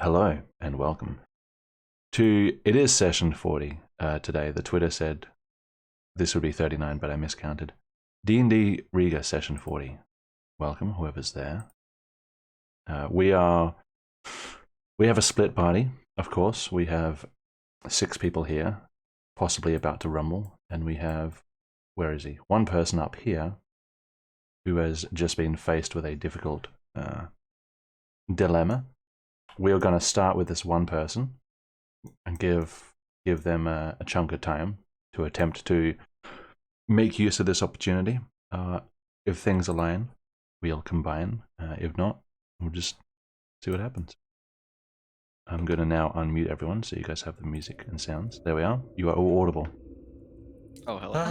Hello and welcome to, it is session 40 today. The Twitter said this would be 39, but I miscounted. DnD Riiga session 40. Welcome, whoever's there. We have a split party, of course. We have 6 people here, possibly about to rumble, and we have where is he? One person up here who has just been faced with a difficult dilemma. We're going to start with this one person and give them a chunk of time to attempt to make use of this opportunity. If things align, we'll combine. If not, we'll just see what happens. I'm going to now unmute everyone so you guys have the music and sounds. There we are. You are all audible. Oh, hello.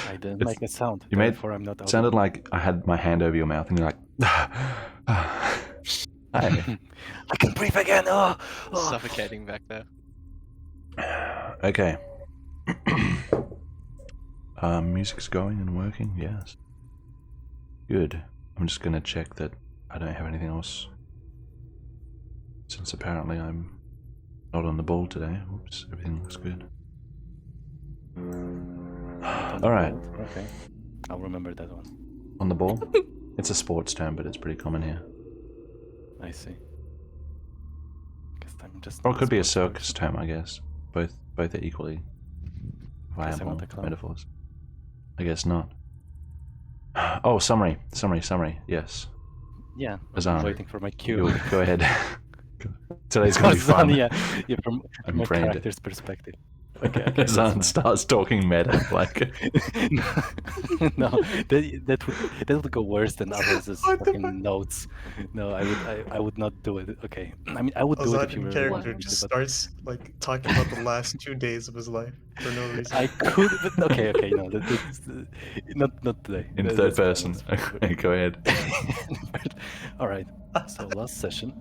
I didn't make a sound. You made therefore I'm not audible. sounded like I had my hand over your mouth and you're like, hi. I can breathe again. Suffocating back there. Okay. Music's going and working, yes. Good. I'm just gonna check that I don't have anything else, since apparently I'm not on the ball today. Oops, everything looks good. Alright. Okay. I'll remember that one. On the ball? It's a sports term, but it's pretty common here. I see. Guess I'm just Or it could be a sports circus person. term, I guess. Both are equally Guess I'm viable not a clown. metaphors. I guess not. Oh, summary. Yes. Yeah. Azan, I'm waiting for my cue. you go ahead. Today's gonna be fun. Yeah, from I'm my brained. character's perspective. Okay, Azan starts talking meta, like no, that would go worse than others' fucking notes. No, I would not do it. Okay, I mean I would do it if you Ozan in really character wanted me just to, but starts like talking about the last 2 days of his life for no reason. I could. But okay, no, that's not today. in That- third that's person. fine, that's fine. Okay, go ahead. All right. So last session,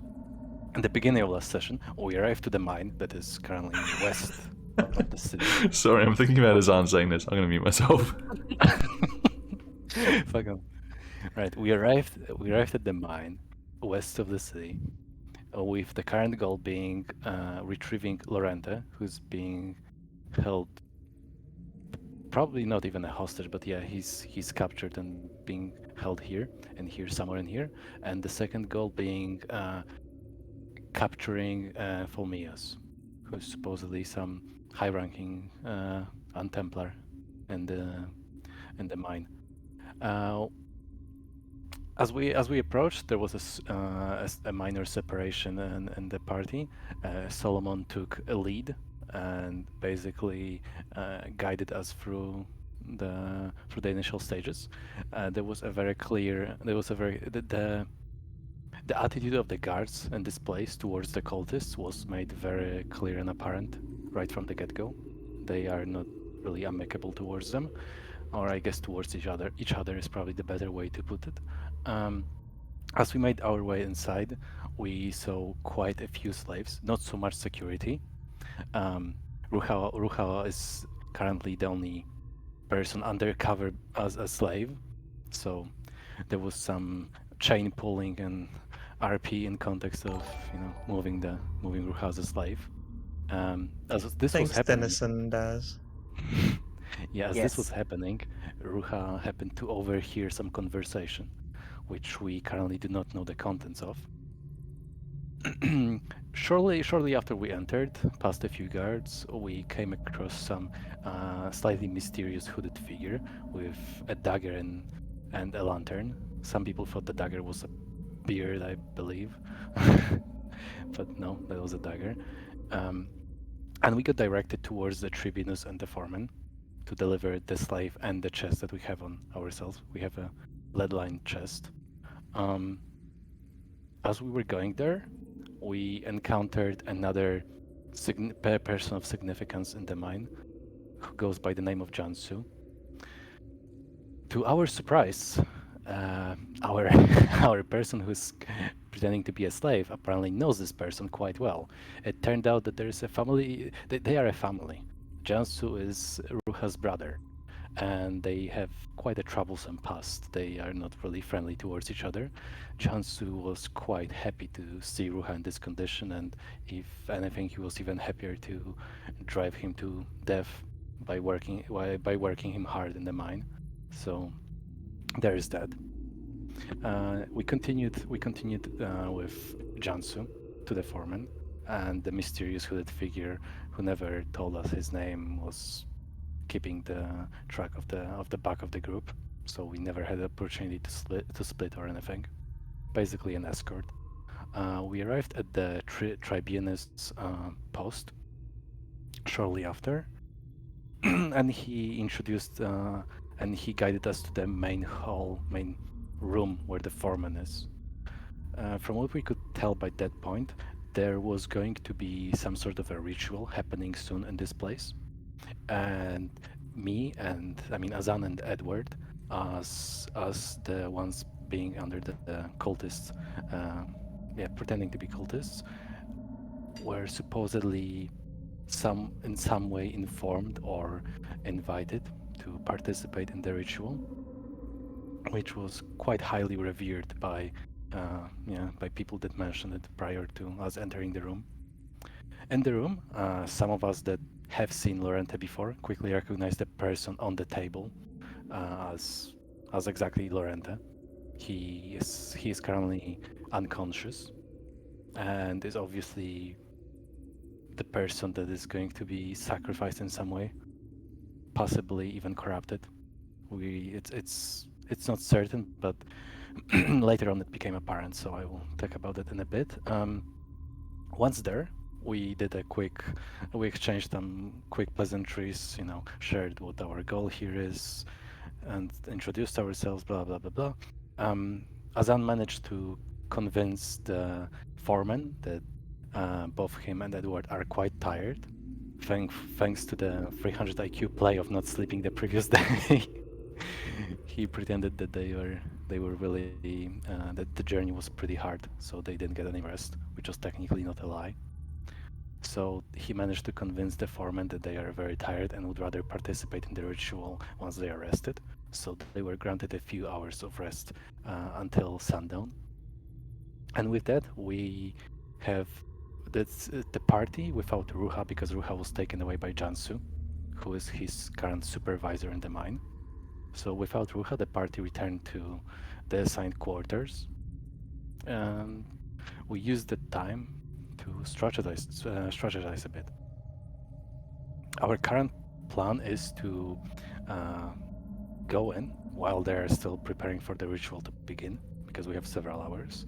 in the beginning of last session, we arrived to the mine that is currently west of the city. Sorry, I'm thinking about Azan saying this. I'm gonna mute myself. Fuck 'em. Right, we arrived at the mine west of the city, with the current goal being retrieving Lorenta, who's being held, probably not even a hostage, but yeah, he's captured and being held here and here, somewhere in here, and the second goal being capturing Fulmius, who's supposedly some high-ranking untemplar in the mine. As we approached, there was a minor separation in the party. Solomon took a lead and basically guided us through the initial stages. There was a very the attitude of the guards in this place towards the cultists was made very clear and apparent right from the get-go. They are not really amicable towards them, or I guess towards each other. Each other is probably the better way to put it. As we made our way inside, we saw quite a few slaves, not so much security. Ruha is currently the only person undercover as a slave, so there was some chain pulling and RP in context of moving Ruha as a slave. As this Thanks, was happening, Dennis and Daz. yeah, as this was happening, Ruha happened to overhear some conversation, which we currently do not know the contents of. Shortly after we entered, past a few guards, we came across some slightly mysterious hooded figure with a dagger and a lantern. Some people thought the dagger was a beard, I believe, but no, that was a dagger. And we got directed towards the tribunus and the foreman to deliver the slave and the chest that we have on ourselves. We have a lead-lined chest. As we were going there, we encountered another person of significance in the mine, who goes by the name of Jansu. To our surprise, our person who's pretending to be a slave apparently knows this person quite well. It turned out that there is a family. They are a family. Jansu is Ruha's brother, and they have quite a troublesome past. They are not really friendly towards each other. Jansu was quite happy to see Ruha in this condition, and if anything, he was even happier to drive him to death by working him hard in the mine. So there is that. We continued with Jansu to the foreman, and the mysterious hooded figure who never told us his name was keeping the track of the back of the group, so we never had the opportunity to split or anything. Basically, an escort. We arrived at the tribunist's post shortly after, and he introduced and he guided us to the main room where the foreman is. From what we could tell by that point, there was going to be some sort of a ritual happening soon in this place. And Azan and Edward, as the ones being under the cultists, pretending to be cultists, were supposedly in some way informed or invited to participate in the ritual, which was quite highly revered by people that mentioned it prior to us entering the room. In the room, some of us that have seen Lorente before quickly recognized the person on the table as exactly Lorente. He is currently unconscious and is obviously the person that is going to be sacrificed in some way, possibly even corrupted. It's not certain, but later on it became apparent, so I will talk about it in a bit. Once there, we exchanged some quick pleasantries, shared what our goal here is, and introduced ourselves, blah, blah, blah, blah. Azan managed to convince the foreman that both him and Edward are quite tired, thanks to the 300 IQ play of not sleeping the previous day. He pretended that they were really that the journey was pretty hard, so they didn't get any rest, which was technically not a lie. So he managed to convince the foreman that they are very tired and would rather participate in the ritual once they are rested. So they were granted a few hours of rest until sundown. And with that, we have the party without Ruha, because Ruha was taken away by Jansu, who is his current supervisor in the mine. So without Ruha, the party returned to the assigned quarters. And we used the time to strategize a bit. Our current plan is to go in while they're still preparing for the ritual to begin, because we have several hours.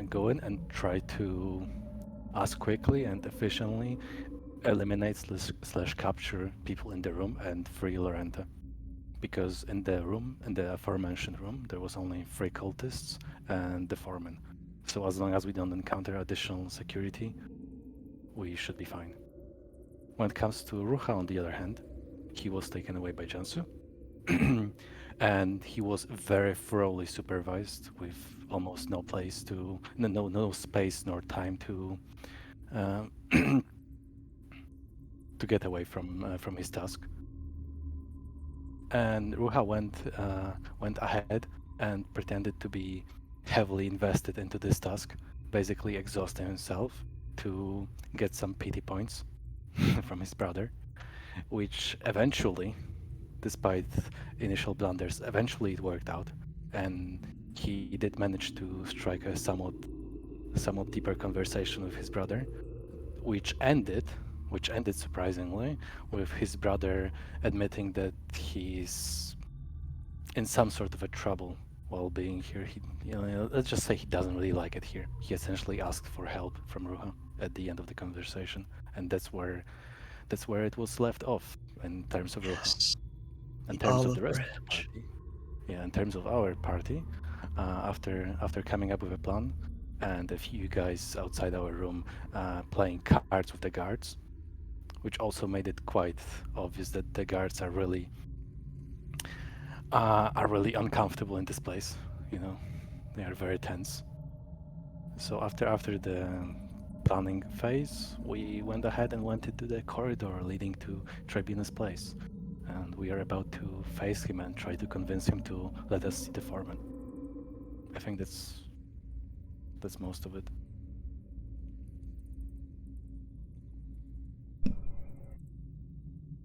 Go in and try to, as quickly and efficiently, eliminate / capture people in the room and free Lorente. Because in the aforementioned room, there was only 3 cultists and the foreman. So as long as we don't encounter additional security, we should be fine. When it comes to Ruha, on the other hand, he was taken away by Jansu, and he was very thoroughly supervised with almost no space nor time to to get away from his task. And Ruha went ahead and pretended to be heavily invested into this task, basically exhausting himself to get some pity points from his brother, which eventually, despite initial blunders, eventually it worked out, and he did manage to strike a somewhat deeper conversation with his brother, which ended surprisingly with his brother admitting that he's in some sort of a trouble while being here. Let's just say he doesn't really like it here. He essentially asked for help from Ruha at the end of the conversation, and that's where it was left off in terms of Ruha. In terms of the rest of the party, in terms of our party, after coming up with a plan and a few guys outside our room playing cards with the guards, which also made it quite obvious that the guards are really uncomfortable in this place. They are very tense. So after the planning phase, we went ahead and went into the corridor leading to Tribunus' place, and we are about to face him and try to convince him to let us see the foreman. I think that's most of it.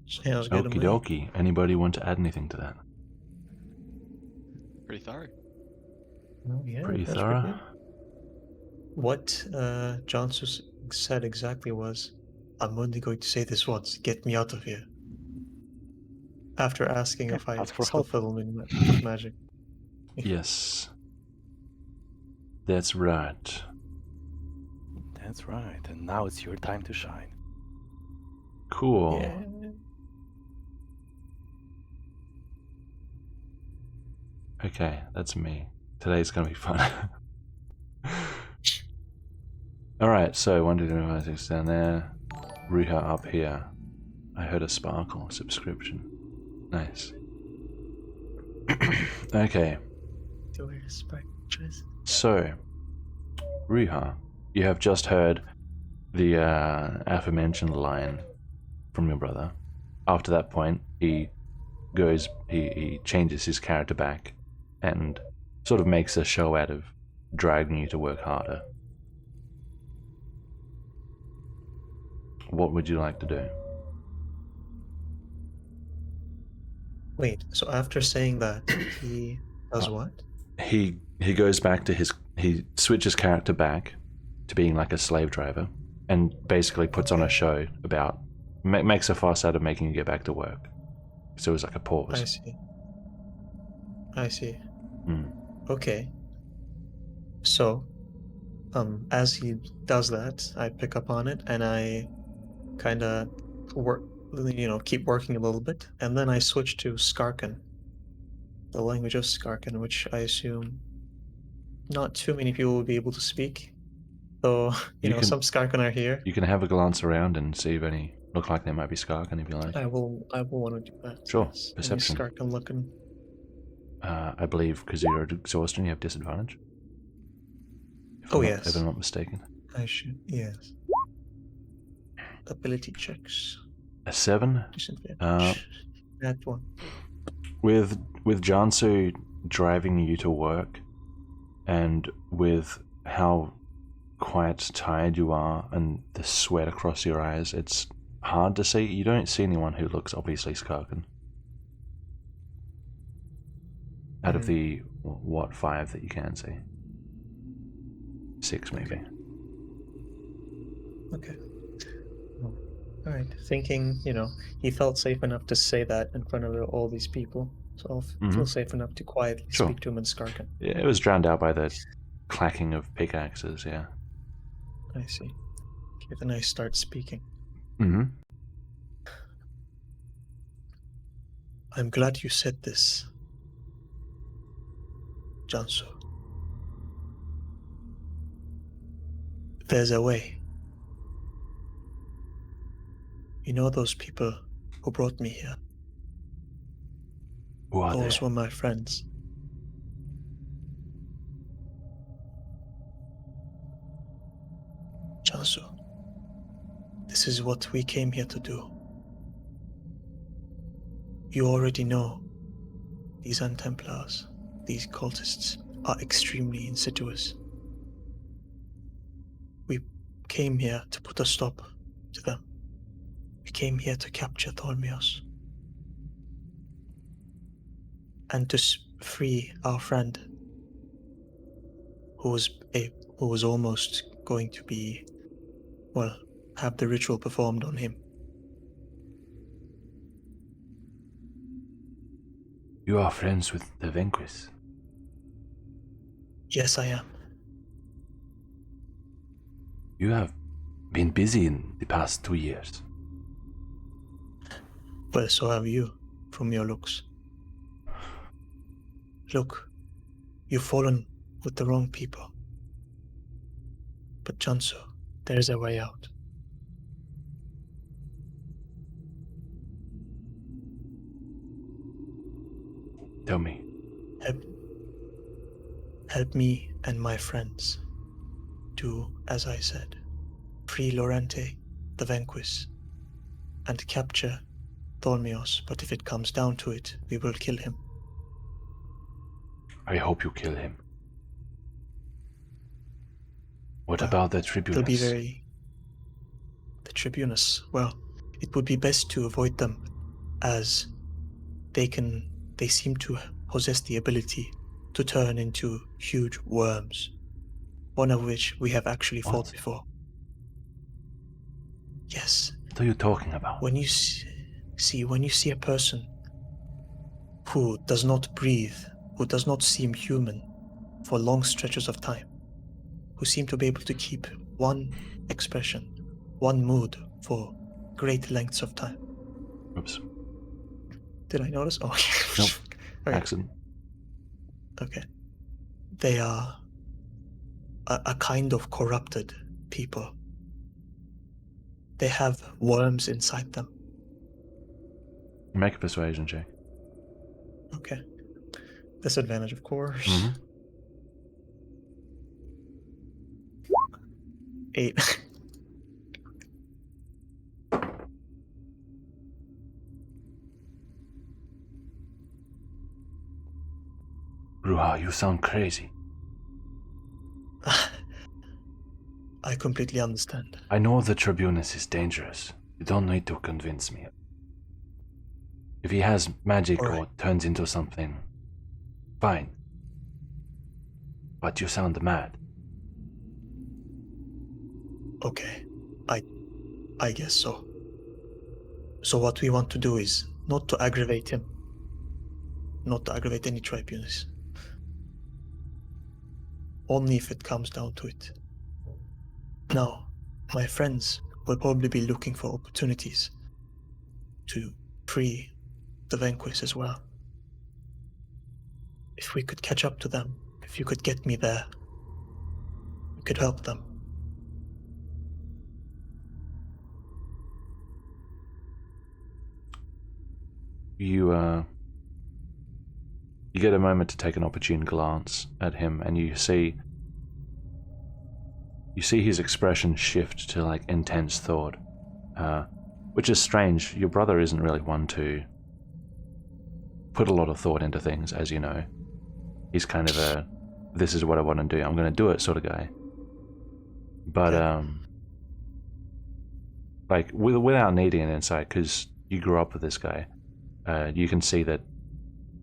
Sounds good to Okie me. dokie. Anybody want to add anything to that? Pretty thorough. Oh, yeah, Pretty that's thorough. good. What Johnson said exactly was, "I'm only going to say this once. Get me out of here." After asking Yeah, if I ask for still help. fiddle with magic. Yes. That's right. That's right. And now it's your time to shine. Cool. Yeah. Okay, that's me. Today's gonna be fun. Alright, so 1, 2, 3, 4, 5, 6 down there. Riiga up here. I heard a sparkle subscription. Nice. Okay, Do I respect choice? so Riiga, you have just heard the aforementioned line from your brother. After that point, he changes his character back and sort of makes a show out of dragging you to work harder. What would you like to do? Wait, so after saying that, he does what? He goes back to he switches character back to being like a slave driver and basically puts on a show about makes a fuss out of making you get back to work. So it was like a pause. I see. I see. Mm. Okay. So, as he does that, I pick up on it and I kind of keep working a little bit, and then I switch to Skarkan, the language of Skarkan, which I assume not too many people will be able to speak. Though, some Skarkan are here. You can have a glance around and see if any look like they might be Skarkan if you like. I will want to do that. Sure, Yes. perception. Any Skarkan looking. I believe because you're exhaustion, you have disadvantage. Yes. If I'm not mistaken. I should. Yes. Ability checks. A 7. Disadvantage. That one. With Jansu driving you to work, and with how quite tired you are and the sweat across your eyes, it's hard to see. You don't see anyone who looks obviously Skarkan. Out of the, 5 that you can see? 6 maybe. Okay. All right. Thinking, he felt safe enough to say that in front of all these people, so I'll feel safe enough to quietly speak to him in Skarkan. Yeah, it was drowned out by the clacking of pickaxes, yeah. I see. Okay, then I start speaking. Mm-hmm. I'm glad you said this, Jansu. There's a way. You know those people who brought me here? Who are Those they? were my friends. Jansu, this is what we came here to do. You already know these Untemplars, these cultists, are extremely insidious. We came here to put a stop to them. We came here to capture Thormios and to free our friend, who was almost going to be, have the ritual performed on him. You are friends with the Venquis? Yes, I am. You have been busy in the past 2 years. Well, so have you, from your looks. Look, you've fallen with the wrong people. But Jansu, there's a way out. Tell me. Help me and my friends do as I said. Free Lorente, the Venquis, and capture Thormios, but if it comes down to it, we will kill him. I hope you kill him. What about the Tribunus? They'll be the Tribunus, it would be best to avoid them, as they seem to possess the ability to turn into huge worms, one of which we have actually fought before. Yes. What are you talking about? When you see a person who does not breathe, who does not seem human for long stretches of time, who seem to be able to keep one expression, one mood for great lengths of time. Oops. Did I notice? Oh, Nope. Okay. Accident. Okay. They are a kind of corrupted people. They have worms inside them. Make a persuasion check. Okay. Disadvantage, of course. Mm-hmm. 8. Ruha, you sound crazy. I completely understand. I know the Tribunus is dangerous. You don't need to convince me. If he has magic All or right. turns into something, fine. But you sound mad. Okay. I guess so. So what we want to do is not to aggravate him. Not to aggravate any Tribunus. Only if it comes down to it. Now, my friends will probably be looking for opportunities to free the vanquished as well. If we could catch up to them, if you could get me there, we could help them. You get a moment to take an opportune glance at him, and you see his expression shift to like intense thought, which is strange. Your brother isn't really one to put a lot of thought into things, as you know. He's kind of a, this is what I want to do, I'm going to do it sort of guy. But like without needing an insight, because you grew up with this guy, you can see that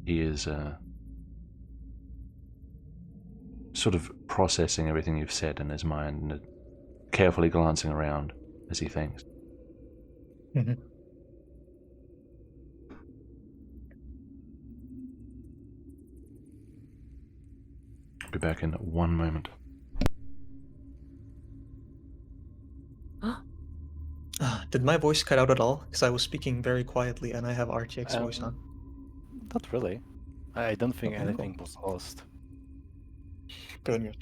he is sort of processing everything you've said in his mind and carefully glancing around as he thinks. Mm-hmm. Be back in 1 moment. Did my voice cut out at all? Because I was speaking very quietly and I have RTX voice on. Not really. I don't think Okay, anything was lost. Good.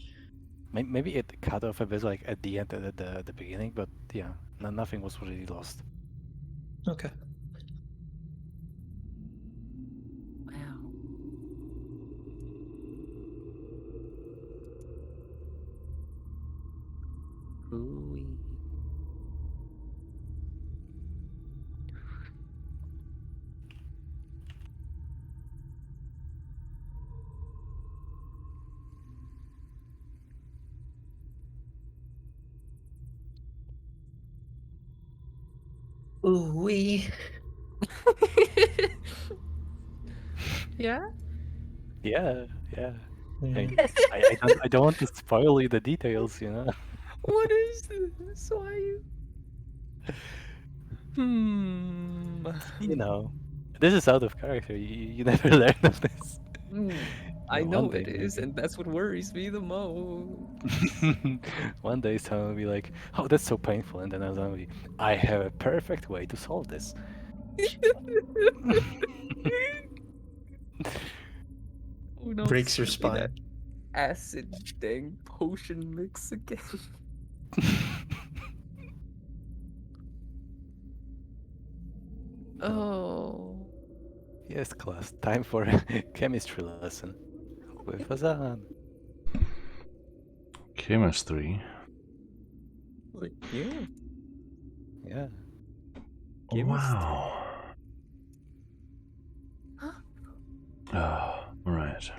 Maybe it cut off a bit, like at the end, at the beginning, but yeah, nothing was really lost. Okay. Wow. Ooh-wee. Ooh-wee. Yeah? Yeah. Mm. I don't want to spoil you the details, you know. What is this? Why you? You know, this is out of character. You never learn of this. I One know day, it is, maybe. and that's what worries me the most. One day someone will be like, "Oh, that's so painful," and then I'll be, "I have a perfect way to solve this." Oh no, Breaks your it's gonna be that spine. acid dang potion mix again. Oh. Yes, class. Time for a chemistry lesson with Azan. Chemistry. Like, yeah. Yeah. Wow. Huh? Oh, right.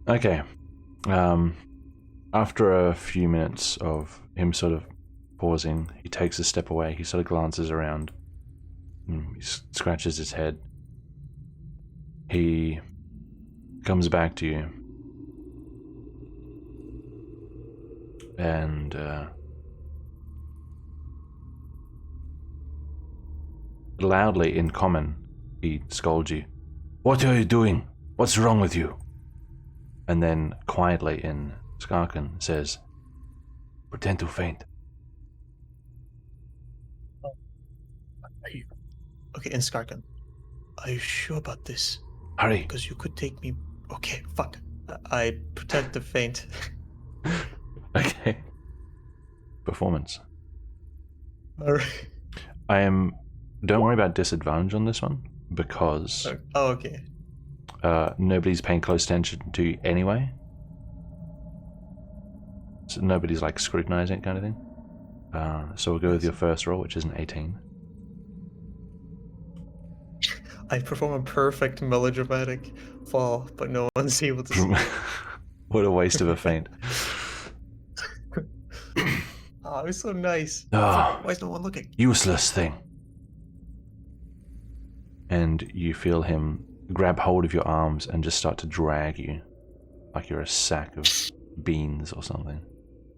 Okay. After a few minutes of him sort of pausing, he takes a step away. He sort of glances around. He scratches his head. He comes back to you. And loudly in common, he scolds you. What are you doing? What's wrong with you? And then quietly in Skarkan says, pretend to faint. Okay, in Skarkan, are you sure about this? Hurry. Because you could take me. Okay, fuck. I pretend to faint. Okay. Performance. Alright. Don't worry about disadvantage on this one, because Oh, okay. nobody's paying close attention to you anyway. So nobody's like scrutinizing it kind of thing. So we'll go with your first roll, which is an 18. I perform a perfect melodramatic fall, but no one's able to see. What a waste of a feint. Oh, it was so nice. Ah. Why is no one looking? Useless thing. And you feel him grab hold of your arms and just start to drag you like you're a sack of beans or something.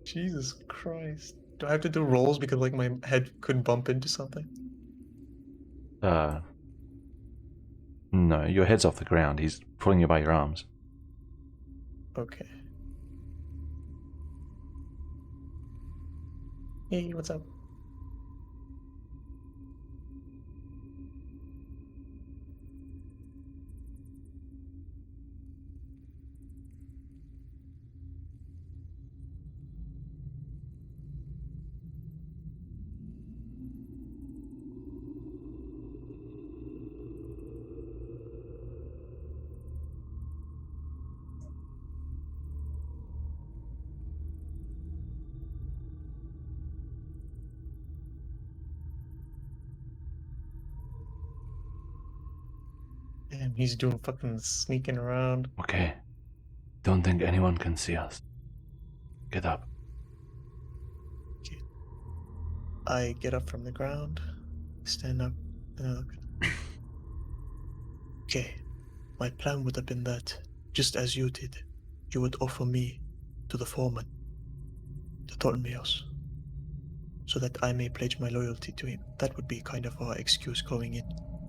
Jesus Christ. Do I have to do rolls because like my head could bump into something? No, your head's off the ground. He's pulling you by your arms. Okay. Hey, what's up? Damn, he's doing fucking sneaking around. Okay. Don't think anyone can see us. Get up. I get up from the ground, stand up, and I look. Okay, my plan would have been that, just as you did, you would offer me to the foreman, the Tornmeos, so that I may pledge my loyalty to him. That would be kind of our excuse going in.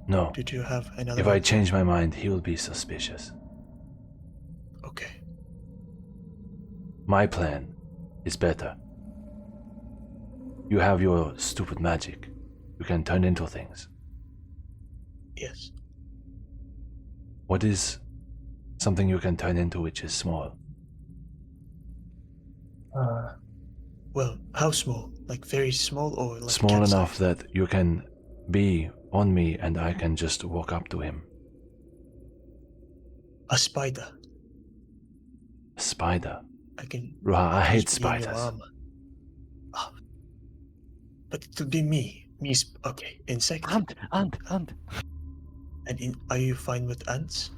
No. Did you have another If I one? change my mind, he will be suspicious. Okay. My plan is better. You have your stupid magic. You can turn into things. Yes. What is something you can turn into which is small? Well, how small? Like very small or like Small cat-sized? enough that you can be on me and I can just walk up to him. A spider. A spider. I can. Ruha, I hate just be in your spiders. armor. Ah. But to be me, okay, insect. Ant. And are you fine with ants?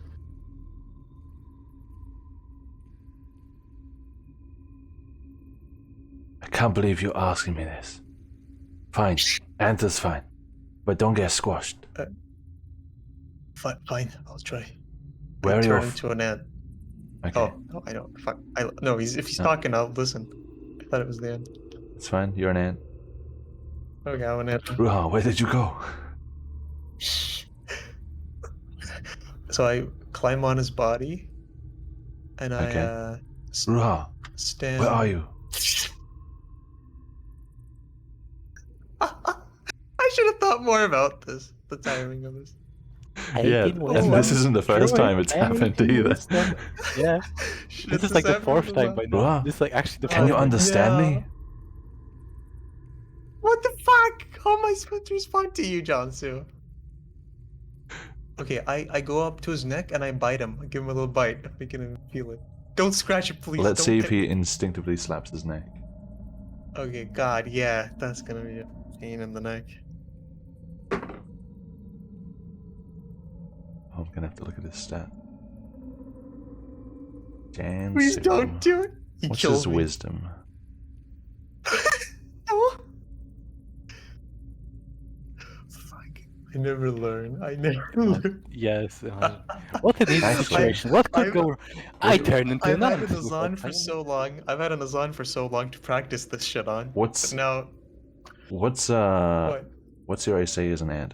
I can't believe you're asking me this. Fine, ant is fine. But don't get squashed. Fine, I'll try. Where I are your turn into an ant. Okay, Oh, no, I don't. Fuck. No, if he's No. talking, I'll listen. I thought it was the end. it's fine. You're an ant. Okay, I'm an ant. Ruha, where did you go? So I climb on his body, and Okay. I Ruha, stand. where are you? I should have thought more about this. The timing of this. Yeah, 18 and wisdom. this isn't the first Sure, time it's happened 18 either. wisdom. Yeah, Shit, this is like the happened fourth a time lot. by now. Bruh, This is like actually the Can fourth you time. understand Yeah. me? What the fuck? How am I supposed to respond to you, Jansu? Okay, I go up to his neck and I bite him. I give him a little bite, making him feel it. Don't scratch it, please. Let's Don't see if hit he me. instinctively slaps his neck. Okay, God, yeah, that's gonna be a pain in the neck. Oh, I'm gonna have to look at this stat. Jan Please Super. don't do it. He What's kills his me. wisdom? No. Fuck. I never learn. I never learn. Yes. What an easy Actually, situation. What could I've- go wrong? I turned into I've an had ant. an Azan for so long. I've had an Azan for so long to practice this shit on. What's But now, what's what? what's your AC as an ant?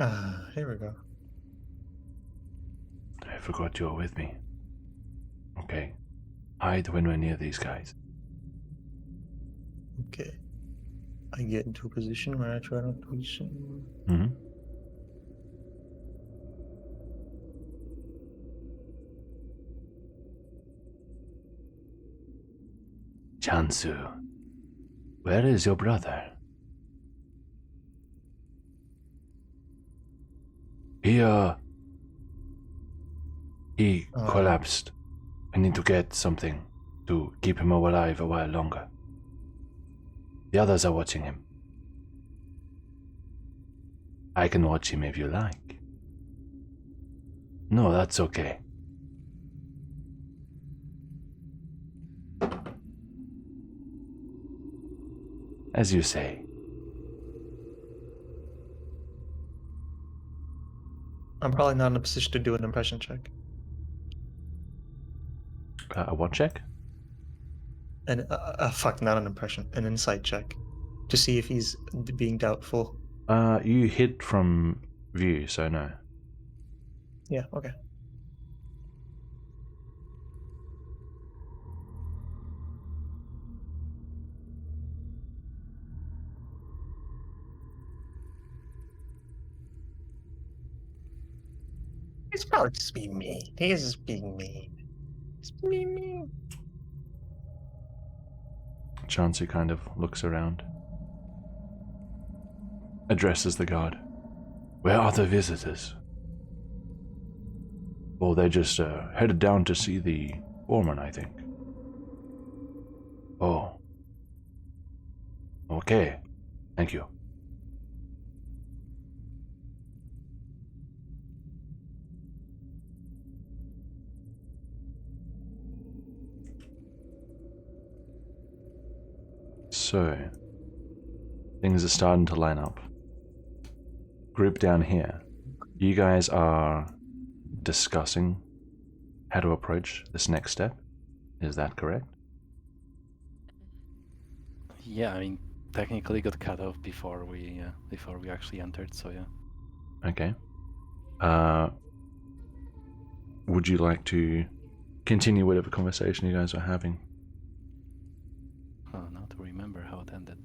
Here we go. I forgot you were with me. Okay. Hide when we're near these guys. Okay. I get into a position where I try not to be seen. Mm-hmm. Chansu, where is your brother? He collapsed. I need to get something to keep him alive a while longer. The others are watching him. I can watch him if you like. No, that's okay. As you say. I'm probably not in a position to do an impression check. A what check? And fuck, not an impression, an insight check, to see if he's being doubtful. You hid from view, so no. Yeah, okay. He's probably just being mean. He's just being mean. He's being mean. Chansu kind of looks around. Addresses the guard. Where are the visitors? Well, they just headed down to see the foreman, I think. Oh. Okay. Thank you. So, things are starting to line up. Group down here. You guys are discussing how to approach this next step. Is that correct? Yeah, I mean, technically got cut off before we actually entered. So yeah. Okay. Would you like to continue whatever conversation you guys are having? Oh, now to remember how it ended.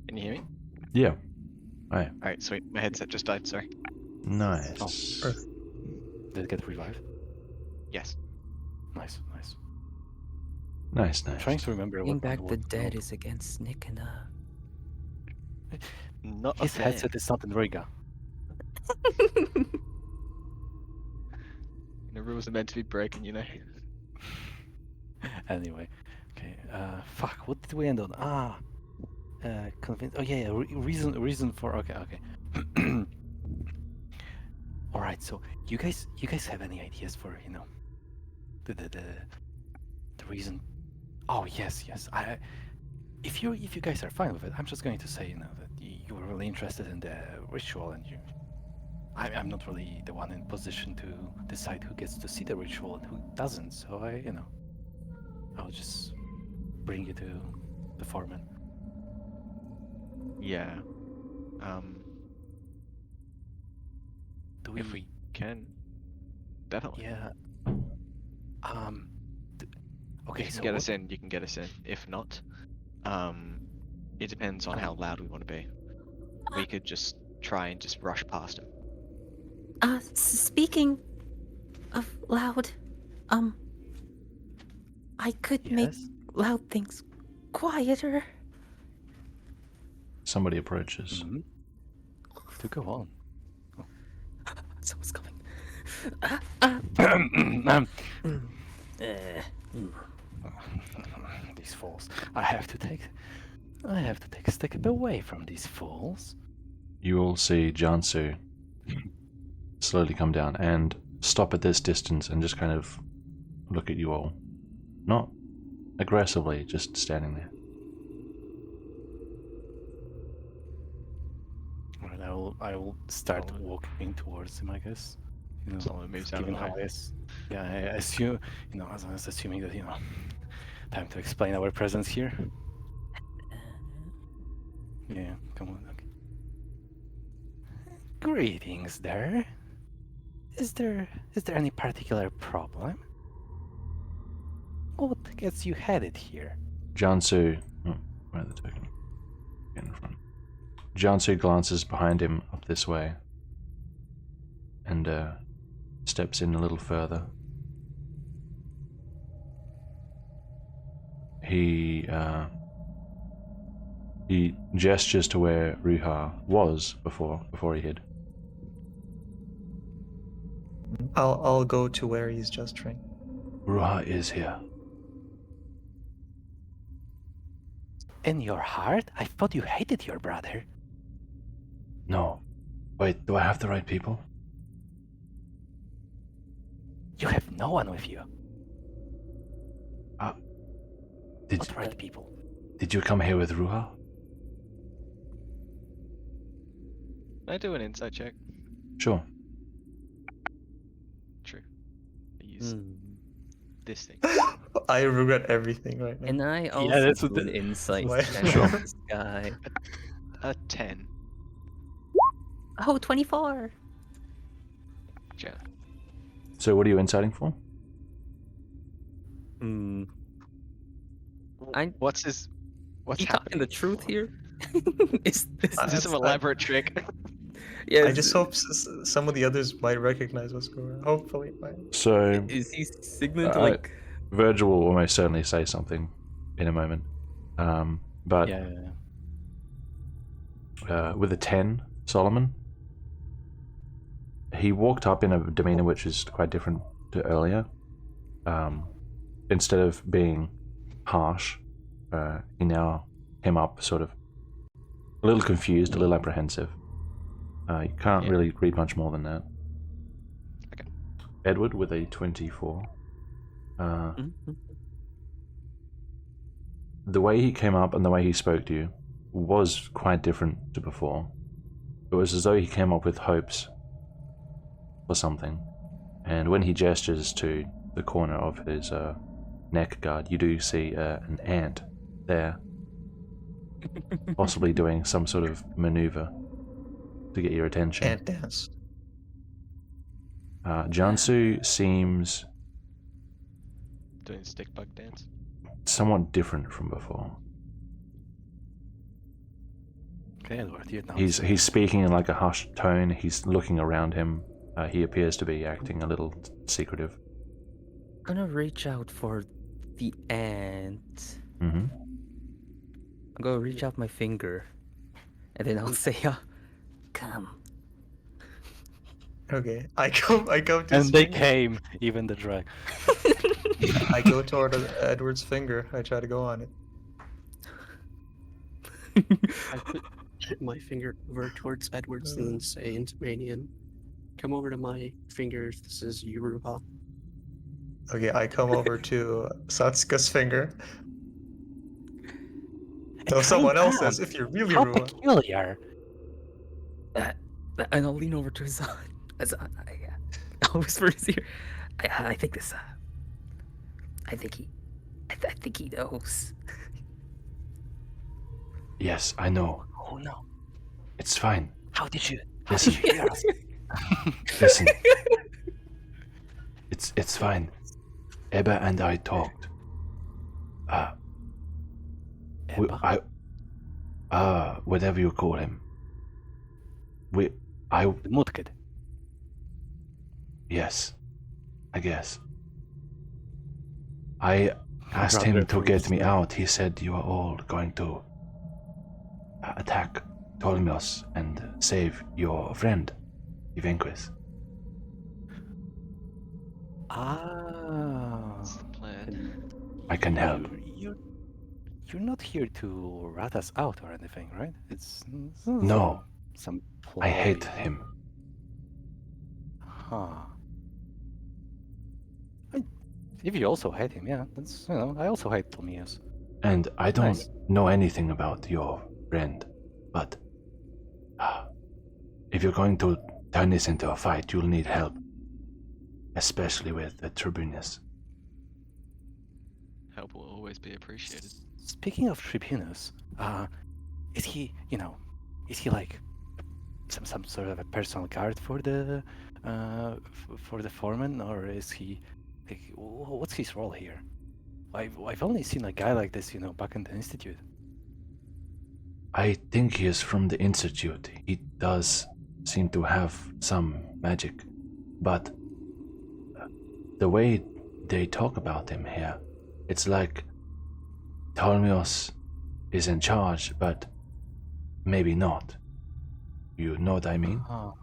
Can you hear me? Yeah. Right. Alright, sweet. My headset just died, sorry. Nice. Oh. Did it get revived? Yes. Nice, nice. Nice. I'm trying to remember Bring what back the what- dead is against Nick and Not a His fan. headset is not in Riga. The rules are meant to be broken, you know. Anyway, okay. Fuck. What did we end on? Convince. Oh yeah. Reason for. Okay. All right. So you guys have any ideas for the reason? Oh yes. If you guys are fine with it, I'm just going to say that you were really interested in the ritual, and I'm not really the one in position to decide who gets to see the ritual and who doesn't. So I'll just bring you to the foreman. Yeah. Do If we can. Definitely. Yeah. Okay. If you So can get what- us in, you can get us in. If not, it depends on how loud we want to be. We could just try and just rush past him. Speaking of loud, I could make Yes? loud things quieter. Somebody approaches. Mhm. To go on. Someone's coming. These fools. I have to take a step away from these fools. You will see Jansu slowly come down and stop at this distance and just kind of look at you all. Not aggressively, just standing there. Alright, I will start walking towards him, I guess. Someone moves out of Given the how way. I assume, as I was assuming that, time to explain our presence here. Yeah, come on. Okay. Greetings there. Is there any particular problem? What gets you headed here? Jansu, where are the token? In front. Jansu glances behind him up this way and steps in a little further. He gestures to where Ruha was before he hid. I'll go to where he's gesturing. Ruha is here. In your heart? I thought you hated your brother. No. Wait, do I have the right people? You have no one with you. Did What right people? Did you come here with Ruha? Can I do an insight check? Sure. True. I use this thing. I regret everything right now. And I also that's do what an insight Why- check Sure. on this guy. A 10. Oh, 24. Jenna. So what are you inciting for? Hmm. What's You happening? talking the truth here? Is this? Is this some elaborate trick? Yeah. I just hope some of the others might recognize what's going on. Hopefully, So Is he signaling to I- like? Virgil will almost certainly say something in a moment. But Yeah. with a 10, Solomon, he walked up in a demeanor which is quite different to earlier. Instead of being harsh, he now came up sort of a little confused, a little apprehensive. You can't Yeah. really read much more than that. Okay. Edward with a 24. The way he came up and the way he spoke to you was quite different to before. It was as though he came up with hopes for something. And when he gestures to the corner of his neck guard, you do see an ant there, possibly doing some sort of maneuver to get your attention. Ant dance. Jansu seems Doing stick bug dance. somewhat different from before. Okay, Edward, you know. He's speaking in like a hushed tone. He's looking around him. He appears to be acting a little secretive. I'm gonna reach out for the ant. Mm-hmm. I'm gonna reach out my finger, and then I'll say, "Come." Okay, I go to And his they finger. came, even the drag. I go toward Edward's finger. I try to go on it. I put my finger over towards Edwards and say into Manian, come over to my fingers. This is Yuruha. Okay, I come over to Satsuka's finger. So someone else says, if you're really How Ruha. peculiar. And I'll lean over to his side. I'll whisper in his ear. I think this. I think he knows. Yes, I know. Oh no. It's fine. How did you Listen. hear us? Listen. It's fine. Ebba and I talked. Ebba? Whatever you call him. The Mutkid. Yes, I guess. I asked him to get me out. He said you are all going to attack Tolmios and save your friend, Ivenquis. Ah. That's the plan. I can help. You're not here to rat us out or anything, right? It's No. Some I hate ploy. him. Huh. If you also hate him, yeah, that's, I also hate Tolmios. And I don't Nice. know anything about your friend, but if you're going to turn this into a fight, you'll need help. Especially with the Tribunus. Help will always be appreciated. Speaking of Tribunus, is he, is he like some sort of a personal guard for the foreman, or is he like, what's his role here? I've only seen a guy like this, back in the institute. I think he is from the Institute. He does seem to have some magic, but the way they talk about him here, it's like Tolmios is in charge, but maybe not. You know what I mean? Oh.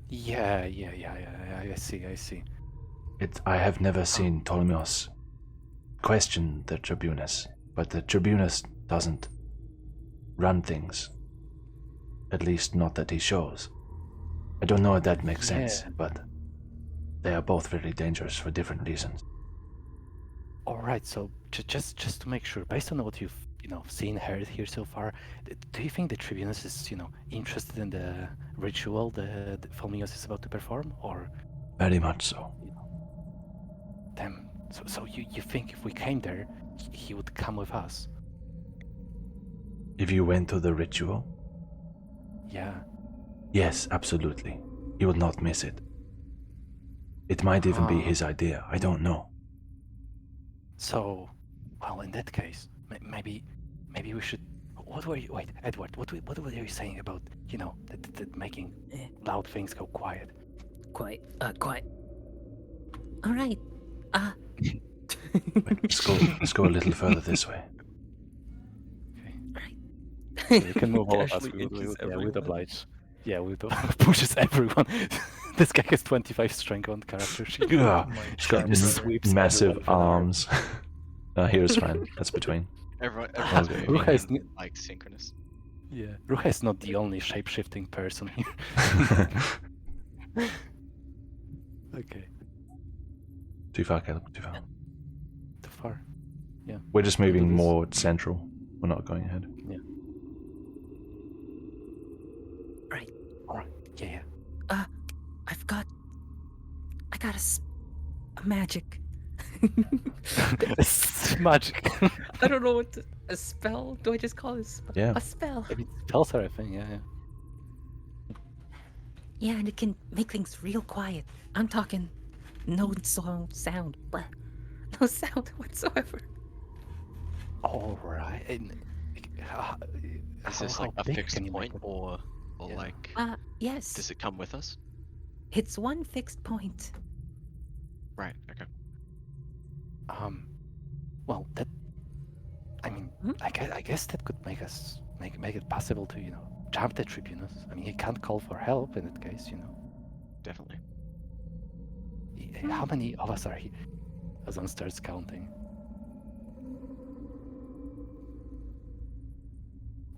Yeah, I see. I have never seen Tolmios question the Tribunus, but the Tribunus doesn't run things. At least not that he shows. I don't know if that makes sense, but they are both very dangerous for different reasons. All right, so just to make sure, based on what you've seen, heard here so far, do you think the Tribunus is interested in the ritual the Fulmius is about to perform, or? Very much so. Damn. So you think if we came there, he would come with us? If you went to the ritual? Yeah. Yes, absolutely. He would not miss it. It might even be his idea. I don't know. So, well, in that case, maybe we should. Wait, Edward. What were you saying about that making loud things go quiet? Quiet. All right. Let's go a little further this way. Okay. We can move all of us. Casually inches We'd everyone. oblige. Yeah, we pushes everyone. This guy has 25 strength on character sheet. Yeah, he's got Just sweeps massive everyone from the room. arms. Here's fine. That's between. Everyone's Okay. moving Ruka is in, like synchronous. Yeah, Ruha is not the only shape-shifting person here. Okay, Too far, Caleb. Too far. too far. We're just moving this. more central. We're not going ahead. All right. Yeah. I got a magic. It's magic. I don't know what a spell. Do I just call it a spell? Yeah. A spell. I mean, spells are a thing. Yeah. Yeah, and it can make things real quiet. I'm talking no sound. Bruh. No sound whatsoever. All right. And, Is this how like a big fixed can you point, make it? or Yeah. like Yes. does it come with us? It's one fixed point. Right. Okay. Well, that. I mean, I guess that could make us make it possible to jump the Tribunus. I mean, he can't call for help in that case. Definitely. How many of us are here? Azan starts counting.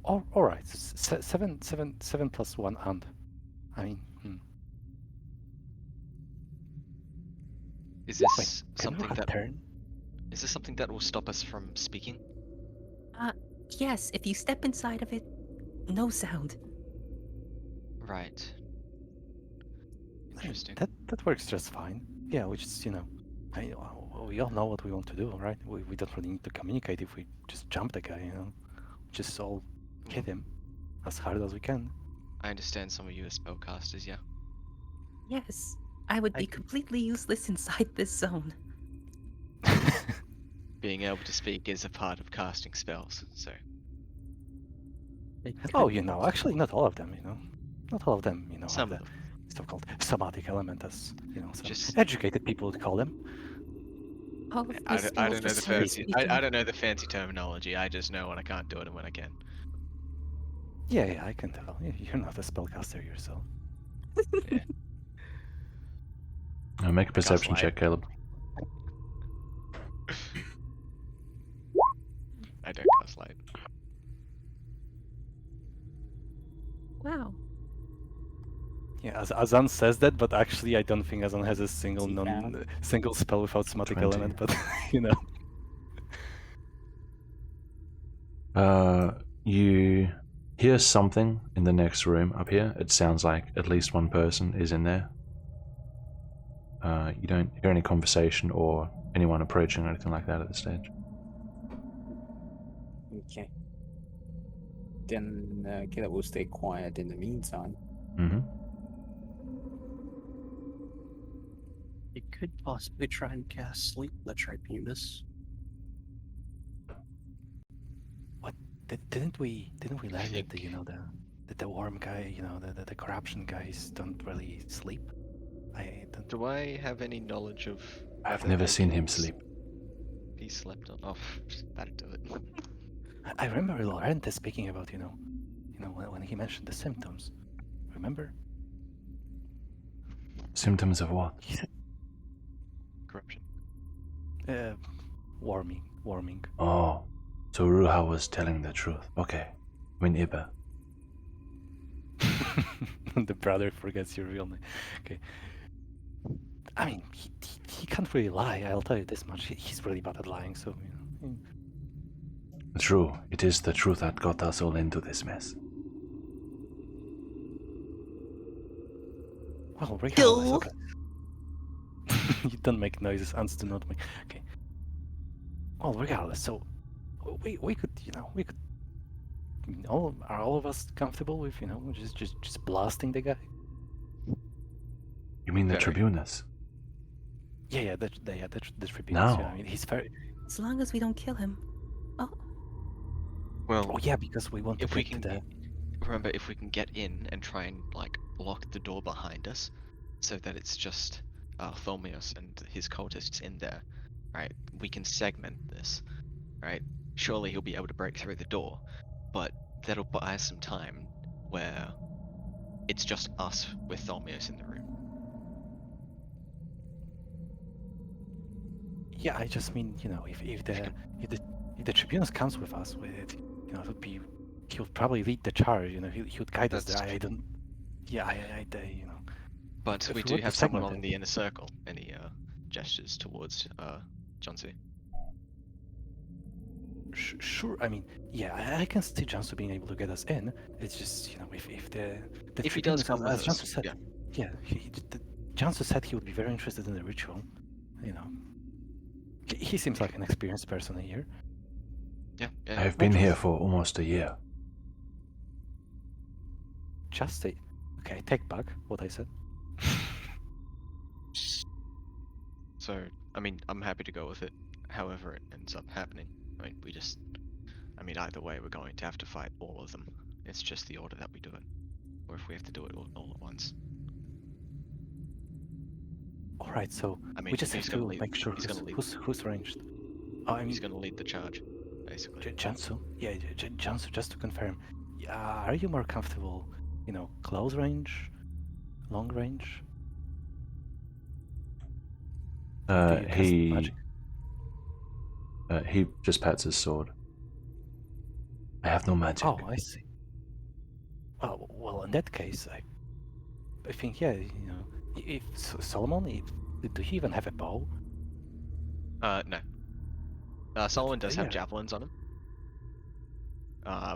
All right, seven plus one, and I mean, Is this wait, can something Ruha that turn? is this something that will stop us from speaking? Yes, if you step inside of it, no sound. Right. Interesting. That works just fine. Yeah, we just we all know what we want to do, right? We don't really need to communicate if we just jump the guy, just all hit him as hard as we can. I understand some of you are spellcasters, yeah. Yes, I would be completely useless inside this zone. Being able to speak is a part of casting spells, so Oh, actually, not all of them, Not all of them, some have of the them. so-called somatic element, as, some Just- educated people would call them. All of I these don't know skills the just really fancy. speaking. I don't know the fancy terminology. I just know when I can't do it and when I can. Yeah, I can tell. You're not a spellcaster yourself. Make a perception light. check, Caleb. I don't cast light. Wow. Yeah, Azan says that, but actually, I don't think Azan has a single Yeah. single spell without somatic 20. element. But You hear something in the next room up here. It sounds like at least one person is in there. You don't hear any conversation or anyone approaching or anything like that at this stage. Okay. then Caleb will stay quiet in the meantime. Mm-hmm. You could possibly try and cast sleep on the Tribunus. Didn't we learn that the worm guy, the corruption guys don't really sleep? I don't. Do I have any knowledge of? I've whether never they seen can him sleep. He slept on. Oh, that'd do it. I remember Lorente speaking about when he mentioned the symptoms. Remember? Symptoms of what? He said Corruption. warming. Oh, so Ruha was telling the truth. Okay. Win Iba. The brother forgets your real name. Okay. I mean, he can't really lie. I'll tell you this much. He's really bad at lying. So True. It is the truth that got us all into this mess. Well, regardless. Okay. You don't make noises. Ants do not make. Okay. Well, regardless. So we could. Are all of us comfortable with just blasting the guy? You mean the Very. Tribunus? Yeah, the Tribunus. No. I mean, he's very. As long as we don't kill him. Well, Oh yeah, because we want to if we get can to the. remember, if we can get in and try and like lock the door behind us, so that it's just Thormios and his cultists in there, right? We can segment this, right? Surely he'll be able to break through the door, but that'll buy us some time where it's just us with Thormios in the room. Yeah, I just mean, if the Tribunus comes with us, it would be, he would probably lead the charge. He would guide us That's there. I true. don't. Yeah, But If we we do want to have someone segment on it. the inner circle. Any gestures towards Johnsy? Sure. I mean, yeah, I can see Jansu being able to get us in. It's just, if the If he does Tribunus, come with as Jansu us, said, yeah. Jansu said he would be very interested in the ritual. He seems like an experienced person here. Yeah. I have been here for almost a year. Just say, okay, I take back what I said. So, I mean, I'm happy to go with it. However, it ends up happening. Either way, we're going to have to fight all of them. It's just the order that we do it, or if we have to do it all at once. All right, so we just have he's to gonna lead- make sure he's gonna lead. who's ranged. Oh, I mean, He's going to lead the charge, basically. Jansu. Yeah, Jansu. Just to confirm, are you more comfortable, close range, long range? Do you cast magic? He just pats his sword. I have no magic. Oh, I see. Well, in that case, I think if Solomon, do he even have a bow? No. Solomon does have Yeah. javelins on him.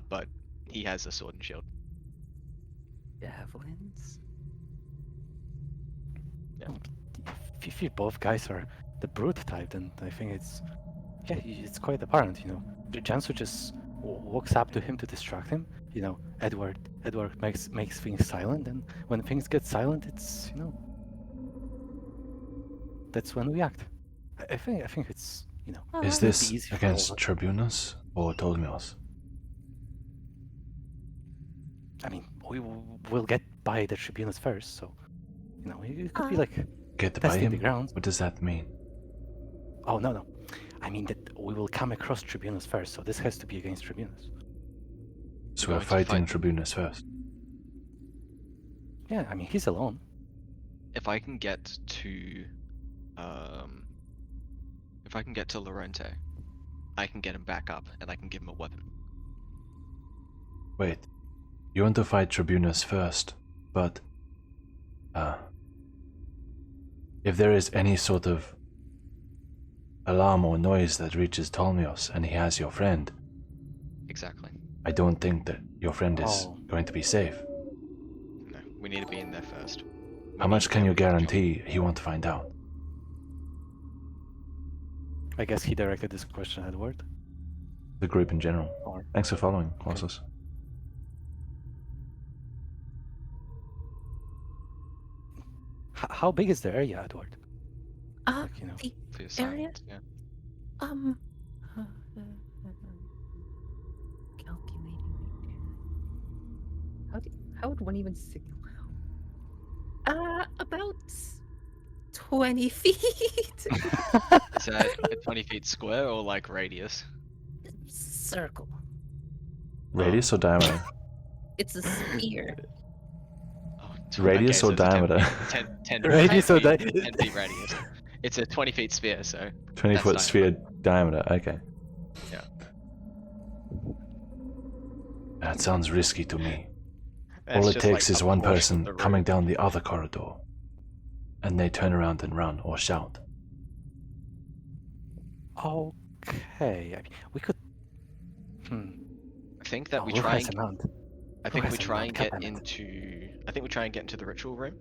But he has a sword and shield. Javelins? If you both guys are the brute type, then I think it's quite apparent. Jansu just walks up to him to distract him. Edward makes things silent, and when things get silent, it's that's when we act. I think it's Is it'd be this easy for all against of us. Tribunus or Tolmios? I mean, we'll get by the Tribunus first, so it could be like Get by testing the him? grounds. What does that mean? Oh no, I mean that we will come across Tribunus first, so this has to be against Tribunus. So We're we're going to fighting fight- Tribunus first. Yeah, I mean he's alone. If I can get to, Lorente, I can get him back up and I can give him a weapon. Wait. You want to fight Tribunus first, but... if there is any sort of alarm or noise that reaches Tolmios and he has your friend, Exactly. I don't think that your friend is Oh. going to be safe. No, we need to be in there first. How much can you guarantee he won't find out? I guess he directed this question at Edward. The group in general. Or Thanks for following, Colossus. How big is the area, Edward? Uh, Like, you know. the For your area? silence, yeah. um, calculating. How would one even signal? About 20 feet. Is that a 20 feet square or like radius? Circle. Radius or diameter? It's a sphere. Oh, Radius or so it's a 10 diameter? feet- 10 Radius or 10 feet radius. It's a 20 feet sphere, so 20-foot That's sphere diameter. Okay. Yeah. That sounds risky to me. it's All it just, takes like, is a one portion of person the room. coming down the other corridor, and they turn around and run or shout. Okay. I mean, we could. I think that Oh, we Ruh try has and a mount. I think we has a try mount, and get goddammit. into the ritual room.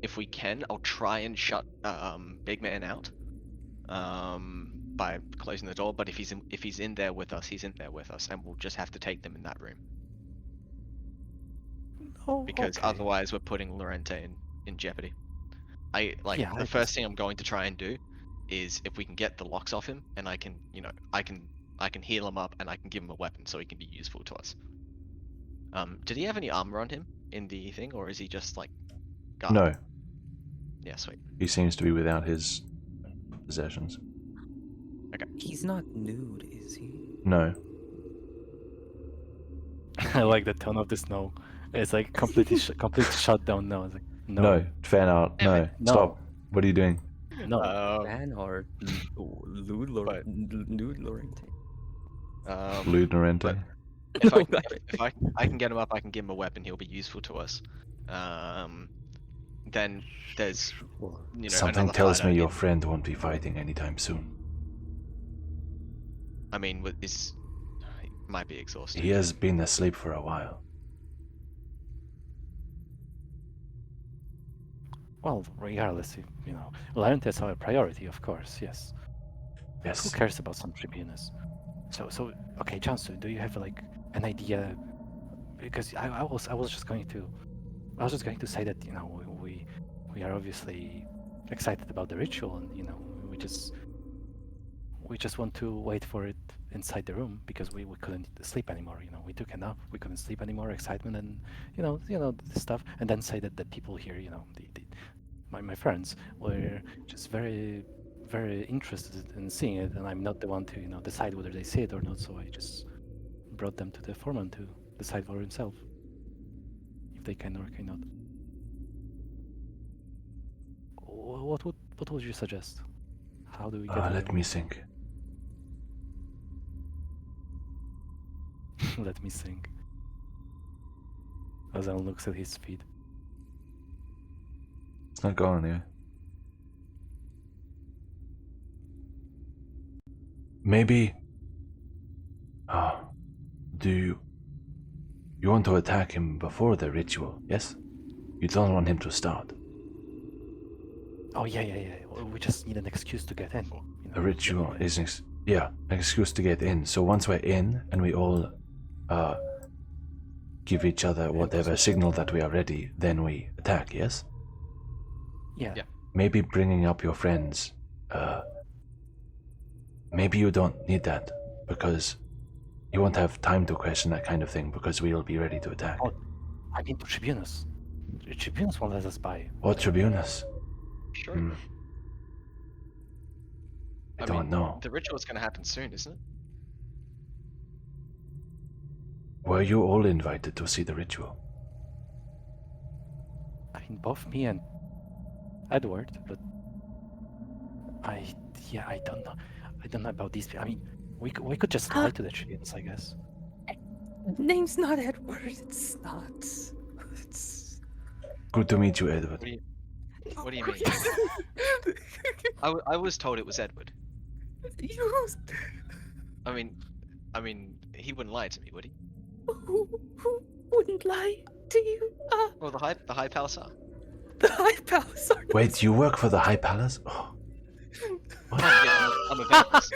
If we can, I'll try and shut Big Man out by closing the door. But if he's in there with us, he's in there with us, and we'll just have to take them in that room Oh, because okay. otherwise we're putting Lorente in jeopardy. Yeah, The first thing I'm going to try and do is if we can get the locks off him, and I can heal him up and I can give him a weapon so he can be useful to us. Did he have any armor on him in the thing, or is he just like guard? No, Yeah, sweet. he seems to be without his possessions. He's not nude, is he? No. I like the tone of the snow. It's like completely shut down now. It's like No. Fan out. Damn No. it. No. Stop. What are you doing? no. Fan art. Nude Lorente. Lewd Norente? If No, I can get him up, I can give him a weapon. He'll be useful to us. Then there's Something another tells fight me I your need. friend won't be fighting anytime soon. I mean, he might be exhausted. He has been asleep for a while. Well, regardless, Lorente is our priority, of course. Yes. Who Yes. cares about some tribunes? So okay, Jansu, do you have like an idea? Because I was just going to say that we are obviously excited about the ritual, and we just want to wait for it inside the room because we couldn't sleep anymore. We took enough. We couldn't sleep anymore. Excitement and this stuff, and then say that the people here, my friends were just very very interested in seeing it, and I'm not the one to decide whether they see it or not. So I just brought them to the foreman to decide for himself if they can or cannot. What would you suggest? How do we get? Let me think. Let me think. Azan looks at his feet. It's not going anywhere. Maybe. Do you want to attack him before the ritual? Yes. You don't want him to start. Oh yeah. We just need an excuse to get in. The ritual is an excuse to get in. So once we're in and we all give each other whatever signal that we are ready, then we attack. Yes. Yeah. Maybe bringing up your friends. Maybe you don't need that because you won't have time to question that kind of thing because we'll be ready to attack. Oh, I mean, Tribunus. Tribunus won't let us by. What Tribunus? Sure. I don't know. The ritual's going to happen soon, isn't it? Were you all invited to see the ritual? I mean, both me and Edward, but I don't know. I don't know about these people. I mean, we could just lie to the Tribunes, I guess. Name's not Edward. It's not. It's. Good to meet you, Edward. What do you mean? I was told it was Edward. You. I mean, he wouldn't lie to me, would he? Who wouldn't lie to you? Well, the high palace are. The High Palace are. Wait, you work for the High Palace? Oh. What? I'm a Venus.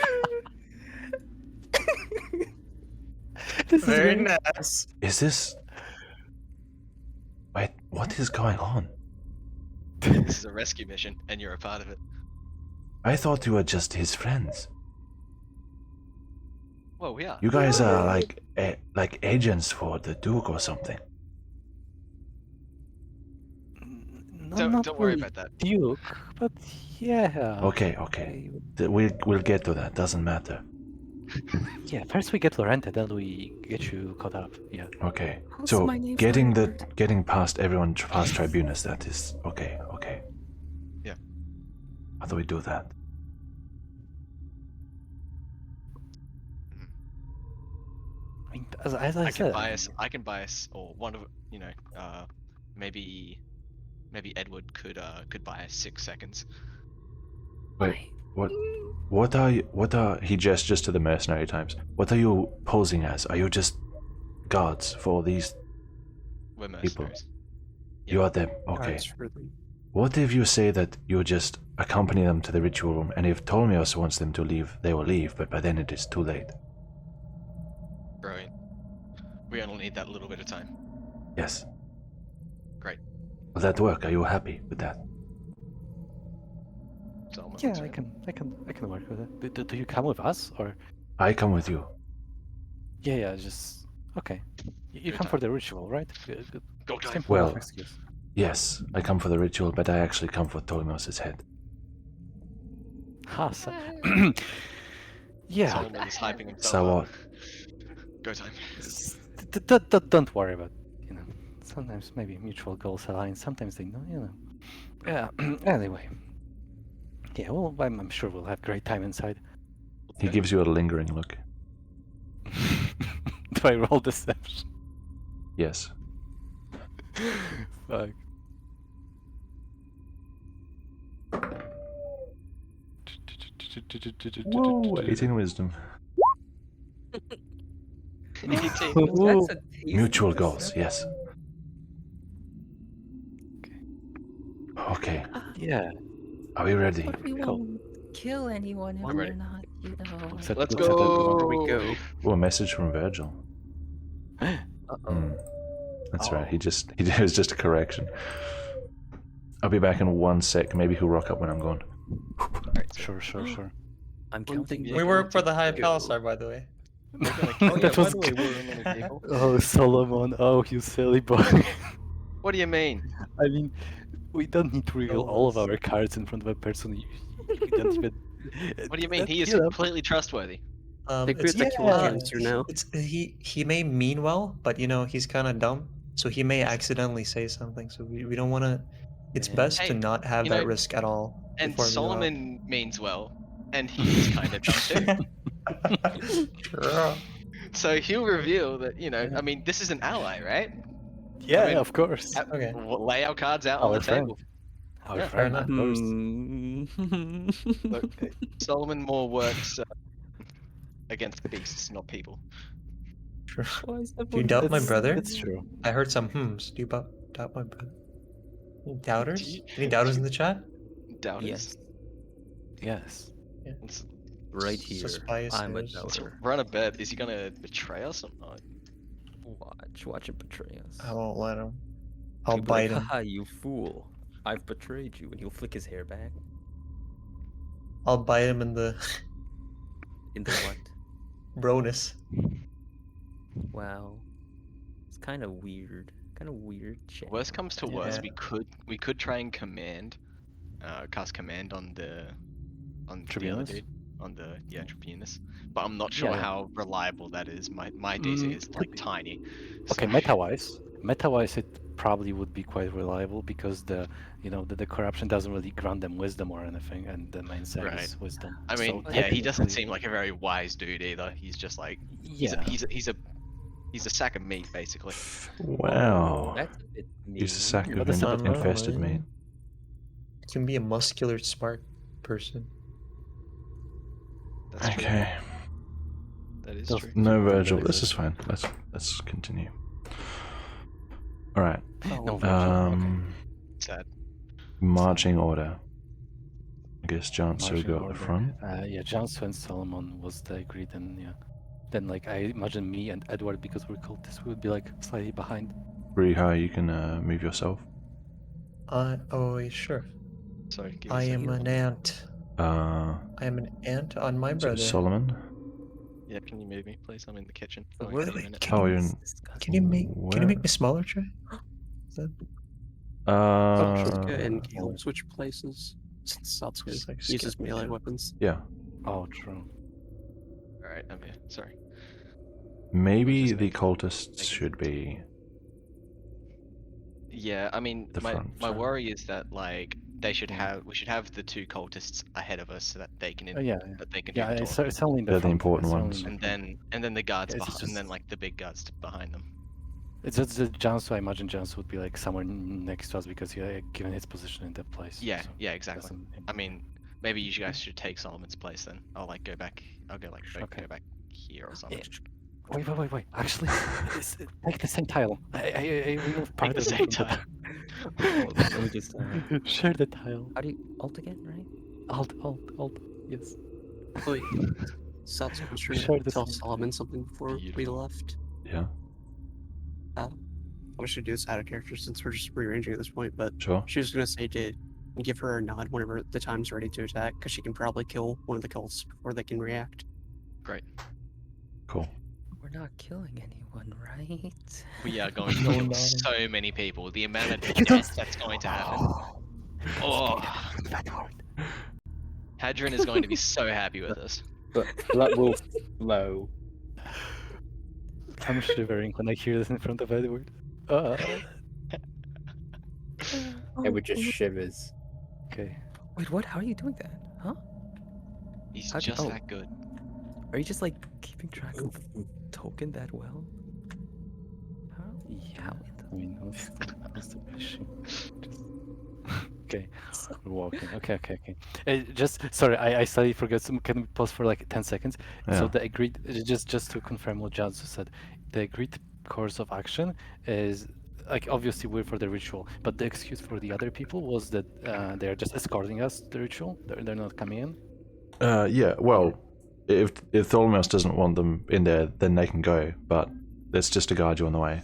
This is Very great. nice. Is this... Wait, what is going on? This is a rescue mission, and you're a part of it. I thought you were just his friends. Well, we are. You guys are like agents for the Duke or something. Don't worry about that. Duke, but yeah. Okay. We'll get to that. Doesn't matter. Yeah, first we get Lorenta, then we get you caught up. Yeah. Okay. Also, So my name's getting past everyone past Tribunus, that is okay. Yeah. How do we do that? I mean, as I said, I can bias, or one of maybe Edward could buy us 6 seconds. Wait, what are he gestures to the mercenary types? What are you posing as? Are you just guards for these We're people? mercenaries. You are them. Okay. Guards for them. What if you say that you just accompany them to the ritual room, and if Ptolemy wants them to leave, they will leave, but by then it is too late? Brilliant. We only need that little bit of time. Yes. Great. Will that work? Are you happy with that? Solomon, yeah, let's I go. can work with it. Do you come with us or? I come with you. Yeah, just okay. You Good come time. for the ritual, right? Good. Go time. Simple enough Well- excuse. Yes, I come for the ritual, but I actually come for Ptolemyos' head. Ha, yeah. Solomon is hyping himself So up. what? Go time. Don't worry about. Sometimes maybe mutual goals align. Sometimes they know. Yeah. Anyway. Yeah. Well, I'm sure we'll have great time inside. He gives you a lingering look. Do I roll deception? Yes. Fuck. Whoa, 18 wisdom. 18. That's a tasty Mutual goals, deception. yes. Okay, Yeah. are we ready? But we Cool. won't kill anyone if I'm we're ready. not, Set- Let's set that go. Before we go. Oh, a message from Virgil. Hmm. That's right. He it was just a correction. I'll be back in 1 sec. Maybe he'll rock up when I'm gone. Alright, so Sure. I'm One counting. thing We you're work for going the to High do- Palisar, by the way. we're gonna Oh, kill that you. was By the way, good. we're on the table. Oh, Solomon. Oh, you silly boy. What do you mean? I mean, we don't need to reveal all of our cards in front of a person. You don't even. What do you mean? that- He is you know, completely trustworthy. Take It's, that you will uh, answer now. it's he may mean well, but he's kind of dumb, so he may accidentally say something. So we don't want to. It's Yeah. best Hey, to not have you that know, risk at all. And before we go out. Solomon means well, and he's kind of dumb too. Sure. So he'll reveal that, I mean, this is an ally, right? Yeah, mean, of course. Okay. We'll lay our cards out on Our the friend. table. Our Yeah, friend, fair of course. Look, Solomon more works against beasts, not people. Sure. Why is Do you doubt my That's- brother? That's true. I heard some hums. Do you doubt my brother? Any doubters? Do you- Any doubters in the chat? Doubters. Yes, Yes. Let's, right here. Suspicious. I'm a Let's let's doubter. run a bet. Is he gonna betray us or not? Watch it betray us. I won't let him. I'll He'll be like, bite him. haha, you fool! I've betrayed you, and he'll flick his hair back. I'll bite him in the In the what? bronus. Wow, it's kind of weird. Kind of weird shit. Worst comes to worst, Yeah. we could try and cast command on the other Tribunus? dude, on the Tribunus. But I'm not sure Yeah. how reliable that is. My DC is like tiny. Okay, so- meta-wise, it probably would be quite reliable because the corruption doesn't really grant them wisdom or anything, and the main set Right. is wisdom. I mean, So yeah, he doesn't technically- seem like a very wise dude either. He's just like Yeah. he's a sack of meat basically. Wow. That's a bit mean. He's a sack But of that's not infested normal, meat. Can be a muscular, smart person. That's true. Okay. That is Does- true. No, That Virgil. This exists. is fine. Let's continue. All right. No, Virgil, okay. Sad. Marching order. I guess Jansu Marching go up order. front. Yeah, Jansu and Solomon was the agreed, and yeah. Then like I imagine me and Edward, because we're cultists, we would be like slightly behind. Riiga, you can move yourself. Sure. Sorry, give me I a am second. an ant. I am an ant on my brother. Solomon. Yeah, can you move me, please? I'm in the kitchen. The I'll word get you in a of minute. king Oh, you're is in- disgusting. Can you make Where? me smaller, Trey? Is that Shortcut and Uh, Gale switch places since Satsuki Just, like, uses skip it, melee yeah. weapons. yeah. Oh, true. Alright, I'm here. Sorry. Maybe just the make- cultists make it- should be Yeah, I mean, the my front. my so- worry is that like we should Yeah. have the two cultists ahead of us so that they can Yeah, that they can yeah. do the It's, talking. it's only in the They're the front. important It's only ones. in the And front. then the guards Yes, it's behind, and then just- like the big guards behind them. It's just that Jansu. I imagine Jansu would be like somewhere next to us because given his position in that place. Yeah, so yeah, exactly. doesn't- I mean, maybe you guys should take Solomon's place then. I'll like go back. I'll go like Okay. go back here or something. Wait. Actually, take the same tile. I removed part the of same it from tile. Let me just. Share the tile. How do you alt again, right? Alt. Yes. Wait, Satsuki was trying Share to the tell same. Solomon something before we Beautiful. left. Yeah, I wish to do this out of character since we're just rearranging at this point, but sure. she was gonna say to give her a nod whenever the time's ready to attack, because she can probably kill one of the cults before they can react. Great. Cool. We're not killing anyone, right? We are going to No, kill no. so many people. The amount of You don't- death that's going to happen. Oh, That word. Hadron is going to be so happy with us. But blood will flow. I'm shivering when I hear this in front of Edward. It would just shivers. Okay. Wait, what? How are you doing that? Huh? He's How'd you- just oh. that good. Are you just like keeping track of token that well? How? Yeah. I mean, what's the issue? Just... Okay, we're walking. Okay. Just sorry, I slightly forgot. Can we pause for like 10 seconds? Yeah. So the agreed, just to confirm what Jansu said, the agreed course of action is like obviously we're for the ritual, but the excuse for the other people was that they're just escorting us to the ritual. They're not coming in. Yeah. Well, if Tholomos doesn't want them in there, then they can go. But it's just to guide you on the way.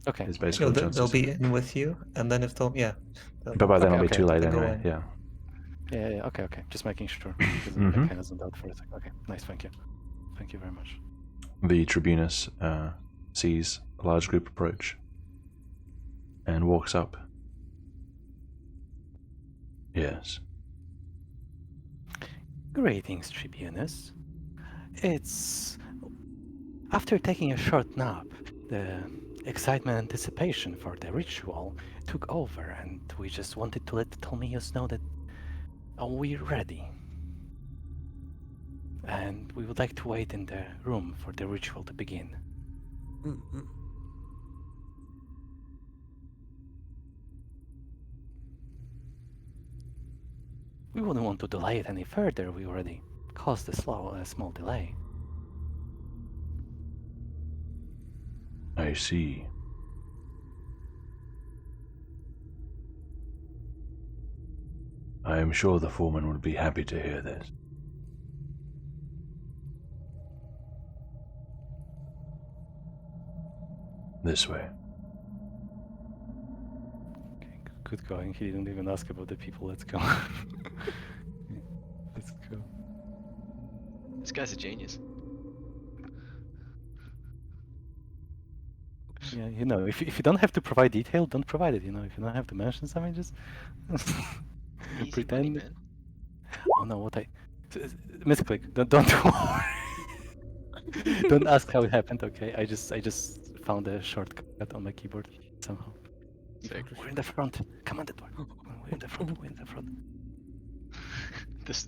Okay. Is okay. basically No, what they'll Jansen be in with you, and then if they'll they'll- But by then Okay, it'll be okay. too late Then go anyway. in. Yeah. Yeah. Okay. Just making sure. Because I Mhm. kind of zoned out for a second. Okay. Nice. Thank you. Thank you very much. The Tribunus sees a large group approach and walks up. Yes. Greetings, Tribunus. It's after taking a short nap, the excitement and anticipation for the ritual took over, and we just wanted to let the Tolmios know that we're ready. And we would like to wait in the room for the ritual to begin. Mm-mm. We wouldn't want to delay it any further. We already caused a small delay. I see. I am sure the foreman would be happy to hear this. This way. Okay, good going. He didn't even ask about the people. Let's go. Let's go. This guy's a genius. Yeah, you know, if you don't have to provide detail, don't provide it. You know, if you don't have to mention something, just Easy money, pretend. man. Oh no, what I misclick. Don't worry. Don't ask how it happened. Okay, I just found a shortcut on my keyboard somehow. Sick. We're in the front. Come on, the door. We're in the front. We're in the front.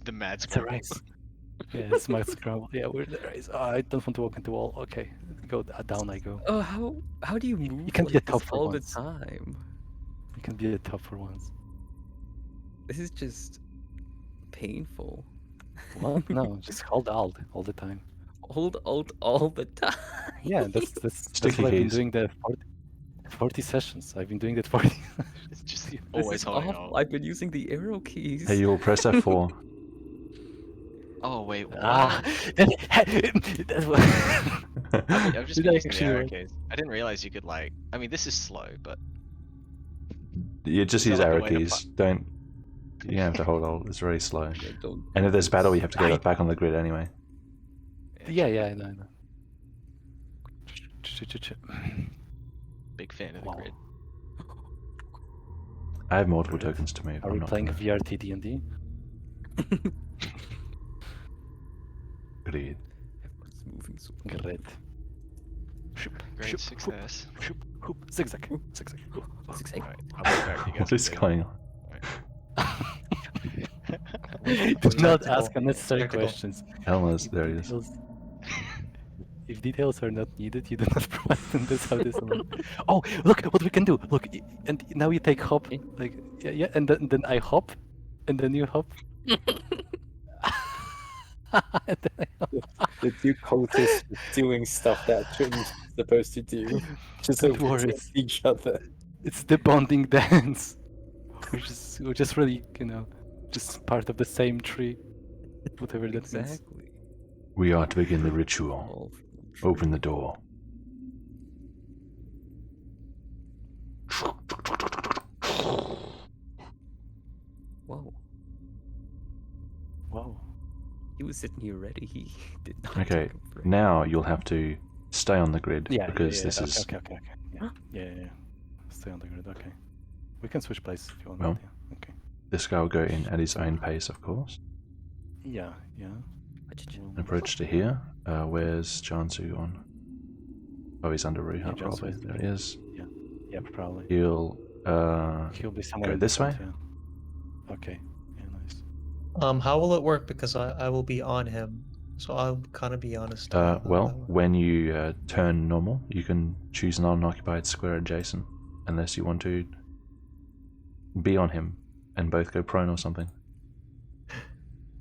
The mad It's a squad. race. Yeah, it's my scramble. Yeah, we're in the race. Oh, I don't want to walk into wall. Okay, go down. I go. Oh, how do you move can like be a this top for all once. the time? You can be the top for once. This is just painful. What? No, just hold Alt all the time. Hold alt all the time. Yeah, that's Sticky what I've been keys. doing the 40 sessions. I've been doing that 40 It's just This always is holding awful. on. I've been using the arrow keys. Hey, you will press F4. Oh wait, what? Ah, that's what. I've just Did been I using the actually arrow work? keys. I didn't realize you could like. I mean, this is slow, but You just Is use that like a arrow way to keys. Don't. You have to hold Alt. It's very slow. Yeah, don't. And if there's battle, you have to get it back on the grid anyway. Yeah, I know. Big fan of the Wow. grid. I have multiple tokens to move. Are I'm we not playing gonna... VRT D&D? Grid. Everyone's moving so Great. Great success. Zigzag. Zigzag. Alright, I'll be back to you guys What is in a bit. going on? Do not Tactical. ask unnecessary Tactical. questions. Elmer's, there he is. If details are not needed, you do not provide them. That's how this one. Oh, look what we can do. Look, and now you take hop, like yeah, and then I hop, and then you hop. And then I hop. The two cultists doing stuff that shouldn't supposed to do. Just Don't over worry. each other. It's the bonding dance, we're just really, just part of the same tree, whatever that means. Exactly. We are to begin the ritual. All from Open the door. Whoa. Wow. He was sitting here ready. He did not. Okay, take a break. now you'll have to stay on the grid Yeah, because yeah, this okay, is okay. Yeah. Stay on the grid. Okay. We can switch places if you want. Well. Yeah. Okay. this guy will go in at his own pace, of course. Yeah. Approach to here. Where's Jansu on? Oh, he's under Ruha, Yeah, Jansu probably. is There he there. is. Yeah, probably. He'll He'll be somewhere go in the this front, way? Yeah. Okay. Yeah, nice. How will it work? Because I will be on him, so I'll kind of be honest. well, when you turn normal, you can choose an unoccupied square adjacent, unless you want to be on him and both go prone or something.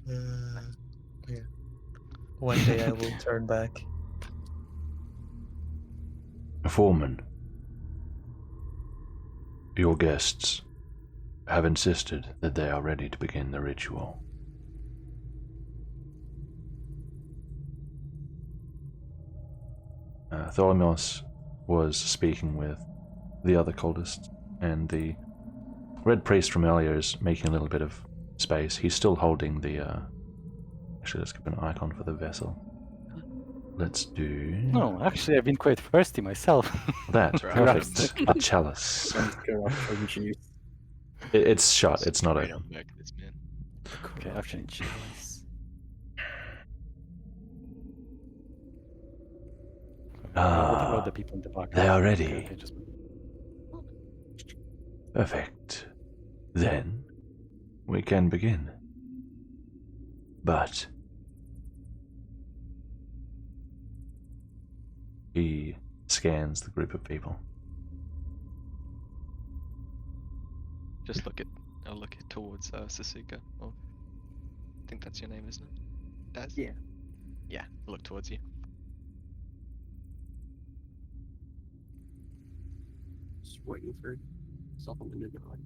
Yeah. One day I will turn back. Foreman, your guests have insisted that they are ready to begin the ritual. Tholomos was speaking with the other cultists, and the Red Priest from earlier is making a little bit of space. He's still holding the... Actually, let's give an icon for the vessel. Let's do... No, actually, I've been quite thirsty myself. that. Right. Perfect. A chalice. Corruption juice. It's shut. It's not Right open. on the back of this man. Okay, Corruption actually. chalice. What Ah, about the people in the back? they are ready. Okay, just... Perfect. Then we can begin. But he scans the group of people. Just I'll look it towards Sasuka. Oh, I think that's your name, isn't it? Daz? Yeah. Yeah, look towards you. Just waiting for Solomon to nod.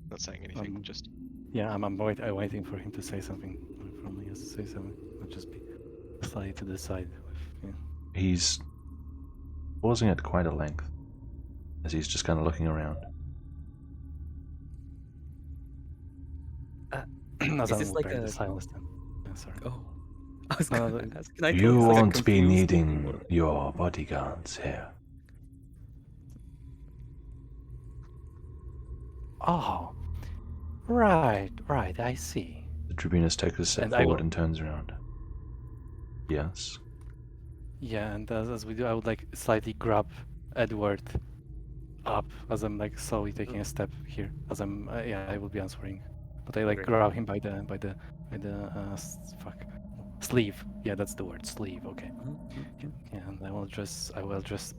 Not saying anything, just Yeah, I'm waiting for him to say something. Probably has to say something. I'll just be slightly to the side. He's pausing at quite a length as he's just kind of looking around. As Is I'm this like preparing a- to silence them. Yeah, sorry. Oh. I was No, gonna no, ask, can I You tell it's like a won't be confused needing looking one? your bodyguards here. Oh, right, I see. The Tribunus takes a step And I forward will- and turns around. Yes. Yeah, and as we do, I would like slightly grab Edward up as I'm like slowly taking a step here. As I'm, I will be answering, but I like Okay. grab him by the sleeve. Yeah, that's the word, sleeve. Okay. Yeah, and I will just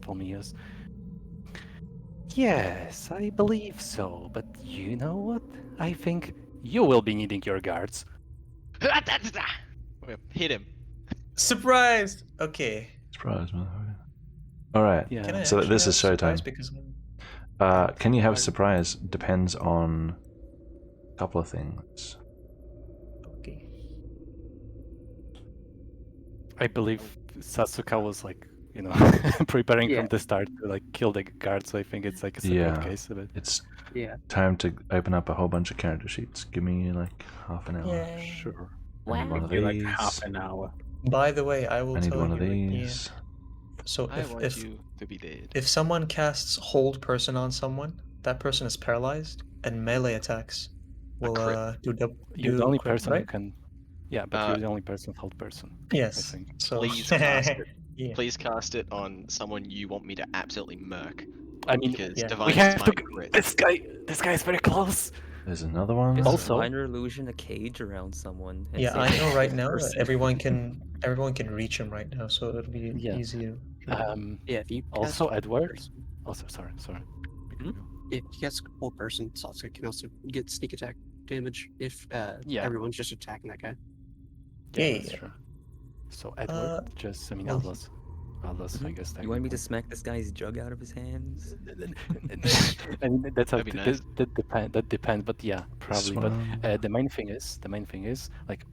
Palmias. Yes, I believe so. But you know what? I think you will be needing your guards. hit him. Surprise! Okay. Surprise, motherfucker. Alright. Yeah. Can I So actually this is have surprise showtime. because Can you have Surprise. surprise? Depends on a couple of things. okay. I believe Sasuka was like you know, preparing Yeah. from the start to like kill the guard. So I think it's like a separate Yeah. case of it. It's Yeah. time to open up a whole bunch of character sheets. Give me like half an hour. Sure. I need one of Be like these. half an hour. By the way, I will I need tell one you. of these. So I want if you to be dead. if someone casts hold person on someone, that person is paralyzed, and melee attacks will crit. You're the only crit, person who right? can. Yeah, but you're the only person, hold person. Yes. think. So Please cast it. Yeah. Please cast it on someone you want me to absolutely murk. I mean, Because yeah. we divine have to. smite crit. This guy is very close. There's another one. Just Also- minor illusion a cage around someone. and Yeah, say I it's know a right now person. everyone can reach him right now, so it'll be Yeah. easier. Yeah, if you Also, cast Edward. person- Also, sorry. Hmm? If you cast whole person, Sasuke can also get sneak attack damage if Yeah. everyone's just attacking that guy. Yeah, that's Yeah. true. So Edward, I mean, well, Atlas, I Mhm. guess. You want me to technically. smack this guy's jug out of his hands? I mean, that's That'd be nice. that depends, but yeah, This probably. But one. the main thing is like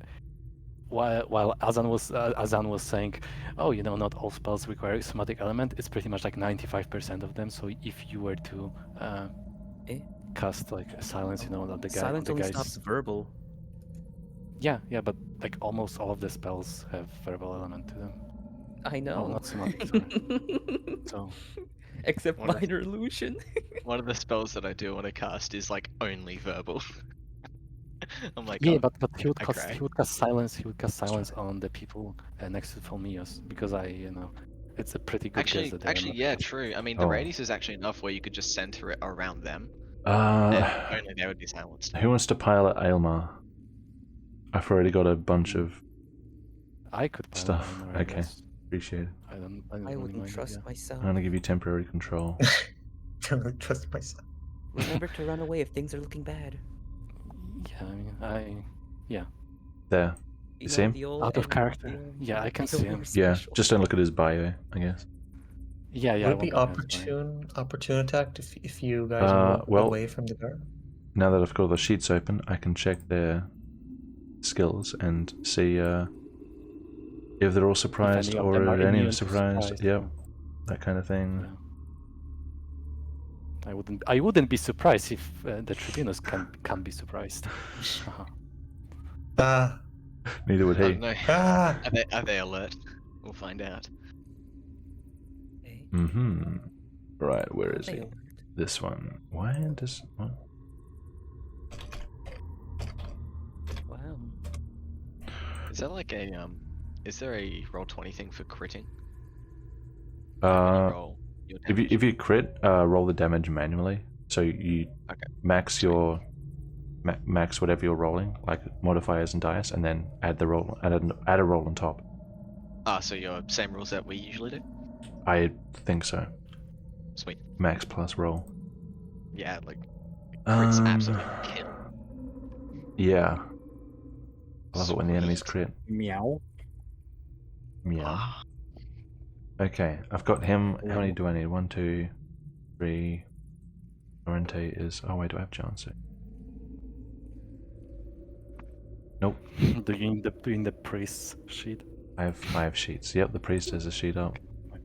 while Azan was saying, oh, you know, not all spells require a somatic element. It's pretty much like 95% of them. So if you were to Eh? cast like a silence, you know, that the guy, Silence the only guys. stops verbal. Yeah, but like almost all of the spells have verbal element to them. I know. not somatic, sorry. So Except What if- minor illusion. One of the spells that I do want to cast is like only verbal. I'm like, yeah, oh, but he would I cast cry. he would cast silence. He would cast silence on the people next to Fulmios because it's a pretty good guess that they're actually, not yeah, cast- true. I mean, the Oh. radius is actually enough where you could just center it around them, and only they would be silenced. Who wants to pilot Aylmar? I've already got a bunch of I could pilot stuff. Aylmar, I Okay. guess. appreciate it. I don't I really wouldn't mind it, trust yeah. myself. I'm gonna give you temporary control. Don't trust myself. Remember to run away if things are looking bad. Yeah, I mean, There. You see him? the old out of and character. the- Yeah, I can the see him. old Yeah, special. just don't look at his bio, I guess. Yeah, Would I it be won't go ahead, sorry. opportune attack if you guys move well- away from the guard? Now that I've got the sheets open, I can check their skills and see if they're all surprised any of or them are any of immune them to surprised. surprise, Yep, yeah. that kind of thing. Yeah. I wouldn't be surprised if the Tribunus can be surprised. Ah, Neither would I he. don't know. ah. Are they alert? We'll find out. Okay. Mm-hmm. Right, where is They he? alert. This one. Why does... What? Wow. Is that like a is there a roll 20 thing for critting? Roll your If damage? you crit, roll the damage manually. So you Okay. max your max whatever you're rolling, like modifiers and dice, and then add a roll on top. So your same rules that we usually do? I think so. Sweet. Max plus roll. Yeah, like crits Um, absolutely kill. Yeah. I love it when the enemies Sweet. crit. Meow. Yeah. Ah, Okay, I've got him. How many do I need? 1, 2, 3. Oriente is. Oh wait, do I have Jansu? Nope. doing the priest sheet. I have 5 sheets. Yep, the priest has a sheet up.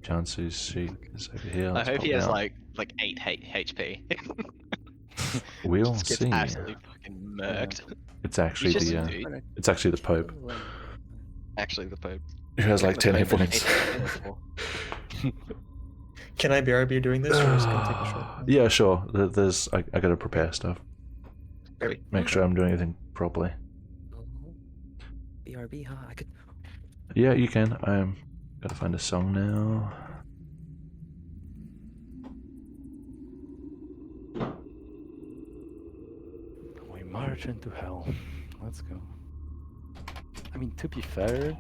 Jansu's sheet is over here. I Let's hope pop he has out. like 8 HP. We'll Just gets see. absolutely fucking murked. It's actually He's just the a dude. it's actually the Pope Actually, the Pope. who has like 10 hit points. Can I BRB during this, or just gonna take a short? Yeah, sure. There's I gotta prepare stuff. Sweet. Make sure I'm doing everything properly. BRB, huh? I could. Yeah, you can. I'm gotta find a song now. We march into hell. Let's go. I mean, to be fair,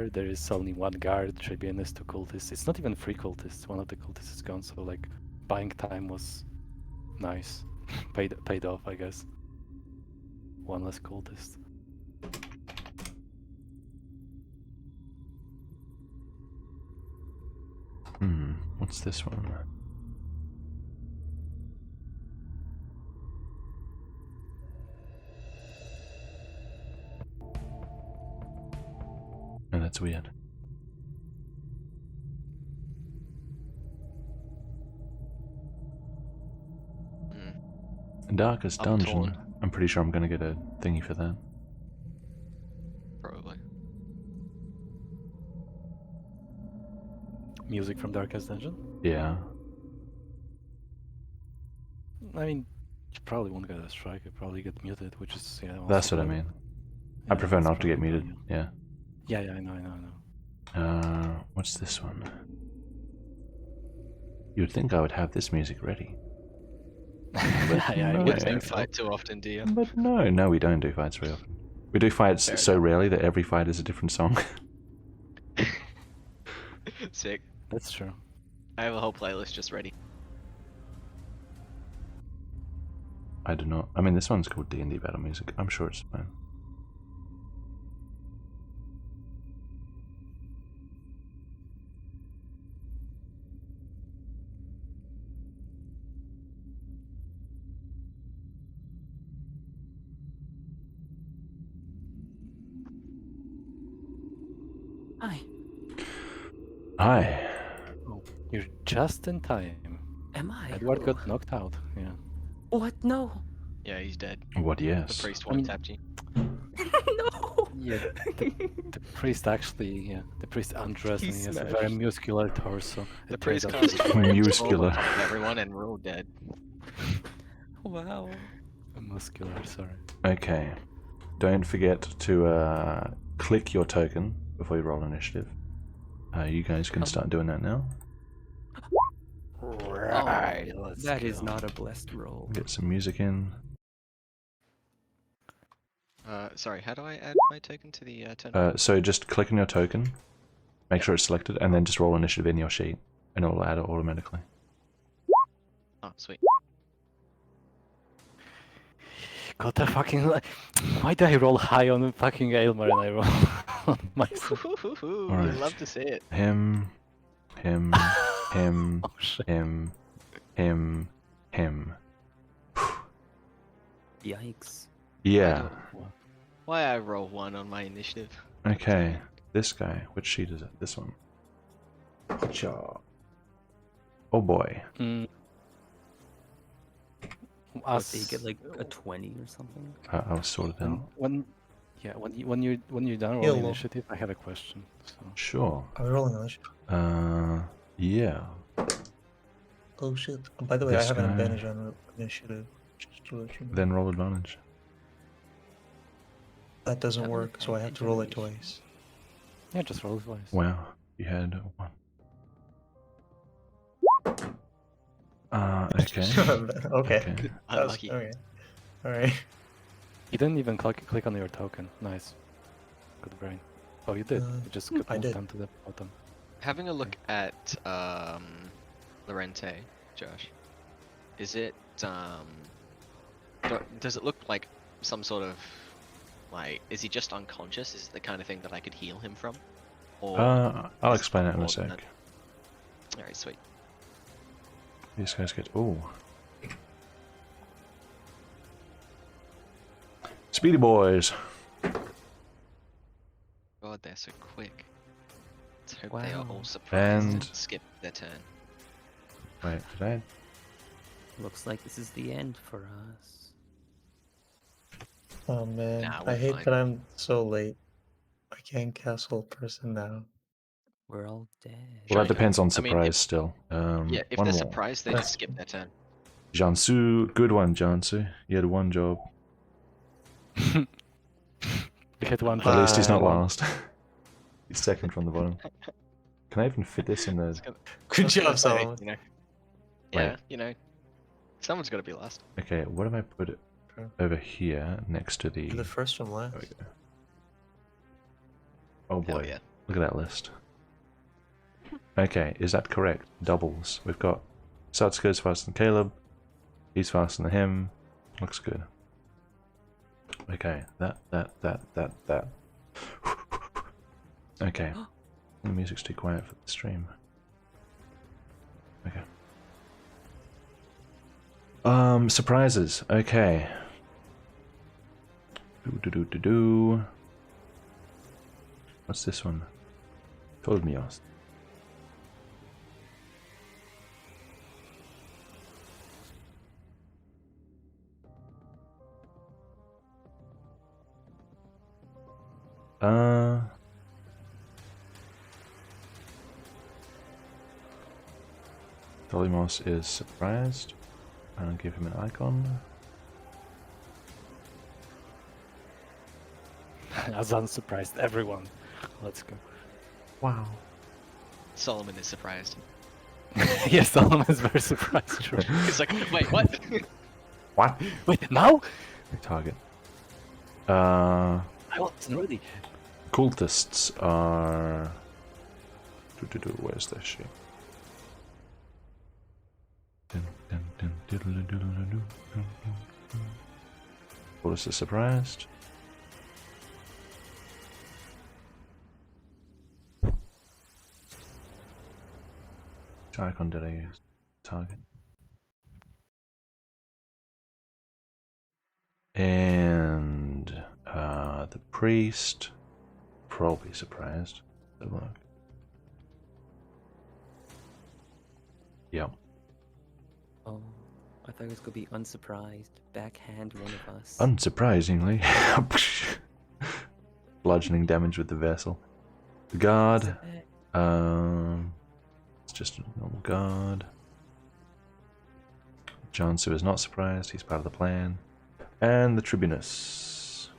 there is only one guard, Tribunus, 2 cultists. It's not even 3 cultists. One of the cultists is gone, so like buying time was nice. paid off, I guess. One less cultist. What's this one? Oh, that's weird. Darkest I'm Dungeon. torn. I'm pretty sure I'm gonna get a thingy for that. Probably. Music from Darkest Dungeon? Yeah. I mean, you probably won't get a strike, you probably get muted, which is, yeah. also That's what I good. mean. I Yeah, prefer that's not to get probably muted. fine, Yeah. Yeah, I know. What's this one? You'd think I would have this music ready. I no. would Don't think so. fight too often, do you? But no, we don't do fights very often. We do fights Fair so rarely that every fight is a different song. Sick. That's true. I have a whole playlist just ready. I do not. I mean, this one's called D&D Battle Music. I'm sure it's fine. Hi. Hi. Oh, you're just in time. Am I? Edward got knocked out, yeah. What? No. Yeah, he's dead. What? The Yes. priest I one mean- tapped you. No. Yeah, the priest actually, yeah, the priest undressed He and he has a smashed. very muscular torso. The It priest turned out cast to be Muscular. on top of everyone and we're all dead. Wow. muscular, sorry. Okay. Don't forget to click your token before you roll initiative. You guys can start doing that now. Right, let's That is go. not a blessed roll. Get some music in. Sorry, how do I add my token to the turn? So just click on your token, make sure it's selected, and then just roll initiative in your sheet, and it'll add it automatically. Oh, sweet. Got a fucking why do I roll high on fucking Aylmer and I roll on myself? You Alright. love to see it. Him. Oh shit. Him. Yikes. Yeah. Why I roll 1 on my initiative? Okay. This guy. Which sheet is it? This one. Oh boy. Mm. What, did you get like a 20 or something? I was sorted out. when you're done Yeah, rolling well- initiative, I have a question. So. Sure. Are we rolling initiative? Yeah. Oh shit. By the way, This I have an guy. advantage on initiative. Just to let you know. Then roll advantage. That doesn't Have an work, so I have to roll it twice. Yeah, just roll twice. Wow. You had one. Okay. okay. Okay. Unlucky. Okay. Alright. You didn't even click on your token. Nice. Good brain. Oh, you did. Uh, You just I moved did. down to the bottom. Having a look at Lorente, Josh. Is it does it look like some sort of like, is he just unconscious? Is it the kind of thing that I could heal him from? Or I'll is explain it in a more than sec. that? Alright, sweet. These guys get. Ooh. Speedy boys. God, they're so quick. Let's hope they are Wow. all surprised and And- skip their turn. Wait, did I? Looks like this is the end for us. Oh man, Nah, I we're hate fine. that I'm so late. I can't cast Whole Person now. We're all dead. Well, that China. depends on I mean, surprise if- still. Yeah, if one they're more. surprised, they That's- just skip their turn. Jansu, good one, Jansu. You had one job. You hit one. At least he's not Wow. last. He's second from the bottom. Can I even fit this in the? Good I was job, gonna say, Solomon. you know. Yeah, you know. Someone's got to be last. Okay, what if I put it Sure. over here next to the? You're the first from last. There we go. Oh Hell boy, yeah. look at that list. Okay, is that correct? Doubles. We've got Satsuka's faster than Caleb. He's faster than him. Looks good. Okay, that. Okay. The music's too quiet for the stream. Okay. Surprises. Okay. Do. What's this one? Told me us. Dolimos is surprised. I'll give him an icon. Azan surprised everyone. Let's go. Wow. Solomon is surprised. Yes, Solomon is very surprised. True. He's like, wait, what? What? Wait, now? Target. I wasn't ready. Cultists are. Where's this shit? Cultists are surprised. Which icon did I use? Target. And the priest, probably surprised. Good luck. Yep. Oh, I thought it was gonna be unsurprised. Backhand one of us. Unsurprisingly, bludgeoning damage with the vessel. The guard, it's just a normal guard. Jansu is not surprised, he's part of the plan. And the Tribunus.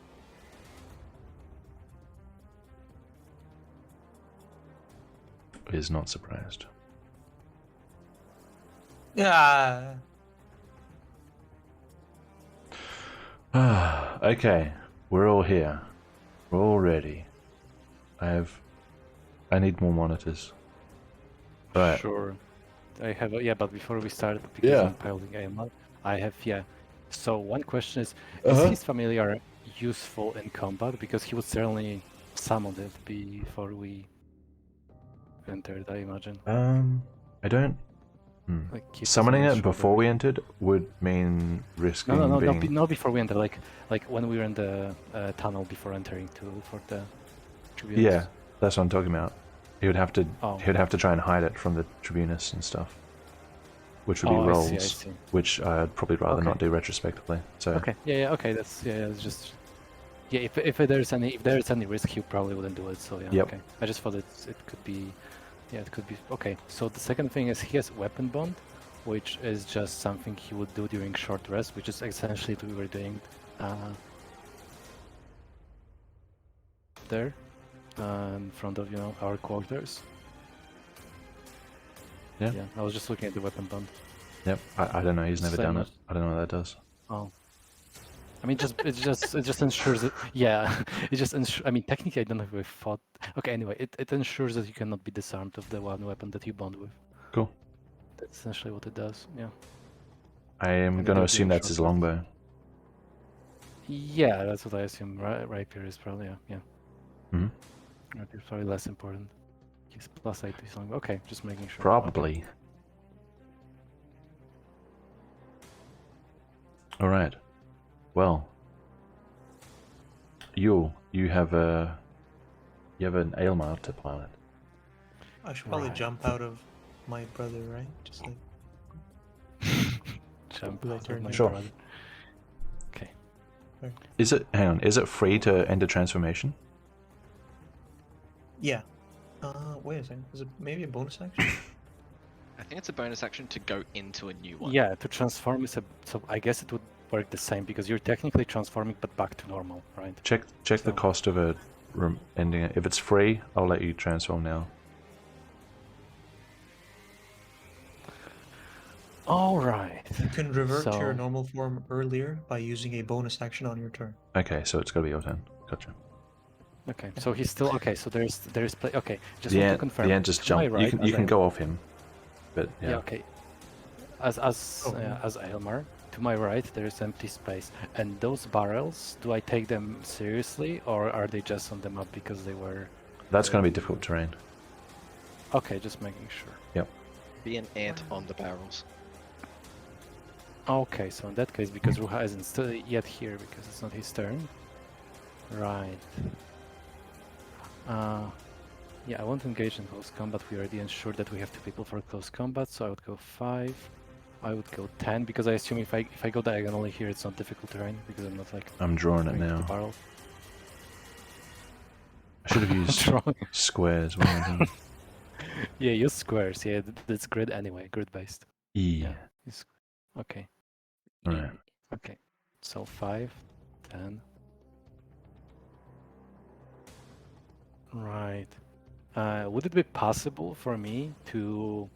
Is not surprised. Yeah. Okay, we're all here. We're all ready. I need more monitors. Right. Sure. I have, yeah, but before we start, because Yeah. I'm piloting AML, I have, yeah. So one question is Uh-huh. his familiar useful in combat? Because he would certainly summon it before we entered, I imagine. I don't. Like keep Summoning on it his before shoulder. we entered would mean risking No, being. not before we enter. Like when we were in the tunnel before entering for the Tribunus. Yeah, that's what I'm talking about. He would have to. Oh. He would have to try and hide it from the Tribunus and stuff, which would be Oh, I rolls, see, I see. which I'd probably rather Okay. not do retrospectively. So Okay. Yeah. Okay. That's it's just. Yeah. If there's any risk, he probably wouldn't do it. So yeah. Yep. Okay. I just thought it could be. Yeah, it could be. Okay. So the second thing is he has weapon bond, which is just something he would do during short rest, which is essentially what we were doing there, in front of our quarters. Yeah. Yeah. I was just looking at the weapon bond. Yep. I don't know. He's never Same done it. as- I don't know what that does. Oh. I mean, it just ensures that, yeah, it just ensures, I mean, technically I don't know if we fought, okay, anyway, it ensures that you cannot be disarmed of the one weapon that you bond with. Cool. That's essentially what it does, yeah. I am And going to it gives you assume a that's his short rest. longbow. Yeah, that's what I assume, rapier is probably, yeah. Mhm. Rapier is probably less important. He's plus 8 is long, okay, just making sure. Probably. All right. Well, you have an Aelmar to pilot. I should probably Right. jump out of my brother, right? Just like Jump My out of turn. my Sure. brother. Okay. Is it? Hang on. Is it free to enter transformation? yeah. Wait a second. Is it maybe a bonus action? I think it's a bonus action to go into a new one. Yeah, to transform is so I guess it would work the same because you're technically transforming but back to normal, right? Check the So- cost of it. Ending it. If it's free, I'll let you transform now. All right. You can revert to your So- normal form earlier by using a bonus action on your turn. Okay, so it's got to be your turn. Gotcha. Okay, so he's still okay. So there's play. Okay, just The want to ant, confirm. the ant just to my jump. right, You can as go off him, but yeah. Yeah. Okay. As Oh. as Aelmar, to my right there is empty space, and those barrels. Do I take them seriously, or are they just on the map because they were? That's going to be difficult terrain. Okay, just making sure. Be an ant on the barrels. Okay, so in that case, because Ruha isn't still yet here because it's not his turn. Right. Yeah, I won't engage in close combat. We already ensured that we have 2 people for close combat, so I would go 5. I would go 10 because I assume if I go diagonally here, it's not difficult terrain because I'm not like I'm drawing it going to the now. barrel. I should have used Wrong. squares. What am I doing? Yeah, use squares. Yeah, that's grid anyway, grid based. Yeah. Okay. Alright. Okay. So 5, 10. Right. Would it be possible for me to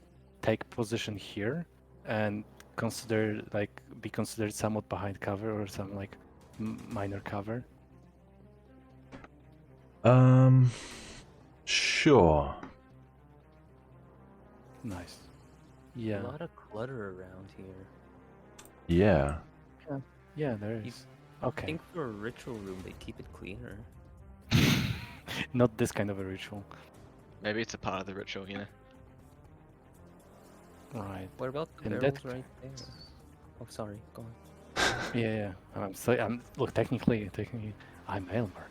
take position here and be considered somewhat behind cover or some like minor cover? Sure. Nice. Yeah. A lot of clutter around here. Yeah. Yeah, there You is. Okay. I think for a ritual room, they keep it cleaner. Not this kind of a ritual. Maybe it's a part of the ritual, you know. Right. What about the In barrels that right there? Oh, sorry. Go on. Yeah. Look, technically, I'm Elmar.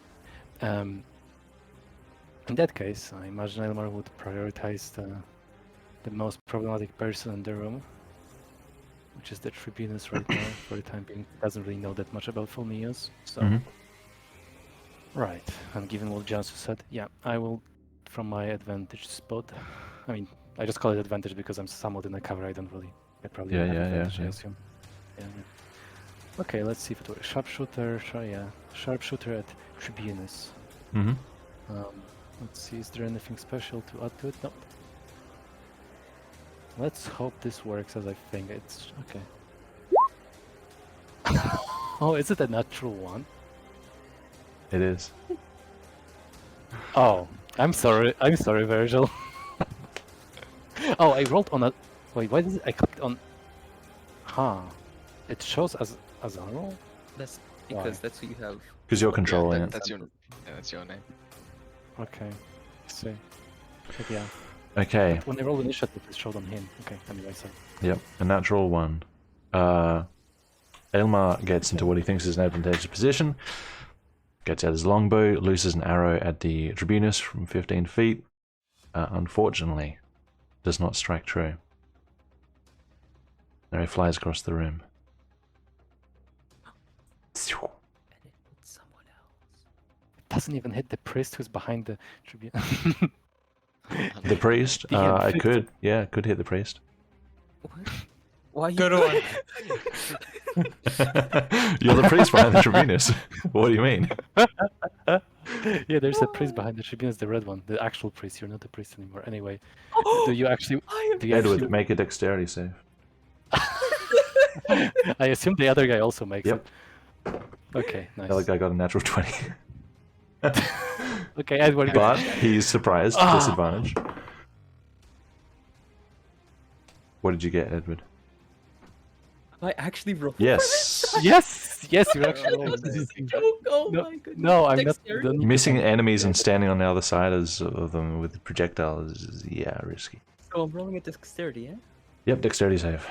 In that case, I imagine Elmar would prioritize the most problematic person in the room, which is the Tribunus right now. For the time being, he doesn't really know that much about Fulmius. So, Mhm. right. And given what Jansu said, yeah, I will, from my advantage spot. I mean, I just call it advantage because I'm somewhat in the cover. I probably Yeah, don't have yeah, advantage, yeah. I assume. Yeah. Okay, let's see if it works. Sharpshooter, sharpshooter at Tribunus. Mm-hmm. Let's see, is there anything special to add to it? No. Let's hope this works as I think it's okay. Oh, is it a natural one? It is. Oh, I'm sorry, Virgil. Oh, I rolled on a. Wait, why did I clicked on? Huh? It shows as a roll. That's because that's what you have. Because you're controlling it. That's your name. Okay, I see. But yeah. Okay. When I rolled initiative, it showed on him. Okay, anyway, so. Yep. A natural one. Elmar gets into what he thinks is an advantageous position. Gets out his longbow, looses an arrow at the Tribunus from 15 feet. Unfortunately, does not strike true. Now he flies across the room. And it hit someone else. It doesn't even hit the priest who's behind the tribune. The priest? Yeah, I fifth. could. Yeah, could hit the priest. What? Why you? Good one. You're the priest behind the Tribunus. What do you mean? Yeah, there's a priest behind the tribune. It's the red one, the actual priest. You're not the priest anymore. Anyway, do you actually? Do you Edward, actually... make a dexterity save. I assume the other guy also makes Yep. it. Okay, nice. The other guy got a natural 20. Okay, Edward. But he's surprised. Ah. Disadvantage. What did you get, Edward? I actually rolled. Yes. Yes, you actually. Oh, rolled this is a it. joke. Oh No, my goodness. no, I'm not. Dexterity? don't- Missing enemies and standing on the other side of them with projectiles is, yeah, risky. So I'm rolling a dexterity, yeah? Yep, dexterity save.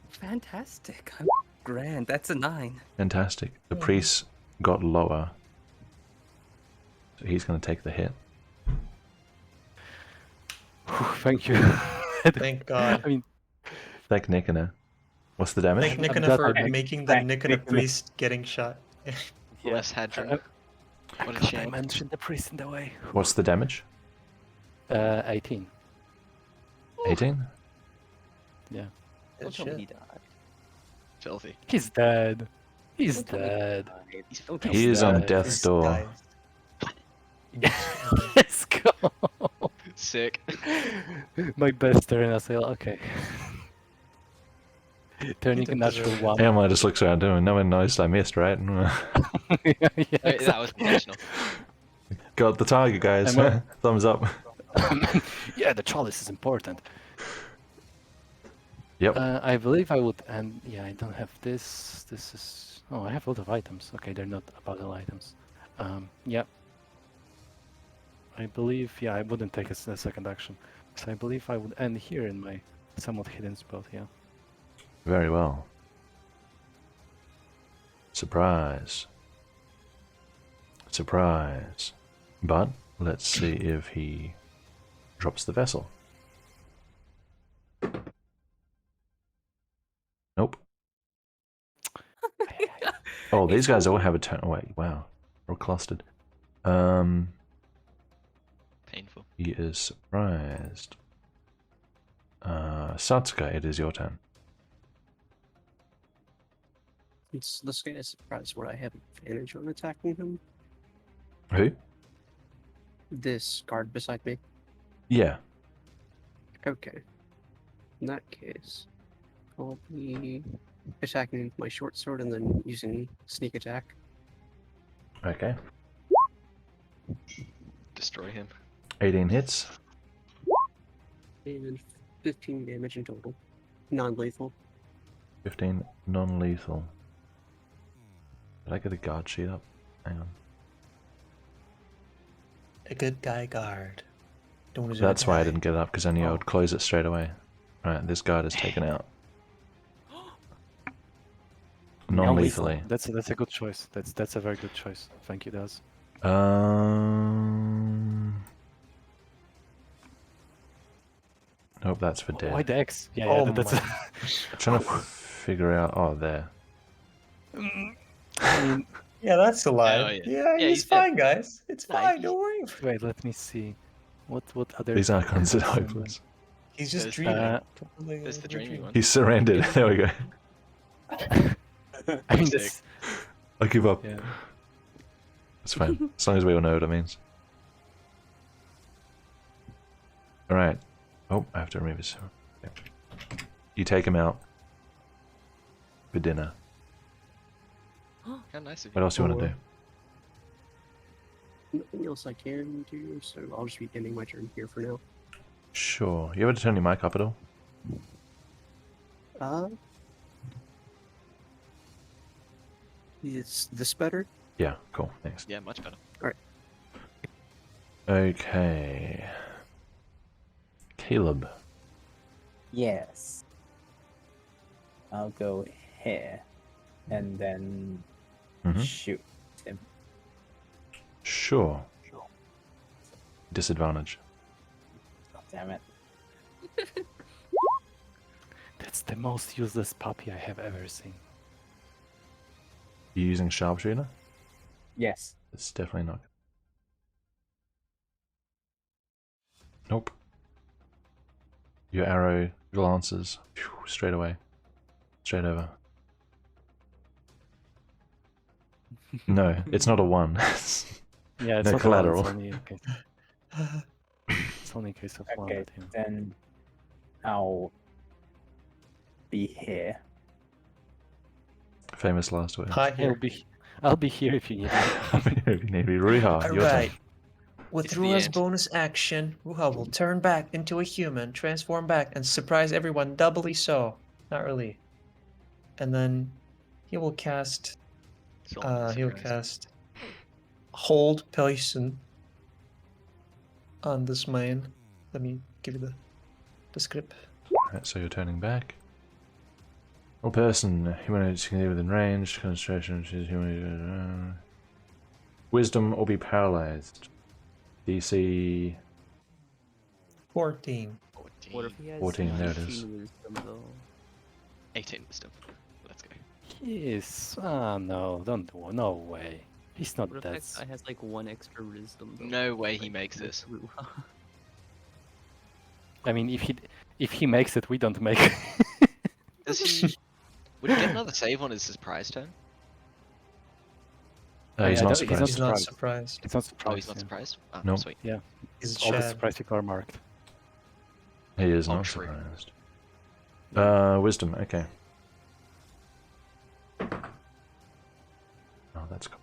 Fantastic. I'm grand. That's a 9. Fantastic. The priest got lower. So he's going to take the hit. Thank you. Thank God. I mean, Thank Nicanor. What's the damage? Thank Nicanor glad for I- making the thank Nicanor Nicanor. priest getting shot. Bless Hadron. I What a forgot I shame. mentioned the priest in the way. What's the damage? 18. 18? Yeah. Don't Good tell me he shit. died. Filthy. He's dead. He's Don't tell me dead. died. Don't tell He me is on dead. death's This door. guy- Let's go. Sick. My best turn as well. Okay. Turning a didn't natural deserve it. one. Elmar just looks around him and no one noticed I missed, right? Yeah, That was intentional. Got the target, guys. I'm up. Thumbs up. Yeah, the chalice is important. Yep. I believe I would, and yeah, I don't have this. This is. Oh, I have a lot of items. Okay, they're not battle items. Yeah. I believe, yeah, I wouldn't take a second action. So I believe I would end here in my somewhat hidden spot, yeah. Very well. Surprise. Surprise. But let's see if he drops the vessel. Nope. Oh, these guys all have a turn. Oh, wait, wow. We're all clustered. He is surprised. Satsuka, it is your turn. Since this guy is surprised, would I have advantage on attacking him? Who? This guard beside me. Yeah. Okay. In that case, I'll be attacking with my short sword and then using sneak attack. Okay. Destroy him. 18 hits. And 15 damage in total. Non-lethal. 15 non-lethal. Did I get a guard sheet up? Hang on. A good guy guard. Don't deserve That's to why I die. didn't get it up, because I knew I Oh. would close it straight away. Right, this guard is taken out. Non-lethally. That's a good choice. That's a very good choice. Thank you, Daz. Nope, that's for dead. Why the X? Yeah, Oh that's. my- I'm trying to figure out. Oh, there. I mean, Yeah, that's alive. Oh, yeah. Yeah, Yeah, he's he's dead. fine, guys. It's Nah, fine. he- Don't worry. wait, let me see. What other? These icons are cards am I- hopeless. He's just There's dreaming. the- Totally, There's the dreamy one. He's surrendered. There we go. I mean, Sick. this. I give up. Yeah. It's fine. As long as we all know what it means. Alright. Oh, I have to remove his. Okay. You take him out for dinner. How nice of you. What else do you want to do? Nothing else I can do, so I'll just be ending my turn here for now. Sure. You ever turn your mic up at all? Is this better? Yeah, cool. Thanks. Yeah, much better. Okay. Caleb. Yes. I'll go here. And then Mhm. shoot him. Sure. Disadvantage. Oh, damn it. That's the most useless puppy I have ever seen. You using sharpshooter? Yes. It's definitely not. Nope. Your arrow glances straight away. Straight over. No, it's not a 1. Yeah, it's No not collateral. It's only, okay. It's only a case of one. Okay, But, yeah. then I'll be here. Famous last word. Hi here. I'll be here if you need me. If you need me, Ruha, your turn. Alright. With It's the Ruha's end. bonus action, Ruha will turn back into a human, transform back, and surprise everyone doubly so. Not really. And then he will cast It's all about he'll surprise. cast Hold Person on this man. Let me give you the script. Right, so you're turning back. All person, humanoid can be within range, concentration, humanoid, wisdom or be paralyzed. DC 14. 14. What if he has 14, there it is. 18 wisdom though? 18 wisdom. Let's go. Yes. Ah, no, don't do. No way. He's not What if that. that guy has like 1 extra wisdom though? No way he Like, makes with this. Ruha. I mean, if he makes it, we don't make it. Does he? Would he get another save on his surprise turn? he's I not don't- he's surprised. He's not surprised. surprised. It's not surprised. Oh, he's not yeah. surprised? Ah, Nope. sweet. He's All the Chad. surprise people are marked. He is Oh, not true. surprised. Wisdom, okay. Oh, that's cool.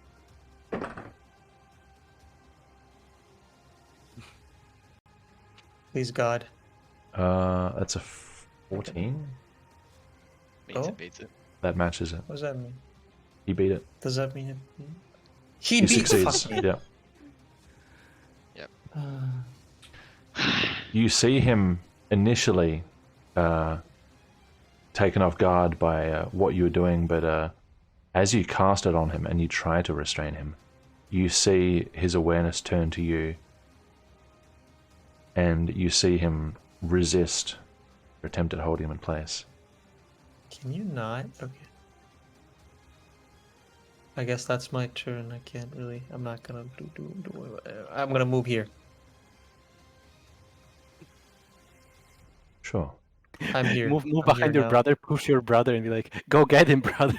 Please God. That's a 14? Beats Oh. it, beats it. That matches it. What does that mean? He beat it. Does that mean it? He beat succeeds. fuck me. Yeah. Uh, You see him initially taken off guard by what you were doing, but as you cast it on him and you try to restrain him, you see his awareness turn to you, and you see him resist or attempt at holding him in place. Can you not? Okay. I guess that's my turn. I can't really. I'm not gonna do. I'm gonna move here. Sure. I'm here. Move I'm behind here your now. brother, push your brother, and be like, "Go get him, brother."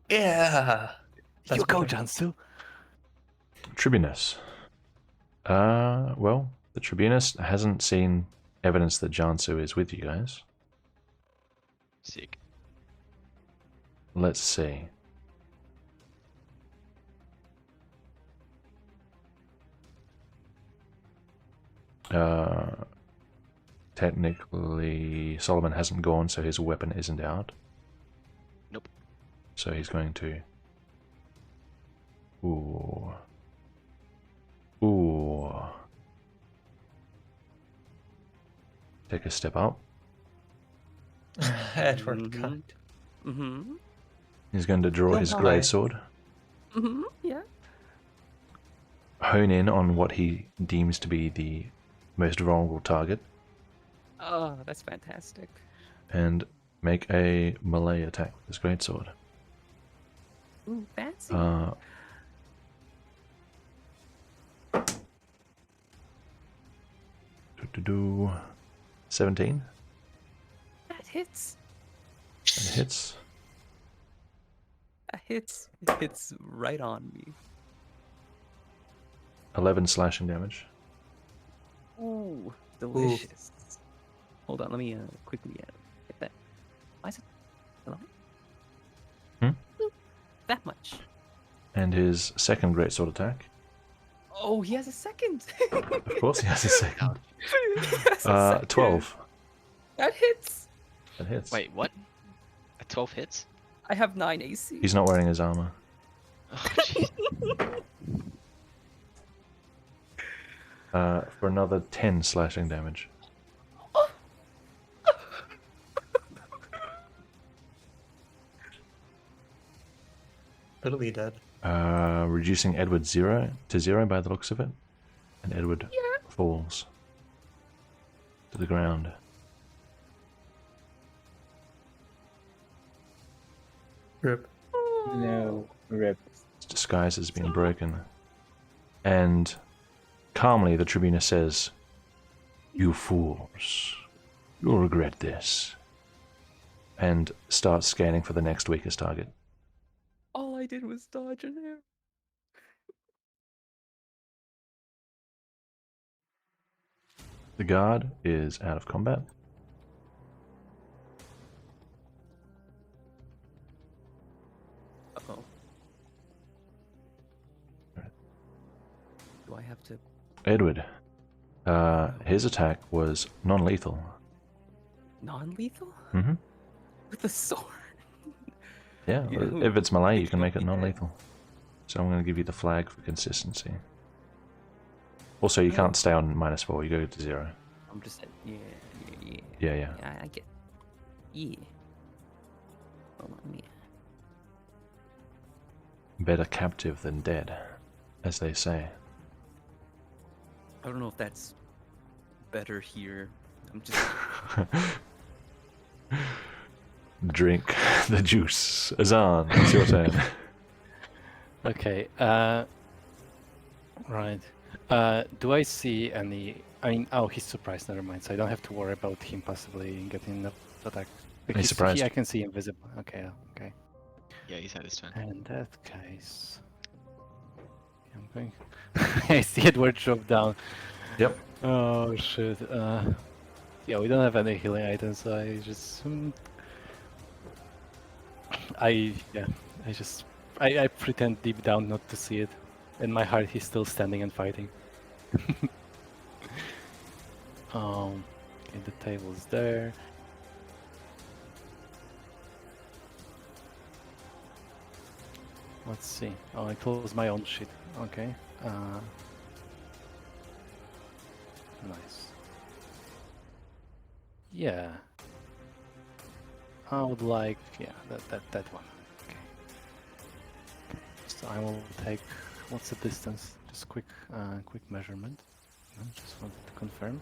Yeah. That's You go, better. Jansu. Tribunus. Well, the Tribunus hasn't seen evidence that Jansu is with you guys. Sick. Let's see. Technically, Solomon hasn't gone, so his weapon isn't out. Nope. So he's going to... Ooh. Ooh. Take a step up. Edward, cunt. Mm-hmm. He's going to draw Don't his lie. greatsword. Mm-hmm. Yeah. Hone in on what he deems to be the most vulnerable target. Oh, that's fantastic. And make a melee attack with his greatsword. Ooh, fancy. Do 17. That hits. And hits. That hits. It hits right on me. 11 slashing damage. Ooh, delicious. Hold on, let me quickly get that. Why is it? Hello? Hmm? Boop. That much. And his second greatsword attack. Oh, he has a second. Of course he has a second. He has a second. 12. That hits. That hits. Wait, what? A 12 hits? I have 9 AC. He's not wearing his armor. Oh, jeez. For another 10 slashing damage. Literally dead. Reducing Edward 0 to 0 by the looks of it. And Edward falls to the ground. Rip. No, rip. His disguise has been broken. And calmly the Tribuna says, "You fools, you'll regret this." And starts scanning for the next weakest target. All I did was dodge an arrow. The guard is out of combat. Uh-oh. Do I have to... Edward, his attack was non-lethal. Non-lethal? Mm-hmm. With a sword? Yeah, Yeah. if it's melee, you can make it non-lethal. So I'm going to give you the flag for consistency. Also, you can't stay on -4, you go to 0. I'm just... Yeah. Yeah. Yeah, I get... Yeah. Hold on, yeah. Better captive than dead, as they say. I don't know if that's better here. I'm just... Drink the juice. Azan, it's your turn. Okay. Right. Do I see any? I mean, oh, he's surprised. Never mind. So I don't have to worry about him possibly getting the attack. He's surprised. I can see invisible. Okay. Okay. Yeah, he's had his turn. In that case, I'm going. I see Edward drop down. Yep. Oh shit. Yeah, we don't have any healing items, so I just. I pretend deep down not to see it. In my heart, he's still standing and fighting. Okay, the table's there. Let's see. Oh, I closed my own shit. Okay. Nice. Yeah. I would like, yeah, that one. Okay. So I will take. What's the distance? Just quick measurement. No, just wanted to confirm.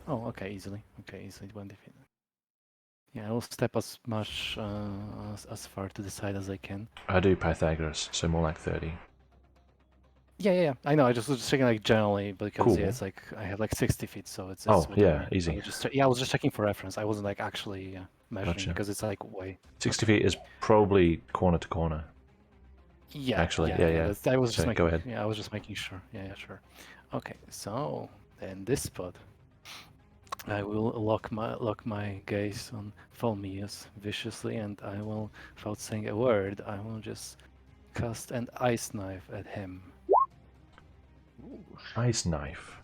Oh, okay, easily. Okay, easily 1 feet. Yeah, I will step as much as far to the side as I can. I do Pythagoras, so more like 30. Yeah. I know. I just was just checking like generally because Cool. yeah, it's like I have like 60 feet, so it's Oh, whatever. yeah, I easy. was just I was just checking for reference. I wasn't like actually measuring Gotcha. because it's like way. 60 feet is probably corner to corner. Yeah. Actually, yeah. That's, I was just So, making. go ahead. Yeah, I was just making sure. Yeah, sure. Okay, so in this spot, I will lock my gaze on Fulmius viciously, and I will, without saying a word, I will just cast an ice knife at him. Ooh. Ice knife.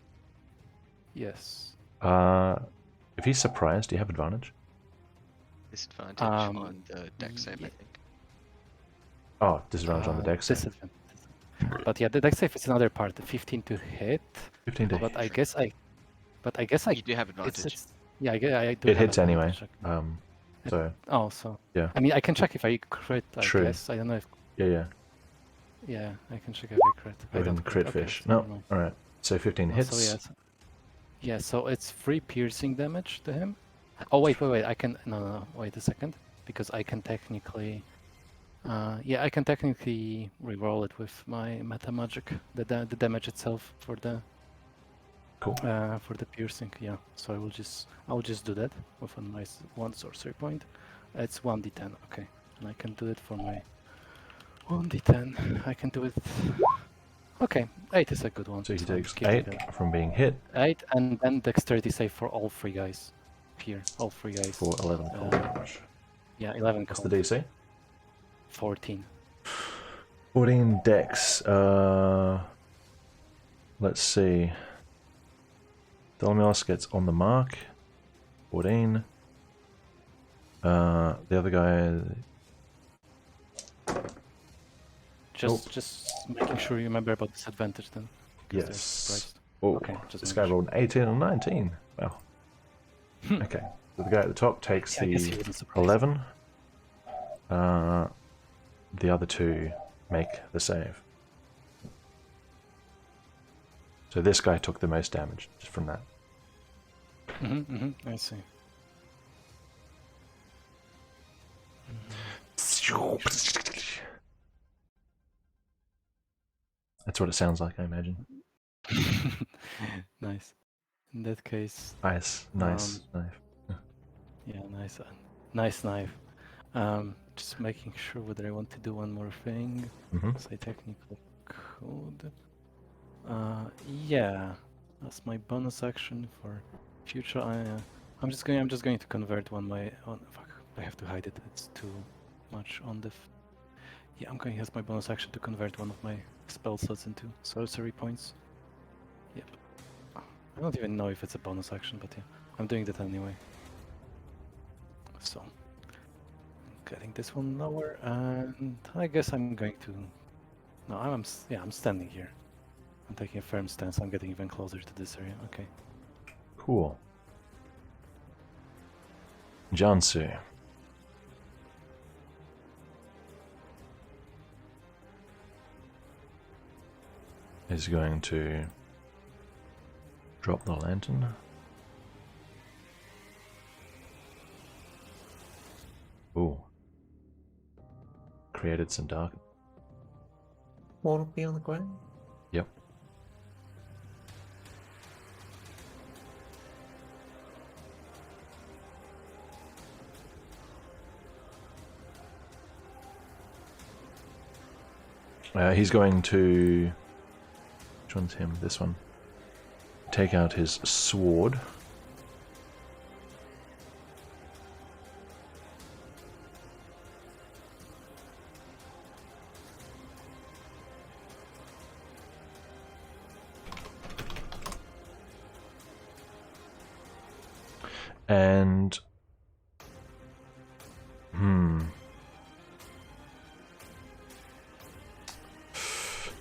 Yes. If he's surprised, do you have advantage? Disadvantage Um, on the dex save, I ye- think. Oh, disadvantage on the dex save. Disadvantage. But yeah, the dex save is another part. 15 to hit. 15 to But I hit. guess I. You do have advantage. It's yeah. I do It have hits anyway. advantage. So, Oh, so yeah. I mean, I can check if I crit. I True. guess I don't know if. Yeah. Yeah, I can check if I crit. Go I ahead don't and crit Okay, fish. so No, never mind. alright. So 15 Oh, hits. so yes. Yeah, so it's 3 piercing damage to him. Oh wait. I can no. Wait a second, because I can technically. Yeah, I can technically reroll it with my meta magic. The damage itself for the. Cool. For the piercing. Yeah. So I'll just do that with a nice 1 sorcery point. It's 1d10. Okay, and I can do it for my 1d10. I can do it. Okay, 8 is a good one. So he so I'm takes keeping 8 that. from being hit 8, and then dexterity save for all 3 guys. Here, all 3 guys. for 11 cold damage. Yeah, 11 What's cold. the DC? 14. 14 dex. Let's see. Dolmios gets on the mark. 14. The other guy. Just making sure you remember about disadvantage then. 'cause they're Yes. surprised. Oh, Okay, just this making guy sure. rolled an 18 and 19. Wow. Okay. So the guy at the top takes Yeah, I guess he the wasn't surprised. 11. The other 2 make the save. So this guy took the most damage just from that. I see. That's what it sounds like, I imagine. Nice. In that case, Nice knife. yeah, nice knife. Just making sure whether I want to do one more thing. Mm-hmm. So I technically could. Yeah, that's my bonus action for future. I'm just going to convert one my. Fuck, I have to hide it. It's too much on the. Yeah, I'm going to use my bonus action to convert one of my spell slots into sorcery points. Yep. I don't even know if it's a bonus action, but yeah, I'm doing that anyway. So, getting this one lower, and I guess I'm going to. No, I'm standing here. I'm taking a firm stance. I'm getting even closer to this area. Okay. Cool. Jansu. Is going to drop the lantern. Ooh. Created some dark. Won't be on the ground. Yep. He's going to. Which one's him? This one. Take out his sword. And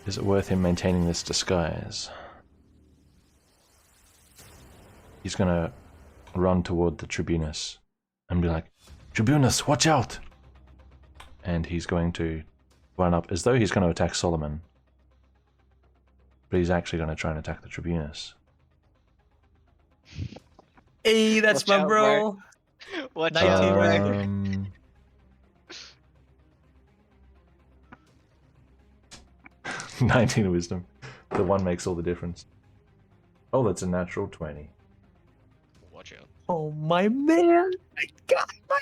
is it worth him maintaining this disguise? He's gonna run toward the Tribunus and be like, Tribunus, watch out! And he's going to run up as though he's going to attack Solomon. But he's actually going to try and attack the Tribunus. Hey, that's Watch my out, bro. Watch 19 out, reg. Mark. 19 wisdom. The one makes all the difference. Oh, that's a natural 20. Watch out. Oh my man! I got my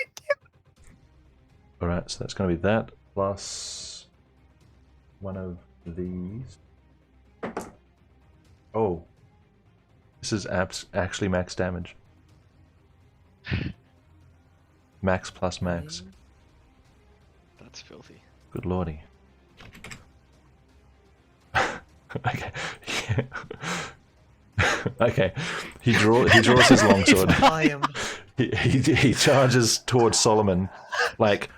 Alright, so that's going to be that plus one of these. Oh. This is actually max damage. Max plus max. That's filthy. Good lordy. Okay. Okay. He draws his longsword. I am. He charges towards Solomon, like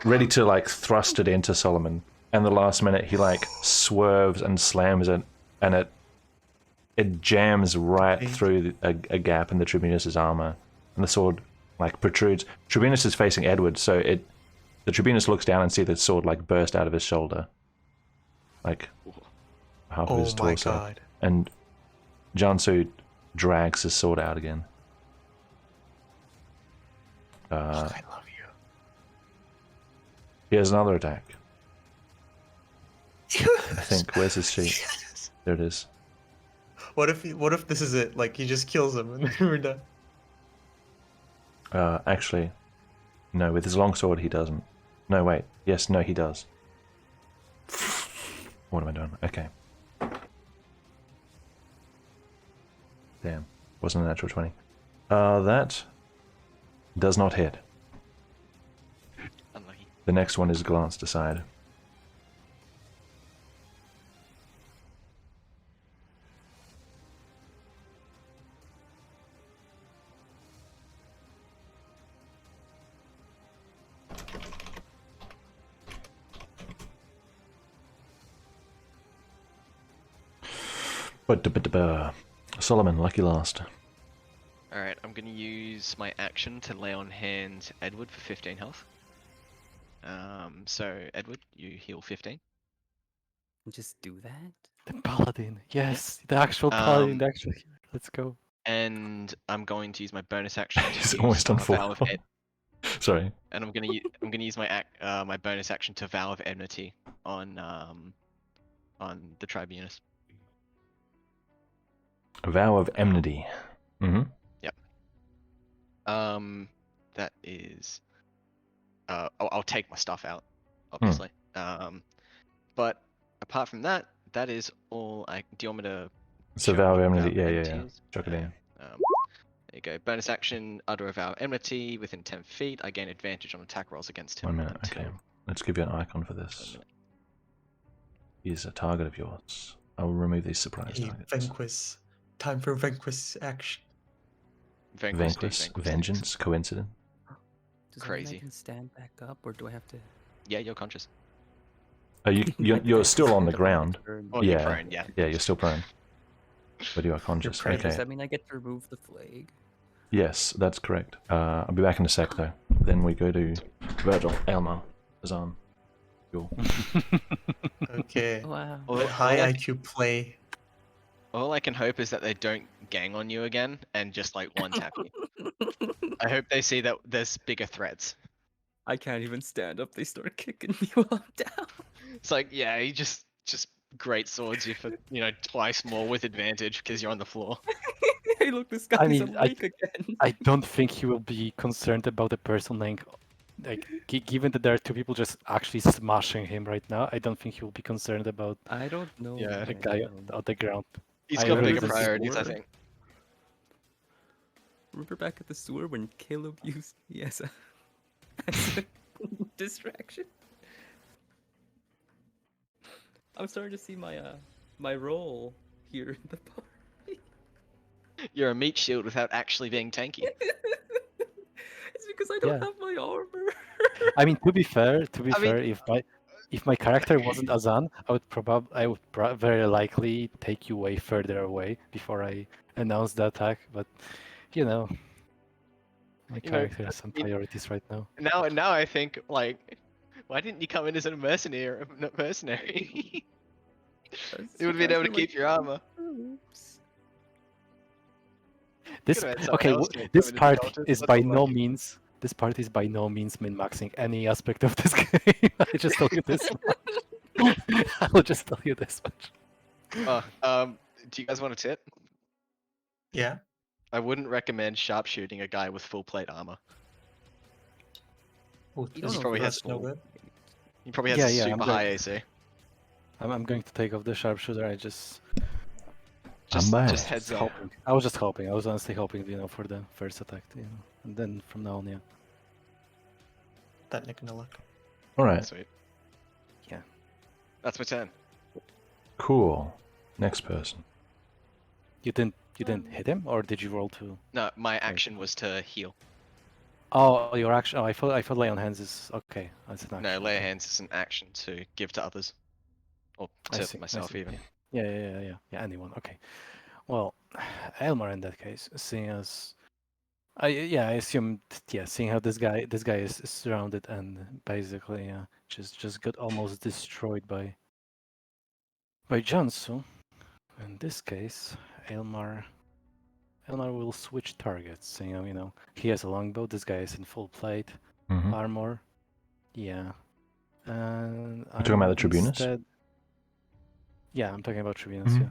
ready to like thrust it into Solomon. And the last minute he like swerves and slams it, and it jams right through a gap in the Tribunus's armor, and the sword like protrudes. Tribunus is facing Edward, so the Tribunus looks down and sees the sword like burst out of his shoulder, like half of his Oh my torso. god. And Jansu drags his sword out again. I love you. He has another attack. Yes. I think. Where's his sheet? Yes. There it is. What if this is it? Like he just kills him and then we're done. Actually, no. With his longsword, he doesn't. No, wait. Yes, no, he does. What am I doing? Okay. Damn. Wasn't a natural 20. That does not hit. Unlucky. The next one is glanced aside. But Solomon, lucky last. Alright, I'm gonna use my action to lay on hands Edward for 15 health. So Edward, you heal 15. Just do that. The paladin, yes, the actual paladin. Actually, let's go. And I'm going to use my bonus action to He's use almost on a full vow of health. Sorry. and I'm gonna use my my bonus action to vow of enmity on the Tribunus. A vow of enmity. Mm-hmm. That is. I'll take my stuff out, obviously. But apart from that, that is all. Do you want me to? It's a show vow of what enmity. vow of Yeah. enmity is? Chuck it in. There you go. Bonus action, utter a vow of enmity within 10 feet. I gain advantage on attack rolls against him. 1 minute. until Okay. Let's give you an icon for 1 this. minute. He's a target of yours. I will remove these surprise Hey, targets. Vanquish. Time for Vanquish action. Vanquish, Vanquish, Vanquish. vengeance, coincidence. Does that mean Crazy. I can stand back up, or do I have to? Yeah, you're conscious. You're still on the ground. Oh, Yeah. you're prone, yeah. Yeah, you're still prone. But you are conscious. prone. Does Okay. that mean I get to remove the flag? Yes, that's correct. I'll be back in a sec though. Then we go to Virgil, Elmar, Azan. Cool. Okay. Wow. All, High all I, IQ play. all I can hope is that they don't gang on you again and just like one tap you. I hope they see that there's bigger threats. I can't even stand up. They start kicking me while I'm down. It's like, yeah, he just great swords you for twice more with advantage because you're on the floor. Hey, look, this guy's I mean, awake again. I don't think he will be concerned about the person like given that there are two people just actually smashing him right now. I don't think he will be concerned about I don't know. Yeah. the guy on the ground. He's I got really bigger just priorities, I swore. think. Remember back at the sewer when Caleb used as a distraction? I'm starting to see my role here in the party. You're a meat shield without actually being tanky. It's because I don't Yeah. have my armor. I mean, to be fair, I mean- if my character wasn't Azan, I would very likely take you way further away before I announce the attack. But my You know, character has some I mean- priorities right now. Now I think like, why didn't you come in as a mercenary? You would have been able to keep your armor. Oops. This Could've had someone okay. else to This come in as part cultist, is that's by all no lucky. means. This part is by no means min-maxing any aspect of this game. I just tell you this. I'll just tell you this much. Do you guys want a tip? Yeah. I wouldn't recommend sharpshooting a guy with full plate armor. Ooh, You don't is know probably if has- it's no full. good. He probably has Yeah, a yeah, I'm super going- high AC. I'm going to take off the sharpshooter. I just Just biased. heads up. hoping. I was just hoping. I was honestly hoping, for the first attack, and then from now on, yeah. That Nick no luck. All right. Sweet. Yeah. That's my turn. Cool. Next person. You didn't hit him, or did you roll to? No, my action was to heal. Oh, your action. Oh, I thought lay on hands is okay. That's an action. No, lay okay. hands is an action to give to others. Or I to see, I myself see, even. Yeah, anyone. Okay. Well, Elmar in that case, seeing as I assume seeing how this guy is surrounded and basically just got almost destroyed by Jansu. In this case, Elmar will switch targets, seeing he has a longbow, this guy is in full plate, Mm-hmm. armor. Yeah. And You're talking about the Tribunus? instead... Yeah, I'm talking about Tribunus, Mhm. yeah.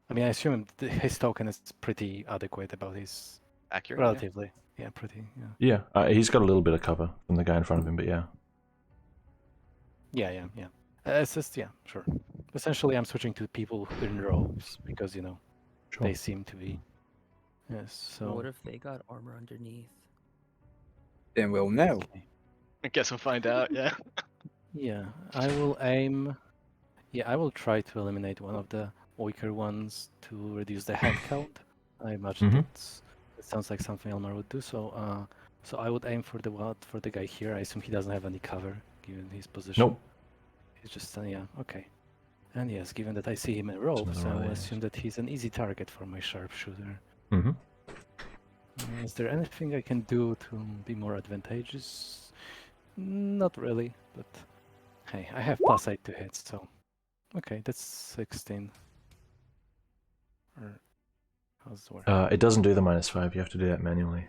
I mean, I assume his token is pretty adequate about his... Accurate. Yeah. Relatively. Yeah, pretty, yeah. Yeah, he's got a little bit of cover from the guy in front of him, but yeah. Yeah. It's just, yeah, sure. Essentially, I'm switching to people in robes because, Sure. they seem to be... Yes, so... What if they got armor underneath? Then we'll know. Okay. I guess we'll find out, yeah. Yeah, I will aim... Yeah, I will try to eliminate one of the weaker ones to reduce the head count. I imagine Mhm. it sounds like something Elmar would do. So, so I would aim for the guy here. I assume he doesn't have any cover given his position. Nope. He's just yeah, okay. And yes, given that I see him in robes, another I one will of these. assume that he's an easy target for my sharpshooter. Mm-hmm. Is there anything I can do to be more advantageous? Not really, but hey, I have +8 to hit, so okay, that's 16. Or how's it work? It doesn't do the -5. You have to do that manually.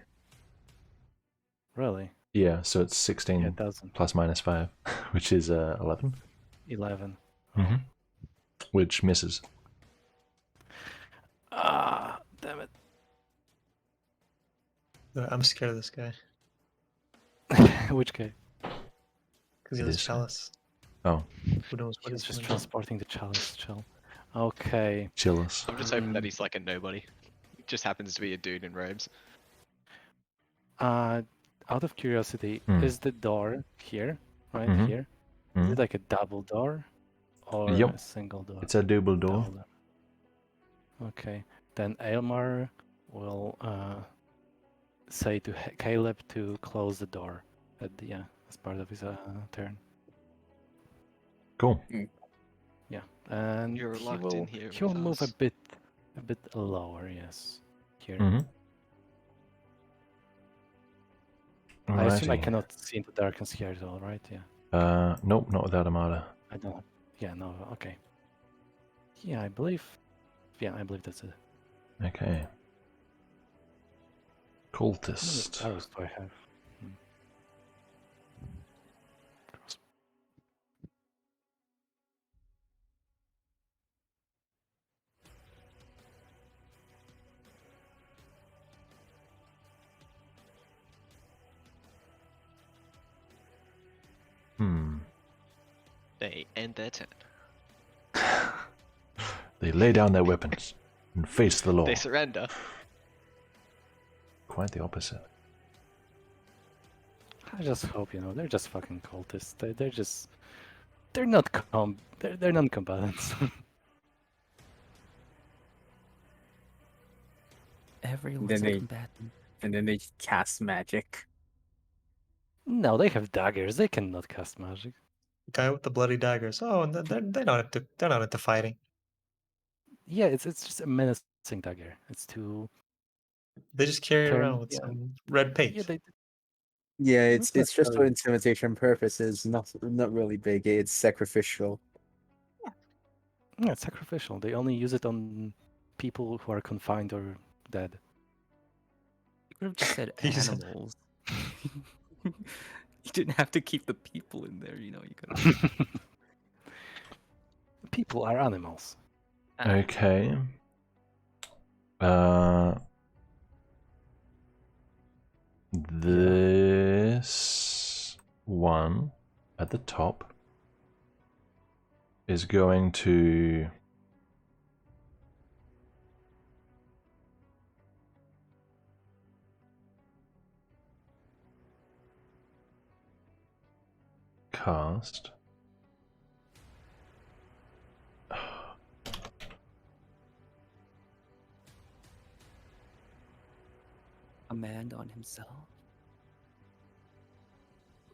Really? Yeah, so it's 16 Yeah, it doesn't. plus -5, which is 11. 11. Mm-hmm. Which misses. Ah, damn it. I'm scared of this guy Which guy? because he It has is, chalice. Oh, Who knows He what was he's just gonna do. transporting the chalice chill. Okay. chillus. I'm just hoping that he's like a nobody. He just happens to be a dude in robes. Out of curiosity, Hmm. is the door here, right Mhm. here? Is Mhm. it like a double door or Yep. a single door? It's a double door. Double door. Okay, then Aylmar will say to Caleb to close the door at the as part of his turn. Cool. Yeah, and You're he locked will in here he will with move a us. bit lower. Yes, here. Mm-hmm. I assume I cannot see into darkness here at all, right? Yeah. Nope, not without Armada. I don't. Yeah, no. Okay. Yeah, I believe. Yeah, I believe that's it. Okay. How many Cultist. arrows do I have? Hmm. They end their turn. They lay down their weapons and face the law. They surrender. Quite the opposite. I just hope they're just fucking cultists. They're not they're non-combatants. Everyone's Then a they- combatant. And then they cast magic. No, they have daggers. They cannot cast magic. Guy with the bloody daggers. Oh, and they're not into fighting. Yeah, it's just a menacing dagger. It's to They just carry it Turn- around with yeah. some red paint. yeah they Yeah, it's Not just for necessarily. intimidation purposes, not really big. It's sacrificial. Yeah, it's sacrificial. They only use it on people who are confined or dead. You could have just said He's- animals. You didn't have to keep the people in there, you could have. People are animals. Okay. This one at the top is going to cast A man on himself.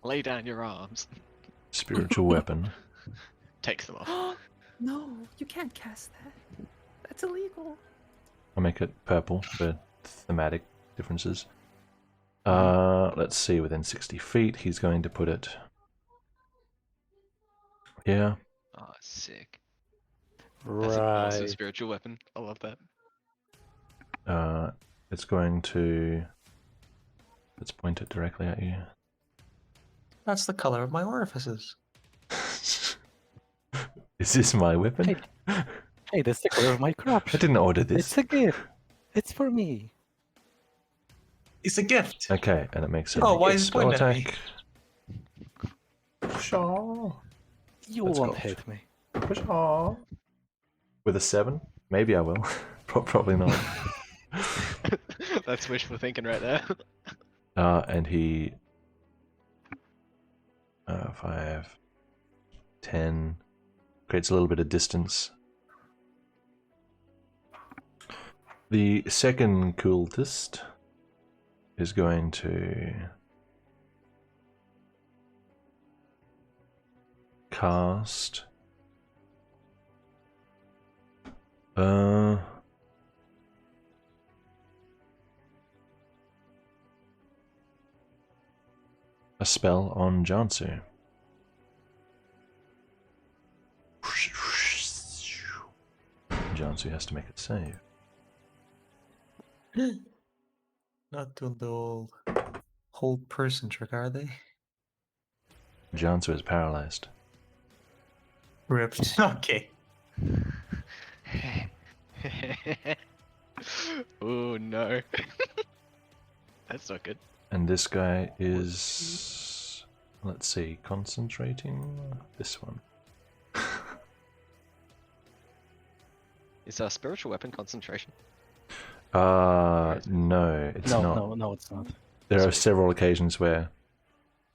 Lay down your arms. spiritual weapon. Takes them off. No, you can't cast that. That's illegal. I'll make it purple for thematic differences. Let's see, within 60 feet, he's going to put it here. Oh, sick. That's an awesome Right. spiritual weapon. I love that. It's going to... Let's point it directly at you. That's the color of my orifices. Is this my weapon? Hey, that's the color of my crop. I didn't order this. It's a gift. It's for me. It's a gift. Okay, and it makes a Oh, why is it spell pointing at me? attack. Pshaw. You Let's won't go. hit me. Pshaw. With a 7? Maybe I will. Probably not. That's wishful thinking right there. And he... 5... 10... Creates a little bit of distance. The second cultist is going to cast a spell on Jansu. Jansu has to make it save. Not doing the old hold person trick, are they? Jansu is paralyzed. Ripped. Okay. Oh no. That's not good. And this guy is... Let's see, concentrating? This one. Is our spiritual weapon concentration? No, it's not. No, it's not. There are several occasions where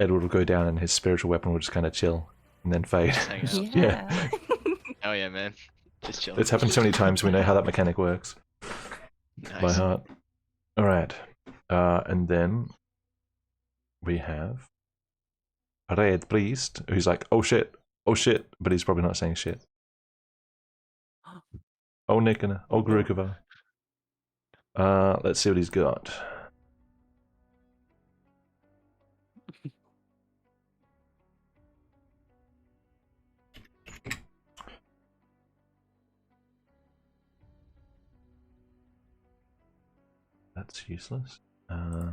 Edward will go down and his spiritual weapon will just kind of chill and then fade. Just hang out. Yeah. Oh yeah, man. Just chill. It's happened so many times we know how that mechanic works by Nice. heart. Alright. And then we have a red priest who's like, oh shit, but he's probably not saying shit. Oh Nikona, oh Grukova. Let's see what he's got. That's useless. Gonna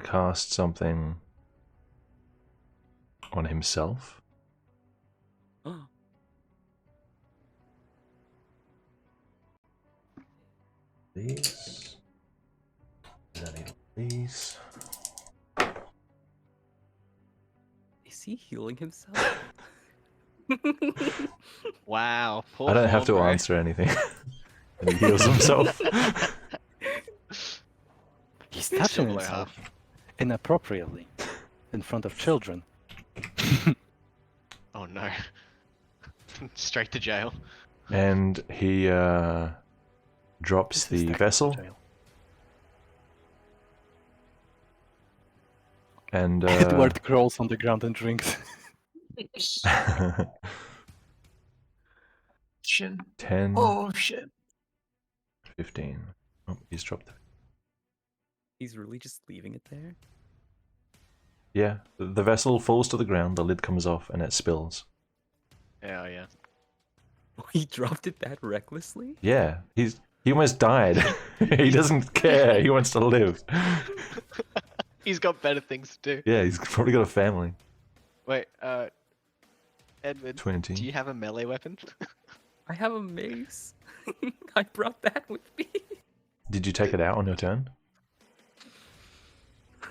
cast something on himself. These. I need these. Is he healing himself? Wow. Poor I don't have to form, bro. answer anything. And he heals himself. He's touching Double himself inappropriately in front of children. Oh no. Straight to jail. And he drops This is the technical vessel. jail. And Edward crawls on the ground and drinks. Shit. 10, Oh shit. 15. Oh, he's dropped it. He's really just leaving it there? Yeah, the vessel falls to the ground, the lid comes off, and it spills. Yeah, yeah. He dropped it that recklessly? Yeah, he almost died. He doesn't care. He wants to live. He's got better things to do. Yeah, he's probably got a family. Wait, Edward, 20. do you have a melee weapon? I have a mace. I brought that with me. Did you take it out on your turn?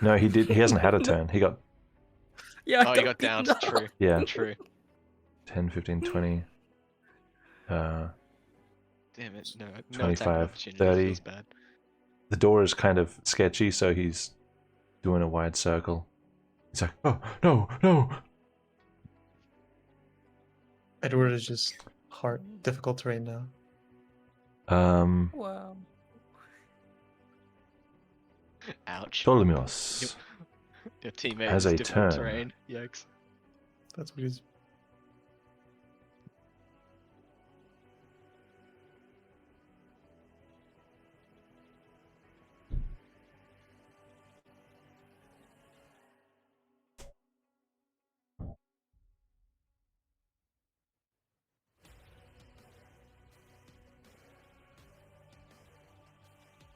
No, he did. He hasn't had a No. turn. He got, Yeah. I Oh, you don't got down. know. True. yeah, True. 10, 15, 20. Damn it. No, no attack 25, opportunity. 30. Feels bad. The door is kind of sketchy, so he's doing a wide circle. He's like, oh, no, no. Edward is just difficult terrain now. Wow. Ouch. Ptolemios Your teammate has is a difficult turn. terrain. Yikes. That's what he's.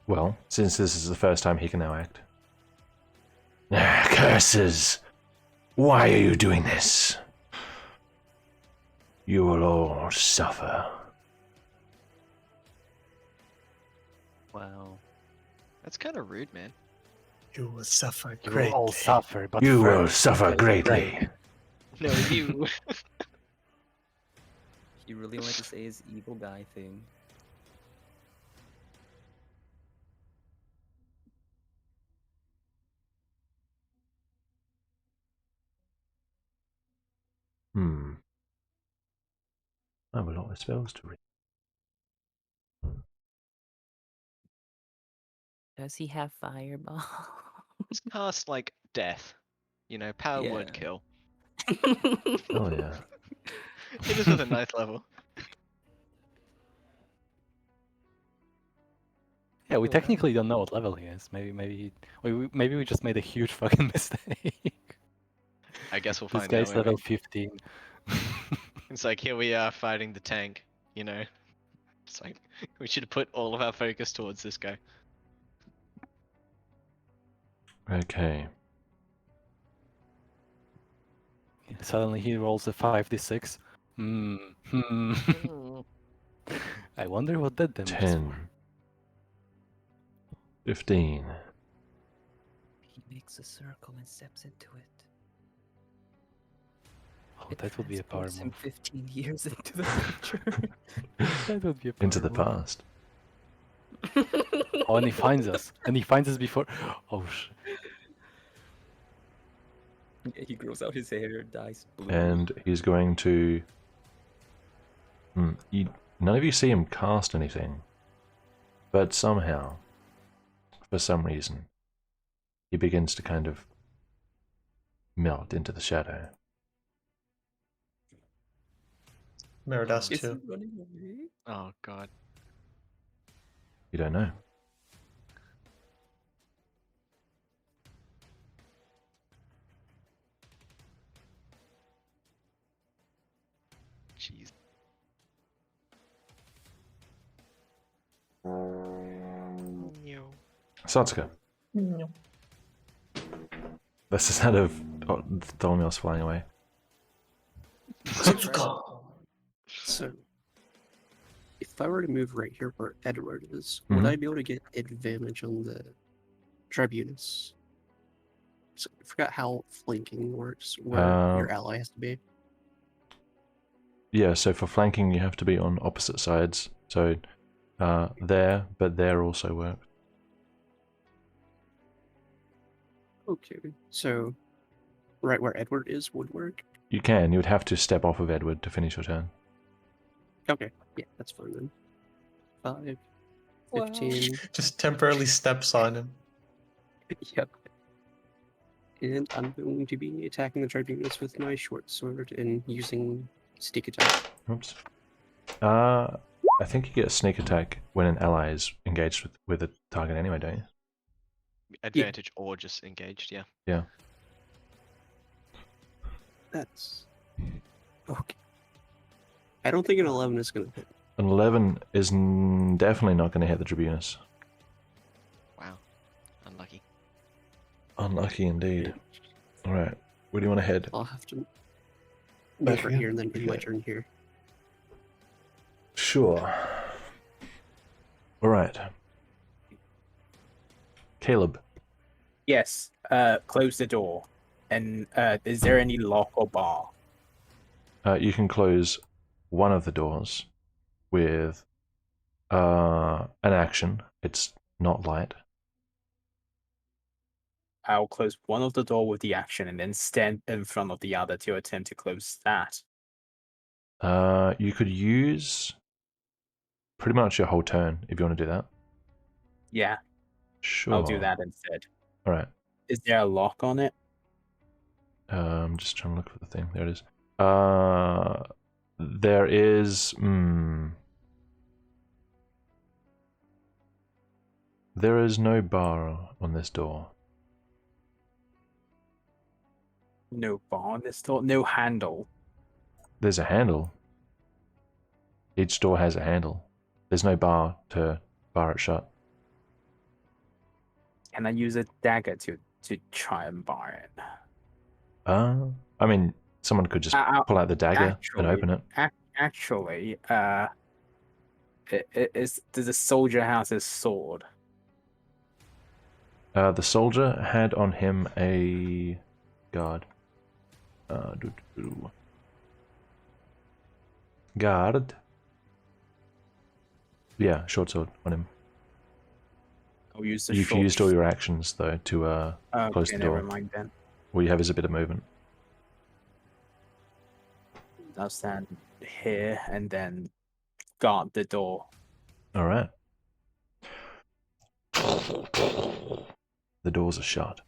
Well, since this is the first time he can now act. Ah, curses! Why are you doing this? You will all suffer. Wow. That's kind of rude, man. You will suffer You greatly. will all suffer, but You will first, suffer because greatly. No, you. You really want to say his evil guy thing? Hmm. I have a lot of spells to read. Does he have fireball? It's cast like death. You know, power word Yeah. kill. Oh yeah. It is with a nice level. Yeah, we technically don't know what level he is. Maybe we just made a huge fucking mistake. I guess we'll This find guy's out. level Maybe. 15. It's like here we are fighting the tank. You know, it's like we should have put all of our focus towards this guy. Okay. Suddenly he rolls a 5d6. I wonder what that damage is 10. for. 15. He makes a circle and steps into it. Oh, It that would be a power transports him move. 15 years into the future. That would be a power Into the move. past. Oh, and he finds us. And he finds us before. Oh, shit. Yeah, he grows out his hair, dies blue. And he's going to. None of you see him cast anything. But somehow, for some reason, he begins to kind of melt into the shadow. Meridas Is he too. running away? Oh god. You don't know. Jeez. Satsuka. That's the sound of Tholmios flying away. So, if I were to move right here where Edward is, Mhm. would I be able to get advantage on the tribunus? So I forgot how flanking works, where your ally has to be. Yeah, so for flanking you have to be on opposite sides. So there, but there also works. Okay, so right where Edward is would work. You can. You would have to step off of Edward to finish your turn. Okay, yeah, that's fine then. 5, Wow. 15. Just temporarily steps on him. Yep. And I'm going to be attacking the tribunus with my short sword and using sneak attack. Oops. I think you get a sneak attack when an ally is engaged with a target anyway, don't you? Advantage or just engaged, yeah. Yeah. That's okay. I don't think an 11 is going to hit. An 11 is definitely not going to hit the tribunus. Wow. Unlucky. Unlucky indeed. Alright. Where do you want to head? I'll have to go Back over here? here and then in my Okay. turn here. Sure. All right. Caleb. Yes. Close the door. And is there any lock or bar? You can close one of the doors with an action. It's not light. I'll close one of the door with the action and then stand in front of the other to attempt to close that. You could use pretty much your whole turn if you want to do that. Yeah, Sure. I'll do that instead. All right. Is there a lock on it? I'm just trying to look for the thing. There it is. There is. There is no bar on this door. No bar on this door? No handle? There's a handle. Each door has a handle. There's no bar to bar it shut. Can I use a dagger to try and bar it? I mean, someone could just pull out the dagger and open it. Actually, does the soldier have his sword? The soldier had on him a guard. Guard. Yeah, short sword on him. I'll use the You've short used all your actions though to close okay, the door. never mind then. All you have is a bit of movement. I'll stand here and then guard the door. All right. The doors are shut.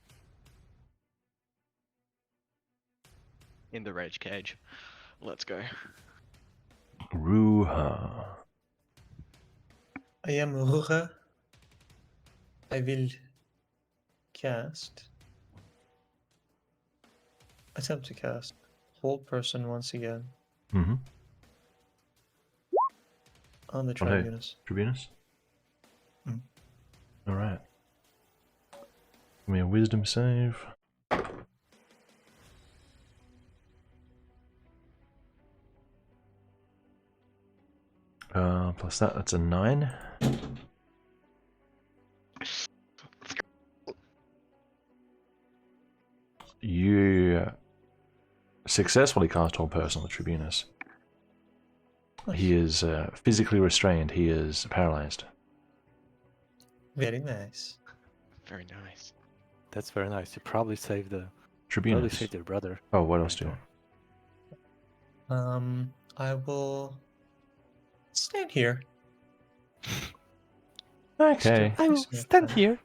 In the rage cage. Let's go. Ruha. I am Ruga. I will cast. Attempt to cast. Hold person once again Mm-hmm. on the On who? tribunus. Tribunus? Mm. All right. Give me a wisdom save. Plus that's a 9. You successfully cast Hold Person on the Tribunus. He is physically restrained. He is paralyzed. Very nice. Very nice. That's very nice. You probably saved the Tribunus. your brother. Oh, what else do you want? I will stand here. Okay. I will stand here.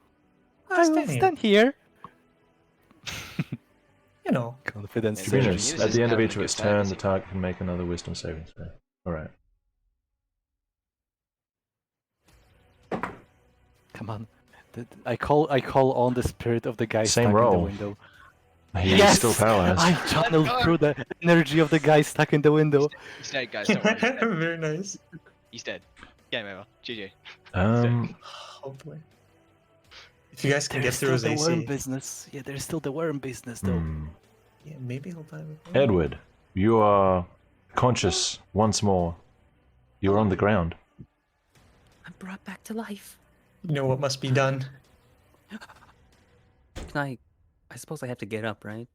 I'll stand here. here. You know, Confidence. It's surgery. Tribunus. Tribunus At is the end of having each a of good its time, turn, isn't the he? target can make another wisdom saving throw. Alright. Come on. I call on the spirit of the guy Same stuck roll. in the window. He is Yes! still paralyzed. I channeled through the energy of the guy stuck in the window. He's dead, guys. Don't worry. He's dead. very nice. He's dead. Game over. GG. Hopefully. If you guys can There's get through still his the worm AC, business. Yeah, there's still the worm business though. yeah, maybe he'll die with Edward, you are conscious once more. You are on the ground. I'm brought back to life. You know what must be done. Can I suppose I have to get up, right?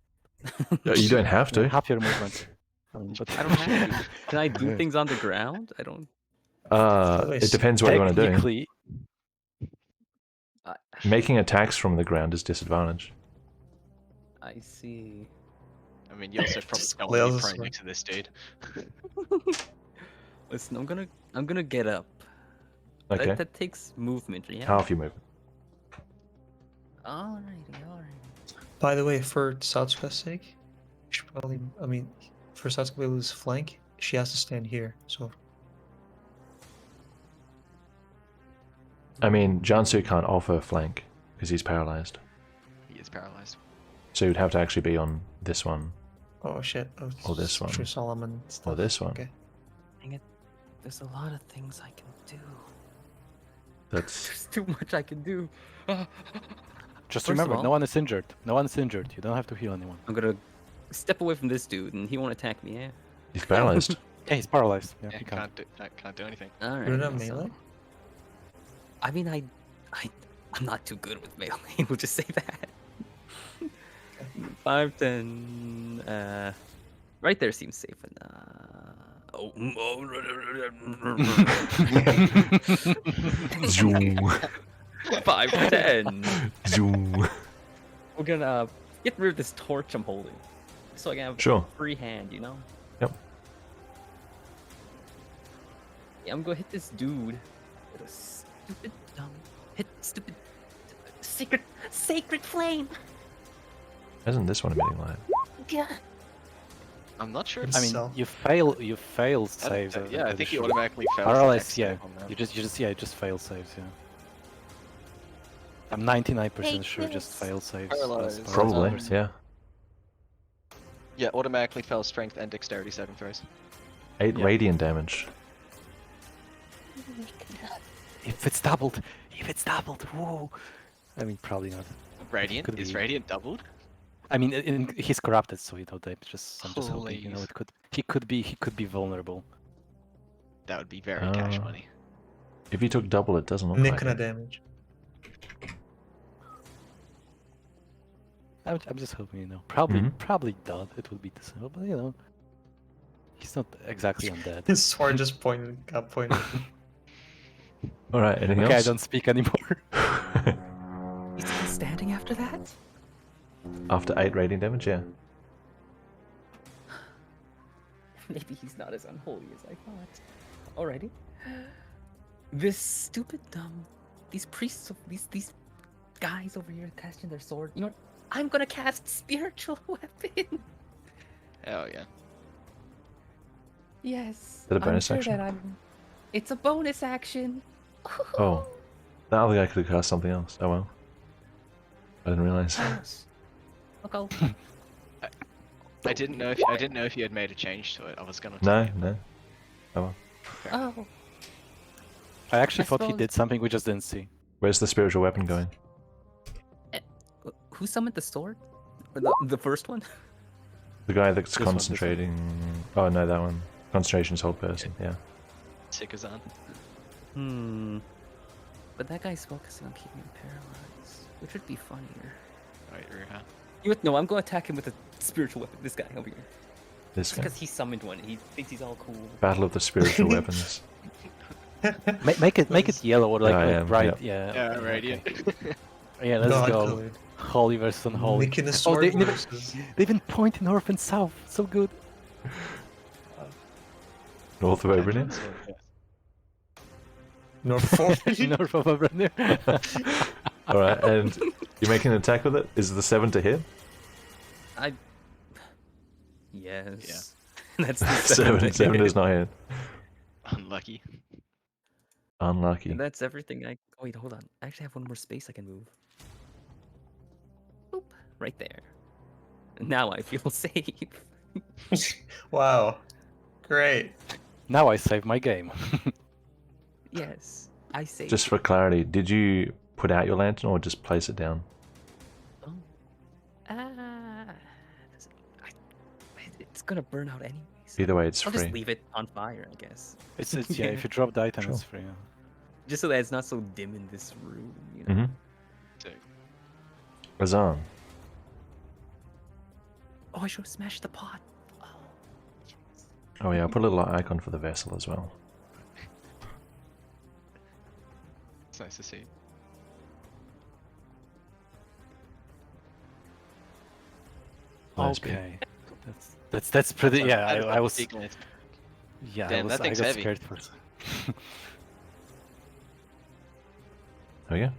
You don't have to. Half your movement. But I don't have to. Can I do things on the ground? I don't. It depends what you want to do. technically, Making attacks from the ground is disadvantage. I see. I mean, you also probably Just don't want to be flails prone away. next to this dude. Listen, I'm gonna get up. Okay. That takes movement, yeah. Half your movement. Alrighty. By the way, for Satsuka's sake, she should probably. I mean, for Satsuka's flank, she has to stand here. So I mean, Jansu can't offer flank because he's paralyzed. He is paralyzed. So you'd have to actually be on this one oh shit. Oh, Or this one. True Solomon or stuff. this one. Okay. Dang it. There's a lot of things I can do. That's There's too much I can do. just First of remember, all- no one is injured. No one is injured. You don't have to heal anyone. I'm gonna step away from this dude, and he won't attack me. Yeah. He's paralyzed. Yeah, he's paralyzed. Yeah, Yeah, he can't. can't do anything. All right. You're not so- melee? I mean, I'm not too good with melee. We'll just say that. 5, 10. Right there seems safe enough. Oh. Zoom. 5, 10. Zoom. We're gonna get rid of this torch I'm holding, so I can have Sure. free hand. You know. Yep. Yeah, I'm gonna hit this dude with a stupid stupid Sacred flame. Isn't this one emitting light? Yeah. I'm not sure. I mean, So- you fail saves. Yeah, I think he automatically fails. the Paralyzed, next yeah. save on that. You just fail saves, yeah. I'm 99% Take sure just this. fail saves. Paralyzed. Probably, Um, yeah. Yeah, automatically fails strength and dexterity saving throws. 8 Yeah. radiant damage. If it's doubled, whoa. I mean, probably not. Radiant Could is be. radiant doubled. I mean, he's corrupted, so I'm just hoping, you know, Please. he could be vulnerable. That would be very cash Oh. money. If you took double, it doesn't look like Nikna it. damage. I'm just hoping, you know, probably Mhm. dead. It would be the same, but you know, he's not exactly undead. His sword just got pointed. Alright, anything Okay, I else? don't speak anymore. He's still standing after that? After 8 radiant damage, yeah. Maybe he's not as unholy as I thought. Alrighty. This stupid these priests of these guys over here casting their sword. You know what? I'm gonna cast spiritual weapon. Oh yeah. Yes. that a bonus I'm action? sure that it's a bonus action. Oh. That other guy could have cast something else. Oh well. I didn't realize. Look, I'll I didn't know if you had made a change to it. I was gonna. No, tell you. no. Oh well. Oh, I actually I thought he suppose- did something we just didn't see. Where's the spiritual weapon going? who summoned the sword? Or the first one? The guy that's This one, this one. concentrating. Oh no, that one. Concentration's whole person, yeah. Sikazan. But that guy's focusing on keeping him paralyzed, which would be funnier. Right, Ruha. You know what? No, I'm going to attack him with a spiritual weapon. This guy over here. This guy. Because he summoned one. He thinks he's all cool. Battle of the spiritual weapons. Make it yellow or like, I like am, bright. yep. Yeah. Yeah, okay, radiant. okay. Yeah, let's God go. colored. Holy versus unholy. Nikna Oh, sword they even, versus they even point north and south. So good. North of Oberlin. North Forward. north of Oberlin. Alright, and you're making an attack with it? Is the 7 to hit? Yes. That's the 7 does not hit. Unlucky. Unlucky. And that's everything I. Oh, wait, hold on. I actually have one more space I can move. Boop. Right there. Now I feel safe. Wow. Great. Now I save my game. Yes. I say. Just for clarity, did you put out your lantern or just place it down? Oh. It's gonna burn out anyways. Either way, it's I'll free. just leave it on fire, I guess. It's yeah. If you drop the item, Sure. it's free. Yeah. Just so that it's not so dim in this room, you know. Mm-hmm. Sick. Azan. Oh, I should have smashed the pot. Oh. Oh yeah, I'll put a little icon for the vessel as well. It's nice to see. Nice bit. Okay. That's pretty. Yeah, I was. Ignis. Yeah, Damn, that I thing's got heavy. scared for. Oh yeah?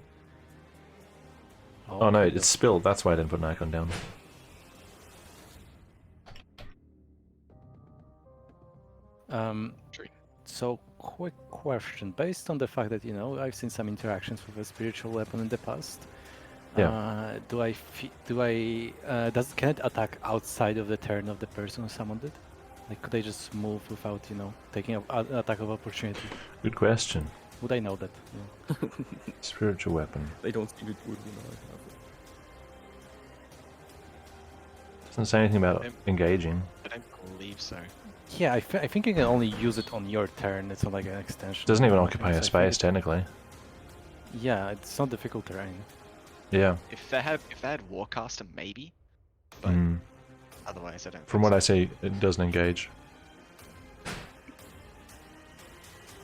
Oh no, it's spilled. That's why I didn't put an icon down. True. So, quick question. Based on the fact that, you know, I've seen some interactions with a spiritual weapon in the past. Yeah. Can it attack outside of the turn of the person who summoned it? Like, could I just move without, you know, taking an attack of opportunity? Good question. Would I know that? Yeah. Spiritual weapon. They don't seem it would, you know. Doesn't say anything about Um, engaging. I don't believe so. Yeah, I think you can only use it on your turn. It's not like an extension. Doesn't even or occupy anything, a so I think space technically. yeah, it's not difficult terrain. Yeah. If they had Warcaster, maybe, but Mm. otherwise I don't. From think what I so. see, it doesn't engage.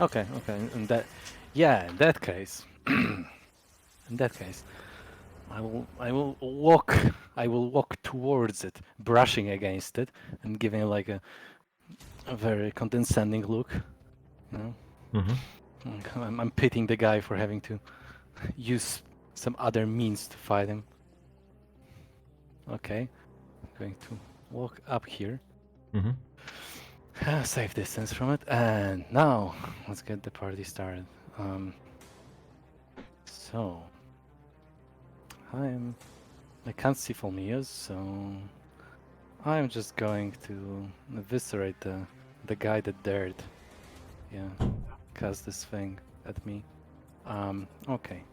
Okay, in that case, in that case, I will walk towards it, brushing against it, and giving it like a very condescending look. You know, Mm-hmm. I'm pitying the guy for having to use some other means to fight him. Okay, I'm going to walk up here. Mm-hmm. Safe distance from it, and now let's get the party started. So I can't see Fulmia's, so I'm just going to eviscerate the guy that dared, cast this thing at me. Okay,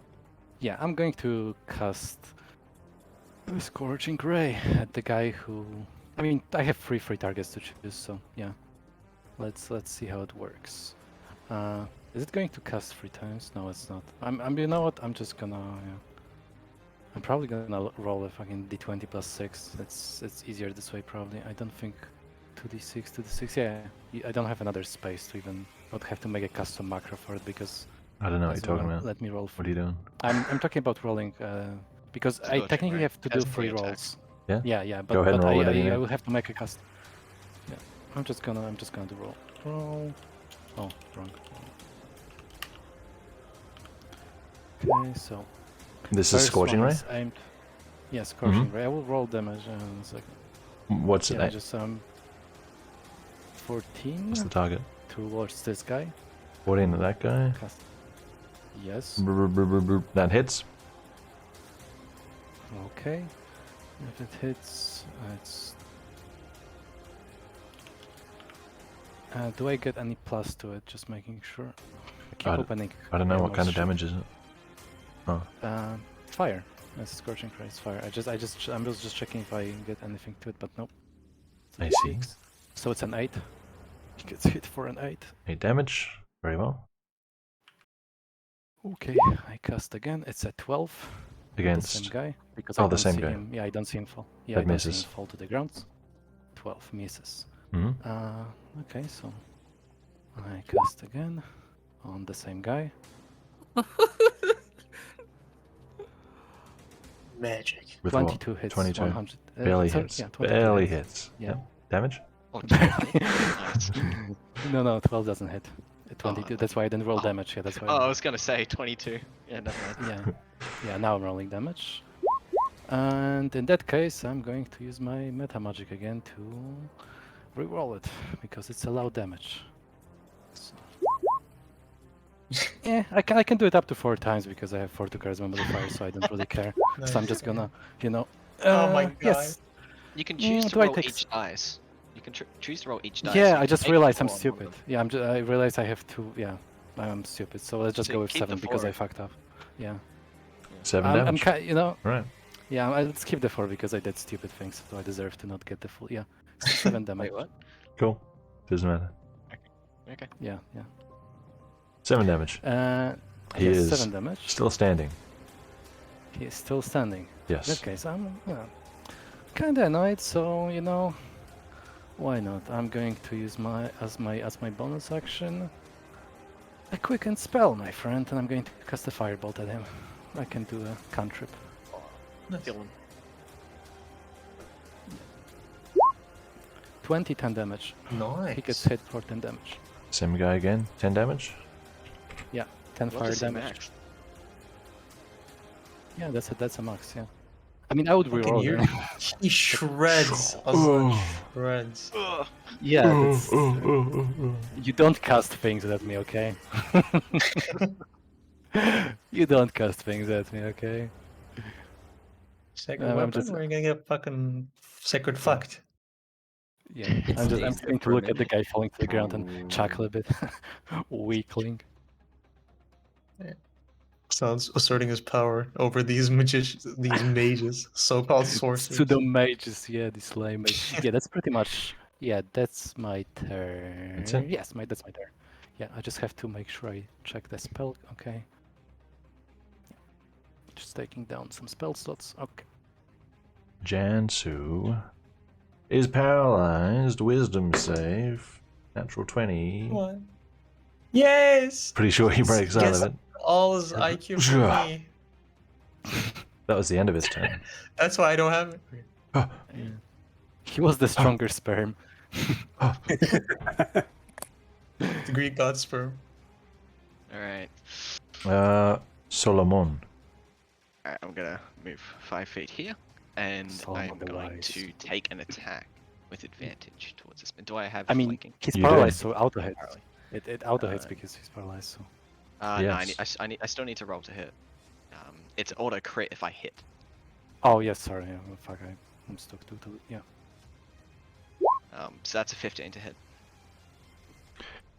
yeah, I'm going to cast the Scorching Ray at the guy who. I mean, I have three free targets to choose, so yeah. Let's see how it works. Is it going to cast 3 times? No, it's not. You know what? I'm just gonna. I'm probably gonna roll a fucking d20 plus 6. It's easier this way probably. I don't think 2d6, 2d6. Yeah, I don't have another space to even not have to make a custom macro for it because. I don't know what you're talking about. Let me roll. What are you doing? I'm talking about rolling because I Scorching technically Ray have to do has 3 3 attacks. rolls. Yeah? Yeah, Go ahead and but roll whatever you I need. will have to make a custom. Yeah, I'm just gonna do roll. Roll. Oh, wrong. Okay, so. This is first Scorching one Ray? is aimed. Yeah, Scorching Ray. I will roll damage in a second. What's it? Yeah, just 14 What's the target? towards this guy. 14 to that guy. Cast. Yes. That hits. Okay. If it hits, it's. Do I get any plus to it? Just making sure. Keep opening. I don't know what kind of ammo damage is it. Oh. Fire. That's Scorching Ray. Fire. I'm just checking if I get anything to it, but nope. I see. 6. So it's an 8. He gets hit for an 8. 8 damage. Very well. Okay, I cast again. It's a 12. Against. The same guy. Because Oh, I the don't same see guy. him. Yeah, I don't see him fall. Yeah, That I don't misses. see him fall to the ground. 12 misses. Mm-hmm. Okay, so I cast again on the same guy. Magic. With 22 what? hits. 22. 100. Barely sorry, hits. Yeah, 22 Barely hits. hits. Yeah. Yep. Damage? Oh, 20? Nice. No, 12 doesn't hit. 22. Oh, That's why I didn't roll oh. damage. Yeah, that's why. Oh, I was gonna say 22. Yeah, never mind. Yeah, now I'm rolling damage. And in that case, I'm going to use my meta magic again to reroll it because it's allowed damage. So. Yeah, I can do it up to 4 times because I have 4 to charisma modifier, so I don't really care. So I'm just gonna, Oh my god. Yes. You can choose to do I roll take each dice. You can choose to roll each dice. Yeah, You I can just take realized I'm 4 on one of stupid. them. Yeah, I realized I have to. Yeah, I'm stupid. So let's just So go with keep the 7 because 4. I fucked up. Yeah. 7 I'm damage. Right. Yeah, let's keep the 4 because I did stupid things, so I deserve to not get the full. Yeah, 7 damage. Wait, what? Cool. Doesn't matter. Okay. Yeah. 7 damage. He Yes, is 7 damage. still standing. He is still standing. In that Yes. case, I'm kind of annoyed. So why not? I'm going to use as my bonus action a quicken spell, my friend, and I'm going to cast a firebolt at him. I can do a cantrip. Kill him. 10 damage. Nice. He gets hit for 10 damage. Same guy again. 10 damage. 10 What fire does he damage. max? Yeah, that's a max. Yeah. I mean, I would Fucking reroll you- it. He shreds. Shreds. Ugh. Yeah. That's, you don't cast things at me, okay? You don't cast things at me, okay? Sacred I'm weapon? just- We're gonna get fucking sacred fucked. Yeah. It I'm stays going there to for a look at the minute. guy falling to the ground and chuckle a bit. Weakling. Sounds asserting his power over these these mages, so-called sorcerers. Pseudo mages, yeah, this lame mage. Yeah, that's pretty much. Yeah, that's my turn. That's it? Yes, that's my turn. Yeah, I just have to make sure I check the spell. Okay. Just taking down some spell slots. Okay. Jansu is paralyzed. Wisdom save. Natural 20. What? Yes. Pretty sure he breaks out Yes, of it. all his IQ for me. That was the end of his turn. That's why I don't have it. Oh, Yeah. He was the stronger sperm. oh. The Greek god sperm. Alright. Solomon. Alright, I'm gonna move 5 feet here, and Solomon I'm the going Wise. to take an attack with advantage towards this. Do I have I mean, flanking? he's You do. paralyzed, so auto hits. Apparently. It auto hits Uh, because he's paralyzed. So. No, I, Yes. I still need to roll to hit. It's auto crit if I hit. Oh yes, sorry. Fuck, I'm stuck to yeah. So that's a 15 to hit.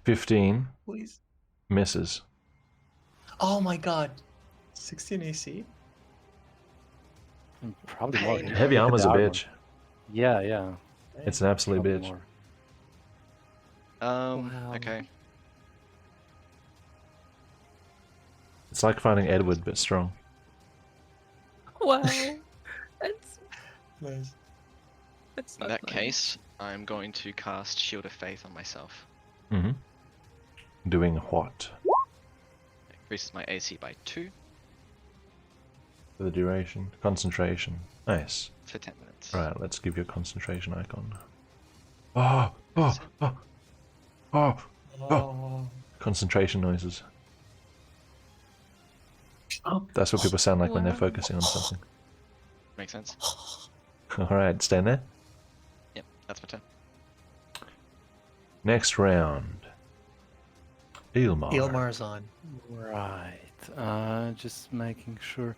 15 Please. misses. Oh my god. 16 AC? And probably more. Pain. Heavy Look at armor's the a armor. bitch. Yeah, yeah. It's an absolute Probably bitch. more. Wow. Okay. It's like fighting Edward, but strong. Wow. That's Nice. that's In not that fun. case, I'm going to cast Shield of Faith on myself. Mm-hmm. Doing what? Increases my AC by 2 For the duration? Concentration. Nice. for 10 minutes. Alright, let's give you a concentration icon. Oh! Oh! Oh! Oh! Oh. Concentration noises. That's what people sound like when they're Wow. focusing on something. Makes sense? Alright, stand there. Yep, that's my turn. Next round. Ilmar. Ilmar's on. Right. Just making sure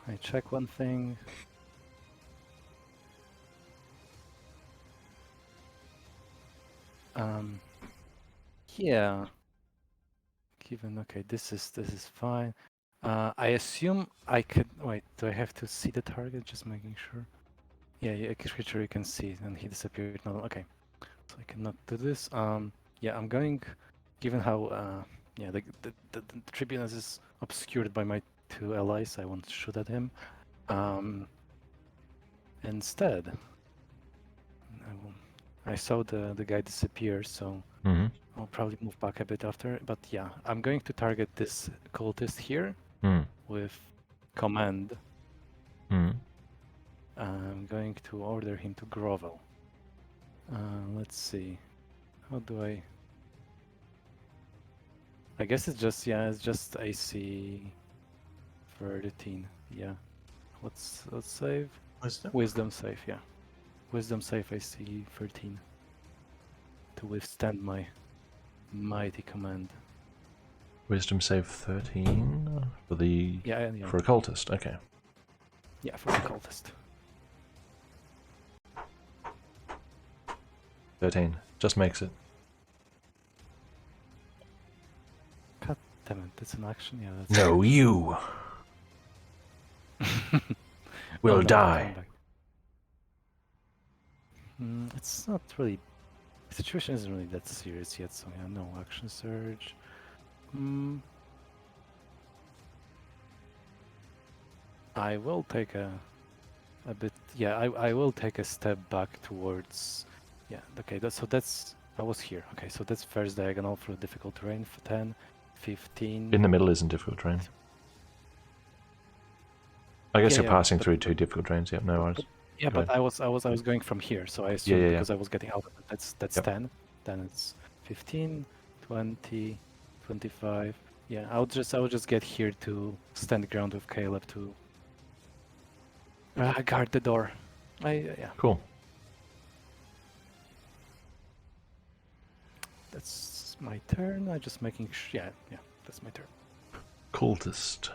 I check one thing. Yeah. Given okay, this is fine. I assume I could wait. Do I have to see the target? Just making sure. Yeah, a creature you can see, and he disappeared. No, okay. So I cannot do this. Yeah, I'm going. Given how yeah, the tribunus is obscured by my 2 allies, I won't shoot at him. Instead, I saw the guy disappear, so Mm-hmm. I'll probably move back a bit after. But yeah, I'm going to target this cultist here Mm. with command. Mm. I'm going to order him to grovel. Let's see. How do I? I guess it's just it's just AC 13. Yeah. Let's save. Wisdom? Wisdom save, yeah. Wisdom save AC 13. To withstand my mighty command. Wisdom save 13 for the Yeah. for a cultist. Okay. Yeah, for the cultist. 13 just makes it. God damn it, that's an action. Yeah, that's No, you will Oh, no, die. come back. It's not really. The situation isn't really that serious yet, so yeah, no action surge. I will take a bit. Yeah, I will take a step back towards. Yeah, okay. That's I was here. Okay, so that's first diagonal through difficult terrain for 10, 15. In the middle isn't difficult terrain. I guess Yeah, you're yeah, passing but- through 2 difficult terrains. Yep, no worries. Yeah, Go but I was going from here, so I assumed yeah. because I was getting out of it. That's Yep. 10. Then it's 15, 20, 25. Yeah, I would just get here to stand ground with Caleb to guard the door. Yeah, Cool. that's my turn. I just making yeah, that's my turn. Cultist.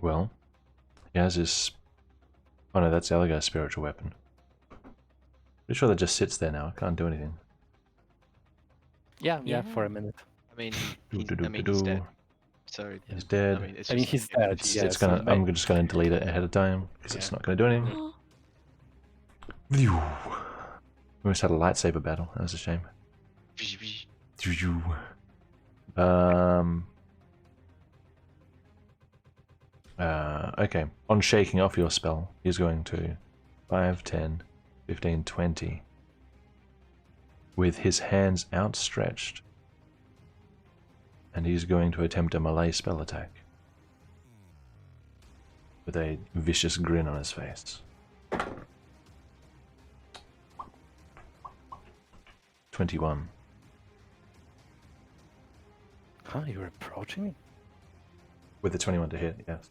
Well, he has his... Oh no, that's the other guy's spiritual weapon. Pretty sure that just sits there now. I can't do anything. Yeah, for a minute. I mean, he's Do-do-do-do-do. dead. So He's dead. I mean, it's I mean, just he's if dead, he's yeah. It's so gonna. may- I'm just gonna delete it ahead of time because it's Yeah. not gonna do anything. Phew. We almost had a lightsaber battle. That was a shame. Okay. On shaking off your spell, he's going to 5, 10, 15, 20. With his hands outstretched. And he's going to attempt a melee spell attack. With a vicious grin on his face. 21. Huh, you're approaching me? With the 21 to hit, yes.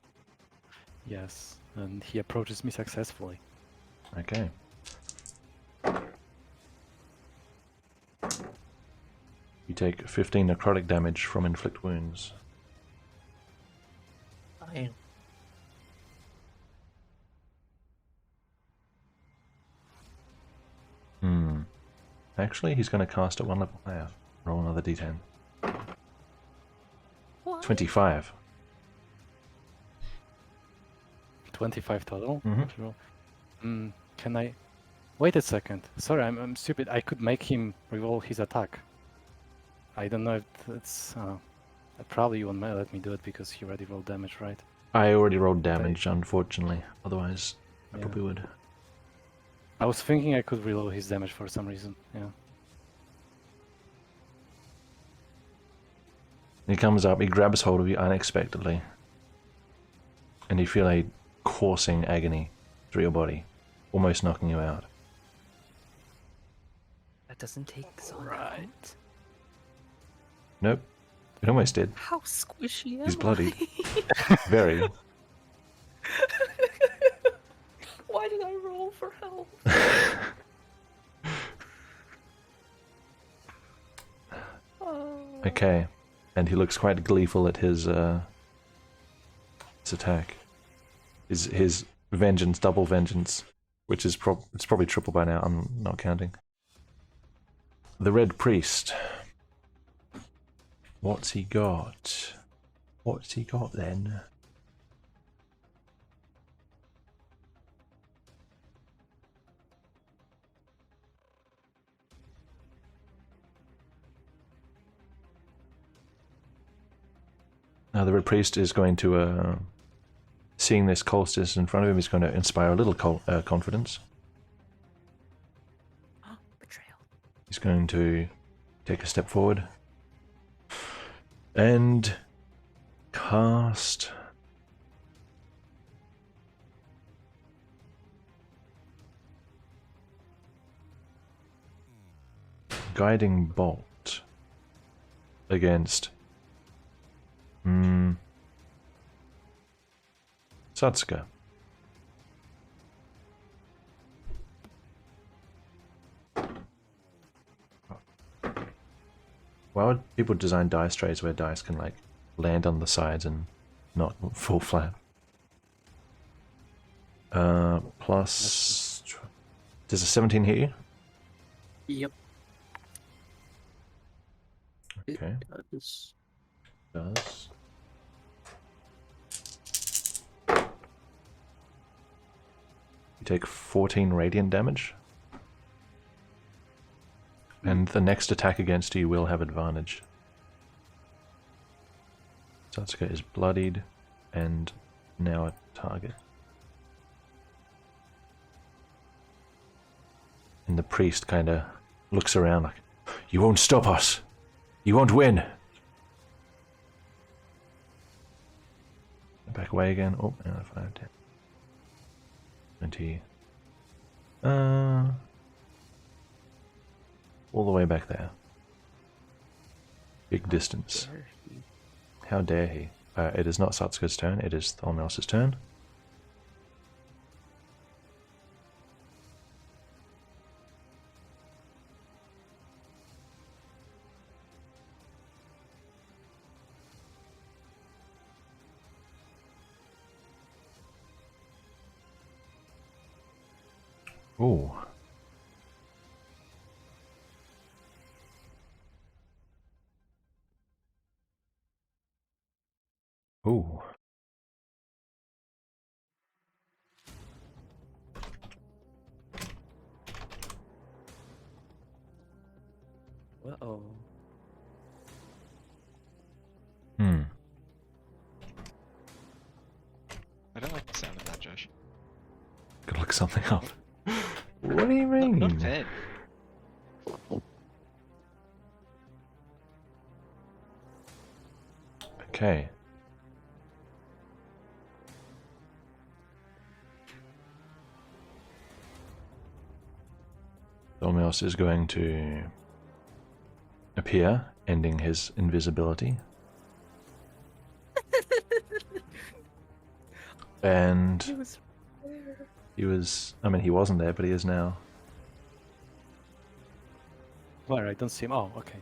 Yes, and he approaches me successfully. Okay. You take 15 necrotic damage from inflict wounds. Damn. Actually, he's going to cast at one level higher. Roll another d10. What? 25. 25 total? Mhm. Sure. Can I... Wait a second. Sorry, I'm stupid. I could make him reroll his attack. I don't know if that's... probably you won't let me do it because he already rolled damage, right? I already rolled damage, unfortunately. Otherwise, I Yeah. probably would. I was thinking I could reload his damage for some reason, yeah. He comes up, he grabs hold of you unexpectedly. And you feel a coursing agony through your body, almost knocking you out. That doesn't take Zon Right. out. Nope. It almost did. How squishy am He's bloody. I? Very. Why did I roll for help? Okay. And he looks quite gleeful at his attack. His vengeance, double vengeance, which is it's probably triple by now, I'm not counting. The Red Priest. What's he got? What's he got then? Now the Red Priest is going to, seeing this cultist in front of him, is going to inspire a little confidence. Betrayal. He's going to take a step forward and cast Guiding Bolt against Satsuka. Why would people design dice trays where dice can like land on the sides and not fall flat? Plus, does a 17 hit you? Yep. Okay, Does. does. You take 14 radiant damage. And the next attack against you will have advantage. Satsuka is bloodied and now a target. And the priest kind of looks around like, "You won't stop us. You won't win." Back away again. Oh, 5, 10, 20. All the way back there. Big distance. How dare he? It is not Satsuka's turn, it is Tholmels's turn. Ooh. Ooh. Uh-oh. Hmm. I don't like the sound of that, Josh. Gotta look something up. What do you mean? Not fair. Okay. Thormios is going to appear, ending his invisibility. And He was there. he was, I mean, he wasn't there, but he is now. Where? I don't see him. Oh, okay.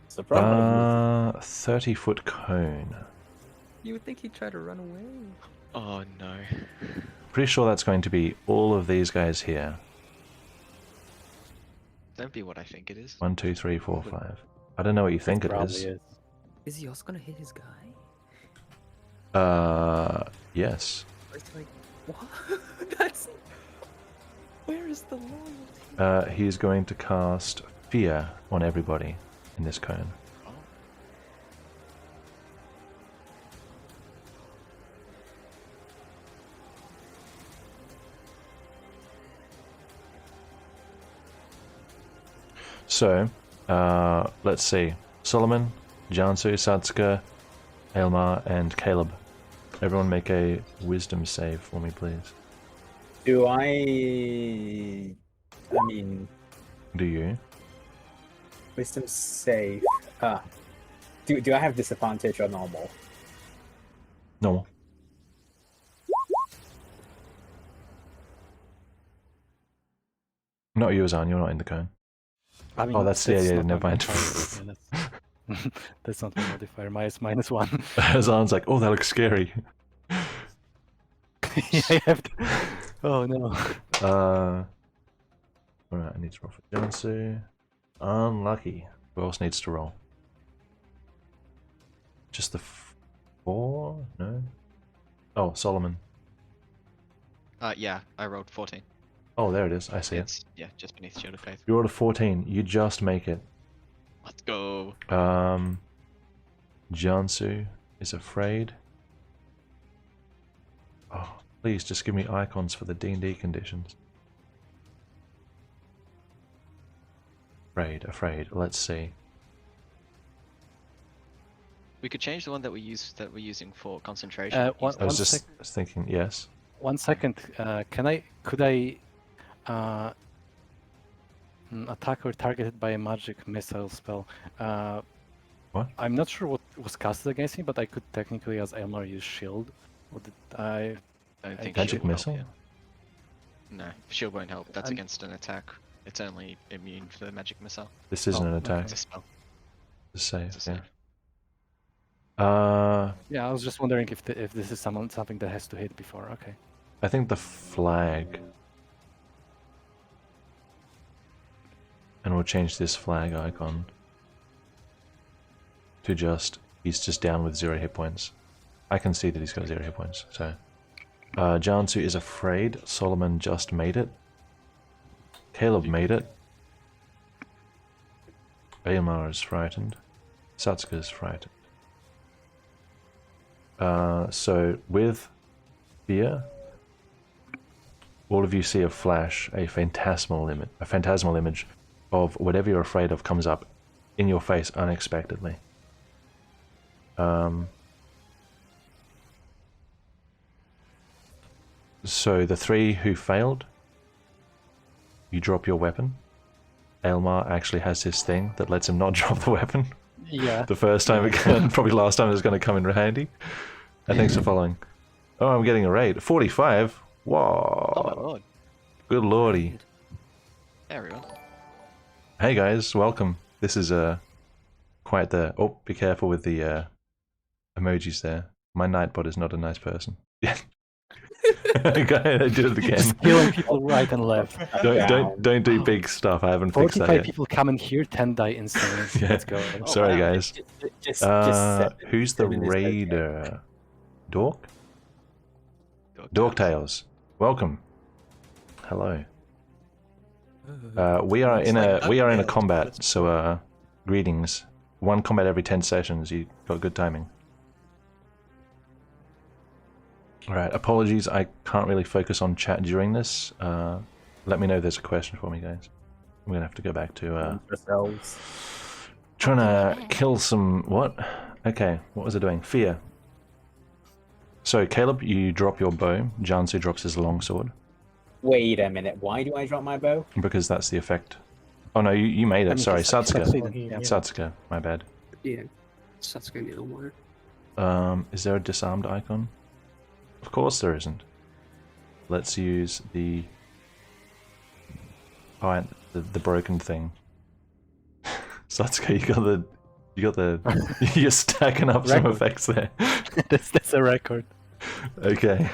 It's the problem. 30-foot cone. You would think he'd try to run away. Oh no. Pretty sure that's going to be all of these guys here. Don't be what I think it is. 1, 2, 3, 4, 5. I don't know what you think it Probably is. Is he also gonna hit his guy? Yes. Or it's like, what? That's. Where is the loyalty? He's going to cast Fear on everybody in this cone. Oh. So, let's see. Solomon, Jansu, Satsuka, Aelmar, and Caleb. Everyone make a wisdom save for me, please. Do I mean, Do you? wisdom save. Do I have disadvantage or normal? Normal. Not you, Azan. You're not in the cone. I mean, Oh, that's yeah, not never my mind. modifier. Yeah, that's not my modifier. Minus one. Azan's like, oh, that looks scary. Yeah, I have to... Oh no. Alright, I need to roll for Jansu. Unlucky. Who else needs to roll? Just the 4? No? Oh, Solomon. Yeah, I rolled 14. Oh, there it is. I see it. It's, yeah, just beneath Shield of Faith. You rolled a 14. You just make it. Let's go. Jansu is afraid. Oh, please just give me icons for the D&D conditions. Afraid. Let's see. We could change the one that we're using for concentration. One, Use I was one just thinking, yes. 1 second. Could I attack or targeted by a magic missile spell? What? I'm not sure what was casted against me, but I could technically, as Aelmar, use shield. Or did I? don't think Magic shield will missile? help you. No, shield won't help. That's And- against an attack. It's only immune for the magic missile. This isn't Oh, an okay. attack. It's a spell. It's a save, It's a yeah. save. Yeah, I was just wondering if this is something that has to hit before. Okay. I think the flag. And we'll change this flag icon to just, he's just down with 0 hit points. I can see that he's got 0 hit points, so. Jansu is afraid. Solomon just made it. Caleb made it. Aelmar is frightened. Satsuka is frightened. So with fear, all of you see a flash, a phantasmal image of whatever you're afraid of comes up in your face unexpectedly. So the 3 who failed, you drop your weapon. Aelmar actually has this thing that lets him not drop the weapon. Yeah. The first time again, probably last time it's going to come in handy. And thanks for following. Oh, I'm getting a raid. 45? Whoa. Oh my lord. Good lordy. Hey everyone. Hey guys, welcome. This is quite the... Oh, be careful with the emojis there. My Nightbot is not a nice person. Yeah. Okay, I did it again. Just killing people right and left. Don't do big stuff. I haven't fixed that 45 yet. people come in here, 10 die instantly. Yeah. Let's go. Oh, Sorry, wow. guys. Just 7. Who's the 7 is okay. raider? Dork? Dorktales. Welcome. Hello. We are in a combat, so greetings. 1 combat every 10 sessions. You got good timing. Alright, apologies, I can't really focus on chat during this. Let me know if there's a question for me, guys. I'm gonna have to go back to Ourselves. trying to kill some... What? Okay, what was I doing? Fear. So, Caleb, you drop your bow. Jansu drops his longsword. Wait a minute. Why do I drop my bow? Because that's the effect. Oh no, you made it. I mean, Sorry, he's Satsuka. succeeded, Yeah. Satsuka, my bad. Yeah. That's gonna need a little more. Is there a disarmed icon? Of course there isn't. Let's use the... Alright, the broken thing. Satsuka, you got the you're stacking up some Record. effects there. That's a record. Okay.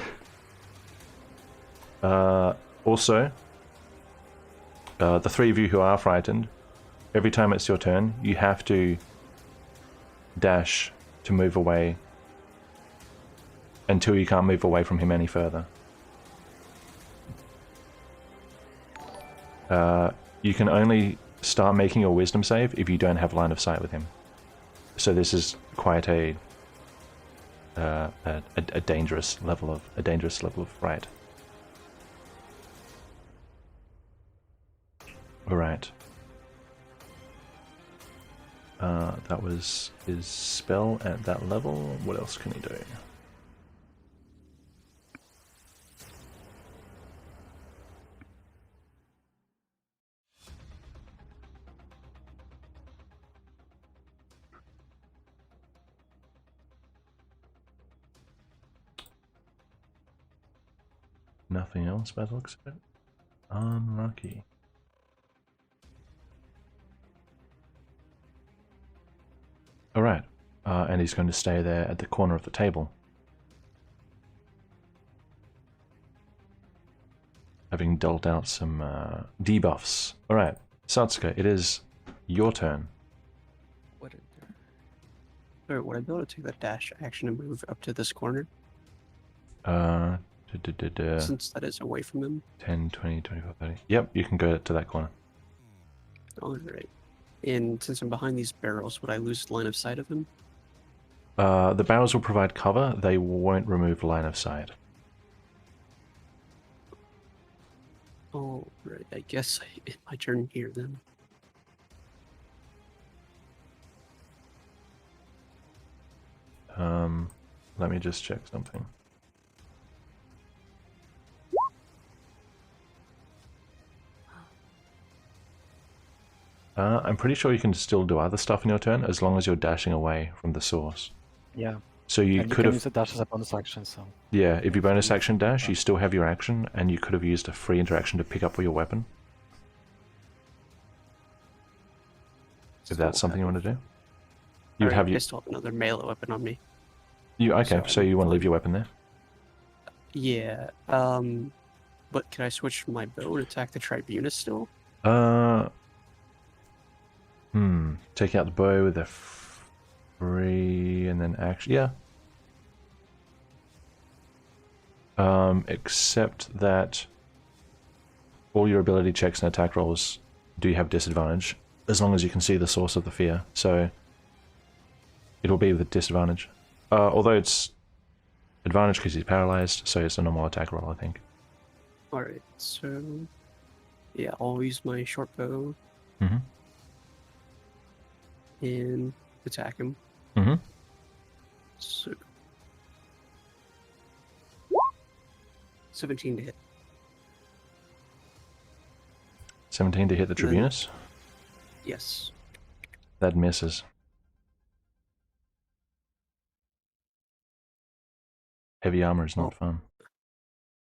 Also, the 3 of you who are frightened, every time it's your turn, you have to dash to move away until you can't move away from him any further. You can only start making your wisdom save if you don't have line of sight with him. So this is quite a dangerous level of fright. All right. That was his spell at that level. What else can he do? Nothing else by the looks of it. Unlucky. Alright, and he's going to stay there at the corner of the table. Having dealt out some debuffs. Alright, Satsuka, it is your turn. What? Or would I be able to take that dash action and move up to this corner? Since that is away from him. 10, 20, 25, 30. Yep, you can go to that corner. Alright. And since I'm behind these barrels, would I lose line of sight of him? The barrels will provide cover, they won't remove line of sight. Alright, I guess it's my turn here then. Let me just check something. I'm pretty sure you can still do other stuff in your turn as long as you're dashing away from the source. Yeah. So you And could can have... use the dash as a bonus action, so... Yeah, if you bonus action dash, you still have your action, and you could have used a free interaction to pick up your weapon. If that's something you want to do. You'd Alright, have I your... still have another melee weapon on me. Okay, so you want to leave your weapon there? Yeah, but can I switch my bow and attack the Tribunus still? Take out the bow with a free and then action. Yeah. Except that all your ability checks and attack rolls do have disadvantage as long as you can see the source of the fear. So it'll be with disadvantage. Although it's advantage because he's paralyzed, so it's a normal attack roll, I think. Alright, so yeah, I'll use my short bow Mm-hmm. and attack him. Mm-hmm. So 17 to hit. 17 to hit the Then- Tribunus. Yes. That misses. Heavy armor is not fun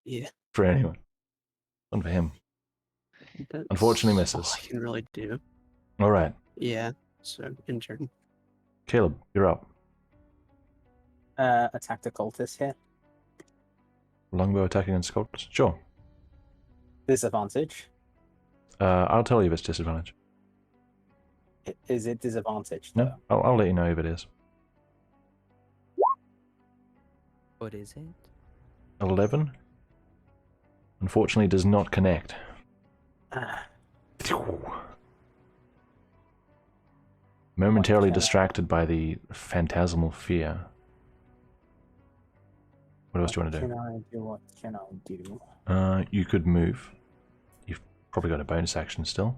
Yeah. for anyone. Fun for him. That's Unfortunately all misses. I can really do. All right, Yeah. So in turn. Caleb, you're up. Attack the cultist here. Longbow attacking on sculptors? Sure. Disadvantage. I'll tell you if it's disadvantage. Is it disadvantage No, though? I'll let you know if it is. What is it? 11. Unfortunately, does not connect. Ah, Momentarily What, distracted by the phantasmal fear. What else do you want to do? Can I do? What can I do? You could move. You've probably got a bonus action still.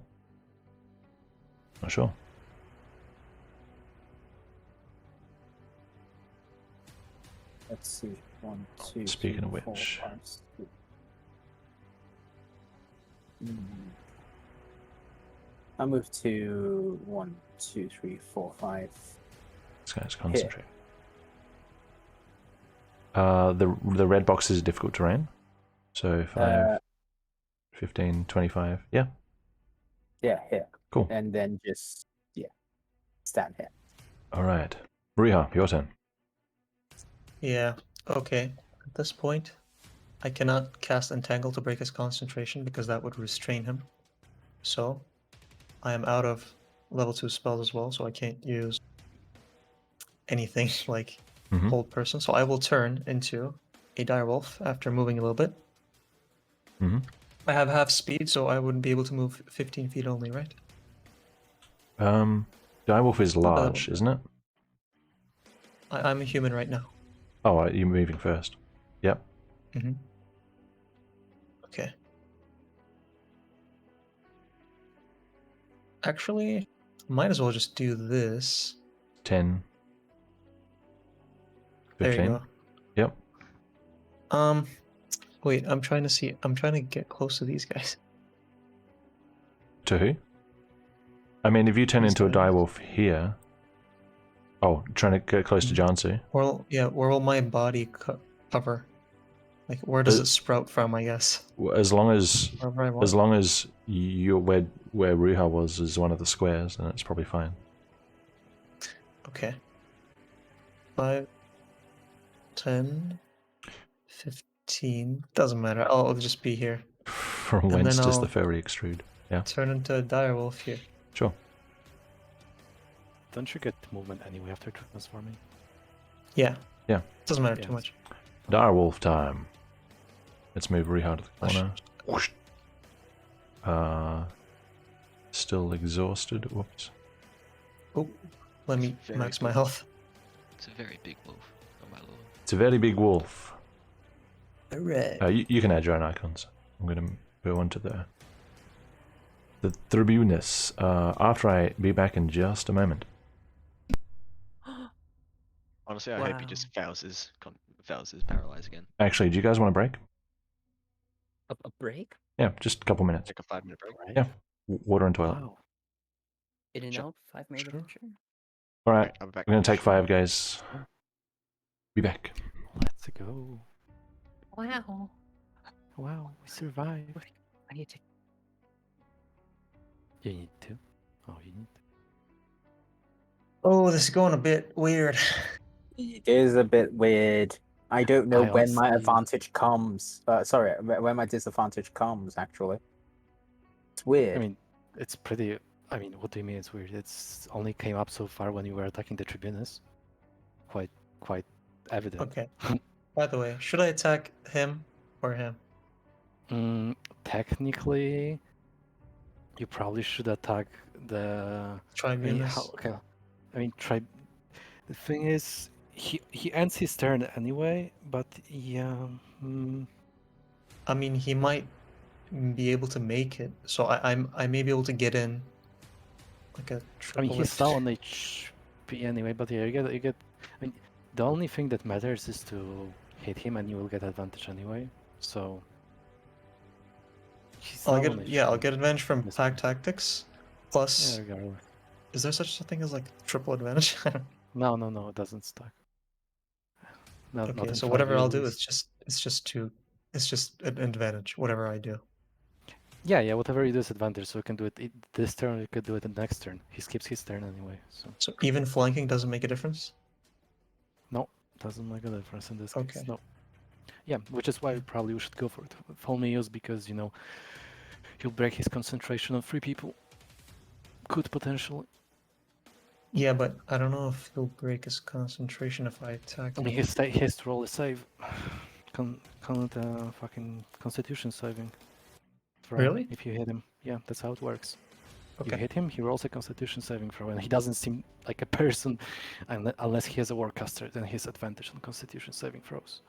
Not sure. Let's see. 1, 2. Speaking 3, of 4, which. 5, 6. I move to 1, 2, 3, 4, 5. This guy's concentrate. The red box is difficult terrain. So 5, 15, 25. Yeah. Yeah, here. Cool. And then just stand here. All right. Riiga, your turn. Yeah, okay. At this point, I cannot cast Entangle to break his concentration because that would restrain him. So, I am out of level 2 spells as well, so I can't use anything like Mhm. Hold Person. So I will turn into a direwolf after moving a little bit. Mhm. I have half speed, so I wouldn't be able to move 15 feet only, right? Direwolf is large, isn't it? I'm a human right now. Oh, you're moving first. Yep. Mm-hmm. Okay. Actually, might as well just do this. 10. There 15. you Yep. go. Wait, I'm trying to see. I'm trying to get close to these guys. To who? I mean, if you turn These into a guys. direwolf here. Oh, trying to get close to Jansu. Where will my body cover? Like, where does it sprout from? I guess. As long as Wherever I want. as long as you're where Riiga was is one of the squares, then it's probably fine. Okay. 5, 10, 15. Doesn't matter. I'll just be here. From And whence then does the I'll- fairy extrude? Yeah. Turn into a direwolf here. Sure. Don't you get movement anyway after transforming? Yeah. Yeah. Doesn't matter Yes. too much. Direwolf time. Let's move Riiga to the corner. Whoosh. Still exhausted. Whoops. Oh, let me Very max my good. health. It's a very big wolf. Oh my lord. It's a very big wolf. Hooray. You can add your own icons. I'm going to go on to the Tribunus. After I be back in just a moment. Honestly, I hope he just fails his paralyze again. Actually, do you guys want a break? A break? Yeah, just a couple minutes. Take a 5-minute break. Yeah. Water and toilet. Wow. In and Sure. out, 5-minute Sure. adventure. All right. I'm back. We're going to take 5, guys. Be back. Let's go. Wow. Wow, we survived. I need to. You need to. Oh, you need to. Oh, this is going a bit weird. It is a bit weird. I don't know I when my honestly- advantage comes. Sorry, when my disadvantage comes, actually. It's weird. I mean, it's pretty. I mean, what do you mean it's weird? It's only came up so far when you were attacking the Tribunus. Quite evident. Okay. By the way, should I attack him or him? Technically, you probably should attack the. I mean, Tribunus. okay. I mean, try. The thing is, he ends his turn anyway. But yeah. I mean, he might be able to make it, so I may be able to get in. Like a I triple. mean, he's still on HP anyway. But yeah, you get. I mean, the only thing that matters is to hit him, and you will get advantage anyway. So. He's I'll still on get I'll HP. get advantage from This pack one. tactics. Plus, Yeah, regardless. is there such a thing as like triple advantage? No, it doesn't stack. No, not Okay, in so whatever 5e I'll at do, least. it's just an advantage. Whatever I do. Yeah, whatever you do is advantage, so you can do it this turn, you could do it the next turn. He skips his turn anyway, so So even flanking doesn't make a difference. no, doesn't make a difference in this Okay. case. No. Yeah, which is why probably we should go for it. Fulmius, because, you know, he'll break his concentration on 3 people. Could potentially. Yeah, but I don't know if he'll break his concentration if I attack I him. mean, he has to roll a save. Fucking Constitution saving throw. Really? If you hit him. Yeah, that's how it works. Okay. You hit him, he rolls a Constitution saving throw, and he doesn't seem like a person unless he has a Warcaster, then he has advantage on Constitution saving throws.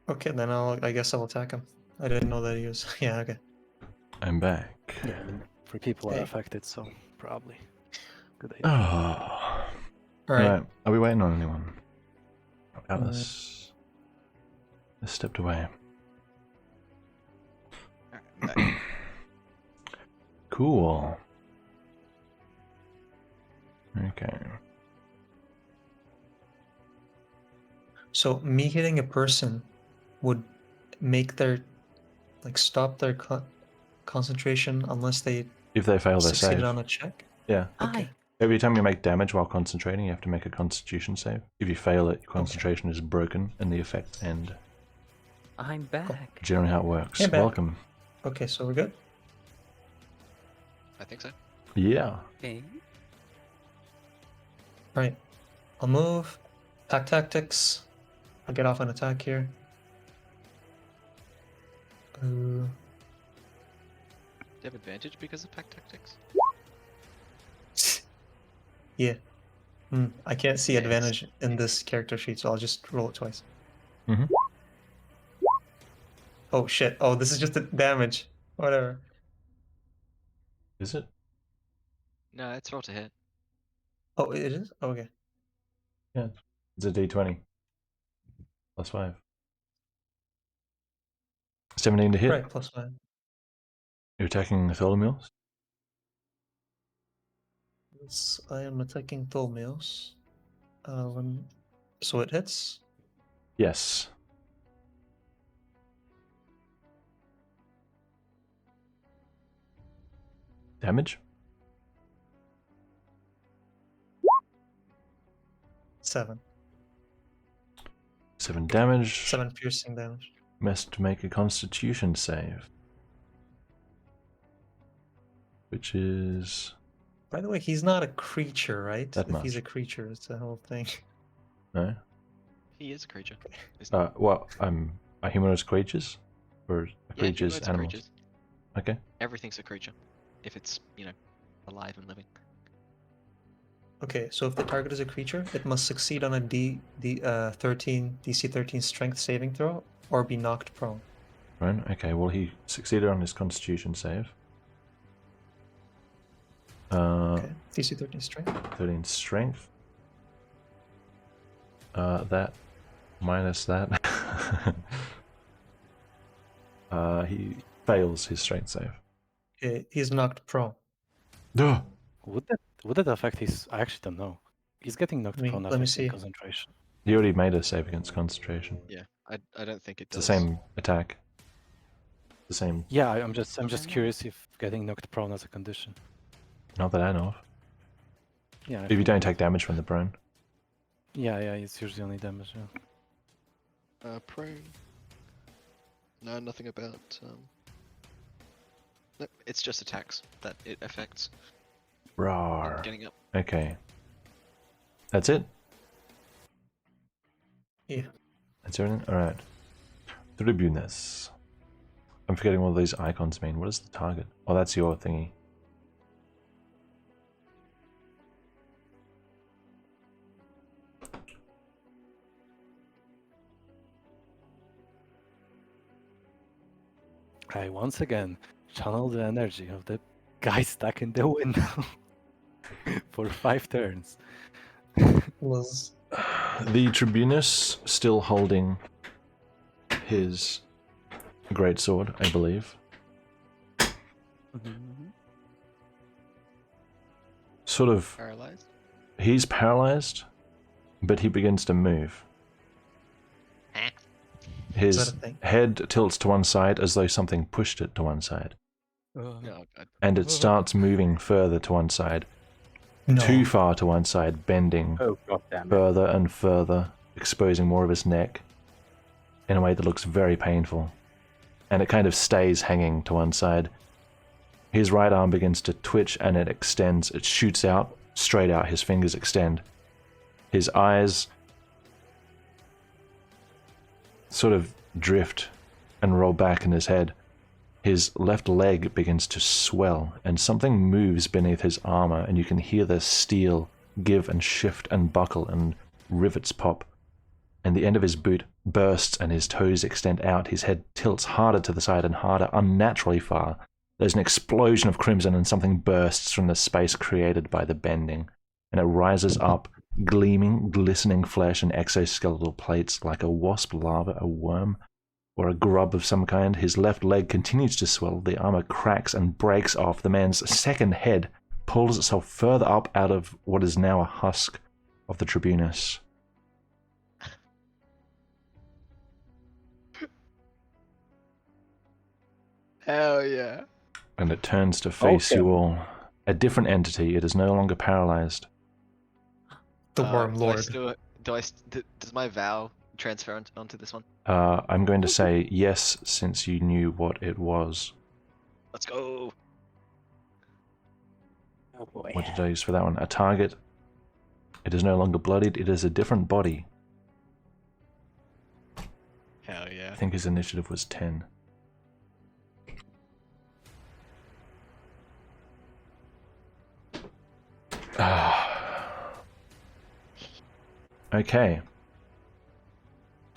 Okay, then I guess I'll attack him. I didn't know that he was. Yeah, okay. I'm back. Yeah, I mean, 3 people are Hey. affected, so probably. Good idea. Oh. All right. Alright, are we waiting on anyone? Atlas has stepped away. Alright, I'm back. Cool. Okay. So me hitting a person would make their stop their concentration unless they If they fail their succeeded save. on a check. Yeah. Okay. Every time you make damage while concentrating, you have to make a Constitution save. If you fail it, your concentration is broken and the effects end. I'm back. Generally how it works. Hey, back. Welcome. Okay, so we're good. I think so. Yeah. Okay. Right. I'll move. Pack tactics. I'll get off an attack here. Do you have advantage because of pack tactics? Yeah. I can't see Yes. advantage in this character sheet, so I'll just roll it twice. Mhm. Oh shit. Oh, this is just a damage. Whatever. Is it? No, it's roll to hit. Oh, it is? Okay. Yeah. It's a D20. Plus 5. 17 to hit. Right, plus 5. You're attacking the Tholomils. Yes, I am attacking Tholmios. So it hits. Yes. Damage? 7. 7 damage. 7 piercing damage. Must make a Constitution save. Which is... By the way, he's not a creature, right? That if he's much. a creature, it's the whole thing. No? He is a creature. isn't he? What? Are humanoid creatures? Or Yeah, creatures, humanoids are animals? creatures. Okay. Everything's a creature. If it's, alive and living. Okay, so if the target is a creature, it must succeed on a DC 13 strength saving throw or be knocked prone. Right, okay, well he succeeded on his Constitution save. Okay, DC 13 strength. 13 strength. That minus that. He fails his strength save. He's knocked prone. Duh! Would that affect his? I actually don't know. He's getting knocked prone let me affecting see. concentration. He already made a save against concentration. Yeah, I don't think it It's does. the same attack. The same. Yeah, I'm just curious if getting knocked prone as a condition. Not that I know of. Yeah. If you don't take damage from the prone. Yeah, it's usually only damage. Yeah. Prone. No, nothing about. Nope, it's just attacks that it affects. Rawr. Getting up. Okay. That's it? Yeah. That's everything? Alright. Tribunes. I'm forgetting what these icons mean. What is the target? Oh, that's your thingy. I once again channel the energy of the guy stuck in the window for 5 turns. Was The Tribunus still holding his greatsword, I believe. Sort of, Paralyzed. he's paralyzed, but he begins to move. Is His that a thing? head tilts to one side as though something pushed it to one side, No, and it starts moving further to one side, no. too far to one side, bending Oh, god damn it. further and further, exposing more of his neck. in a way that looks very painful, and it kind of stays hanging to one side. His right arm begins to twitch and it extends, it shoots out, straight out, his fingers extend. His eyes sort of drift and roll back in his head. His left leg begins to swell and something moves beneath his armor, and you can hear the steel give and shift and buckle and rivets pop. And the end of his boot bursts and his toes extend out. His head tilts harder to the side and harder, unnaturally far. There's an explosion of crimson and something bursts from the space created by the bending. And it rises up, gleaming, glistening flesh and exoskeletal plates like a wasp larva, a worm, or a grub of some kind. His left leg continues to swell. The armor cracks and breaks off. The man's second head pulls itself further up out of what is now a husk of the Tribunus. Hell yeah. And it turns to face you all. A different entity. It is no longer paralyzed. The Worm Lord. Does my vow transfer onto this one? I'm going to say yes, since you knew what it was. Let's go. Oh boy. What did I use for that one? A target. It is no longer bloodied. It is a different body. Hell yeah. I think his initiative was 10. Okay.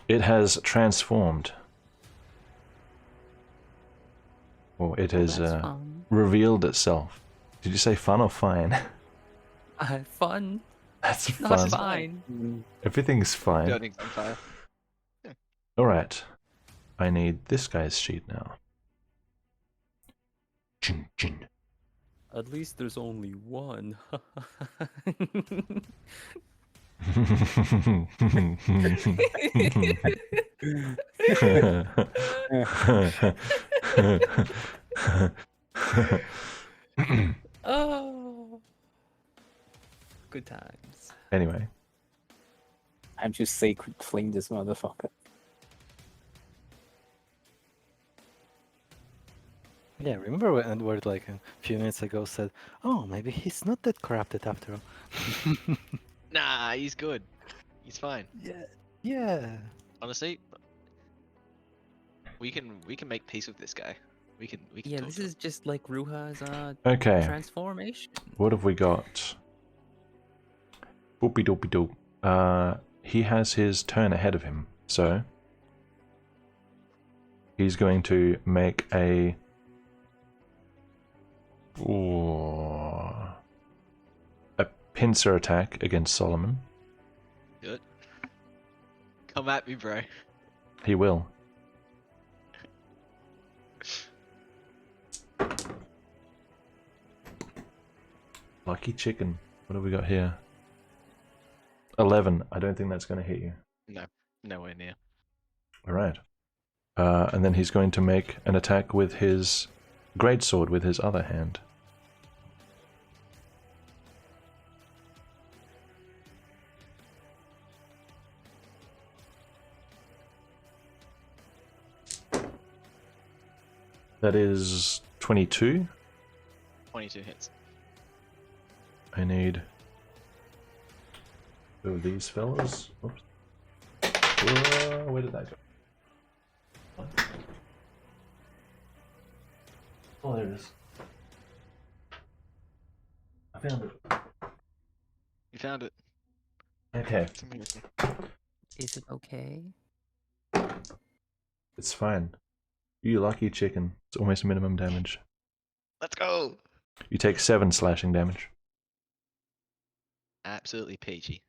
It has transformed. Or it has That's fun. revealed itself. Did you say fun or fine? Fun. That's Not fun. fine. Everything's fine. Burning on fire. Alright. I need this guy's sheet now. Chin, chin. At least there's only one. Oh, good times. Anyway, I'm just sacred fling this motherfucker. Yeah, remember when Word like a few minutes ago said, "Oh, maybe he's not that corrupted after all." Nah, he's good. He's fine. Yeah. Honestly, we can make peace with this guy. We can Yeah, talk this to him. is just like Ruha's okay. transformation. What have we got? Boopy doopy doop. He has his turn ahead of him, so he's going to make a pincer attack against Solomon. Good. Come at me, bro. He will. Lucky chicken. What have we got here? 11. I don't think that's going to hit you. No, nowhere near. Alright. And then he's going to make an attack with his greatsword with his other hand. That is 22. 22 hits. I need two of these fellas. Oops. Where did that go? Oh, there it is. I found it. You found it. Okay, It's a miracle. Is it okay? it's fine. You lucky chicken. It's almost minimum damage. Let's go. You take 7 slashing damage. Absolutely peachy.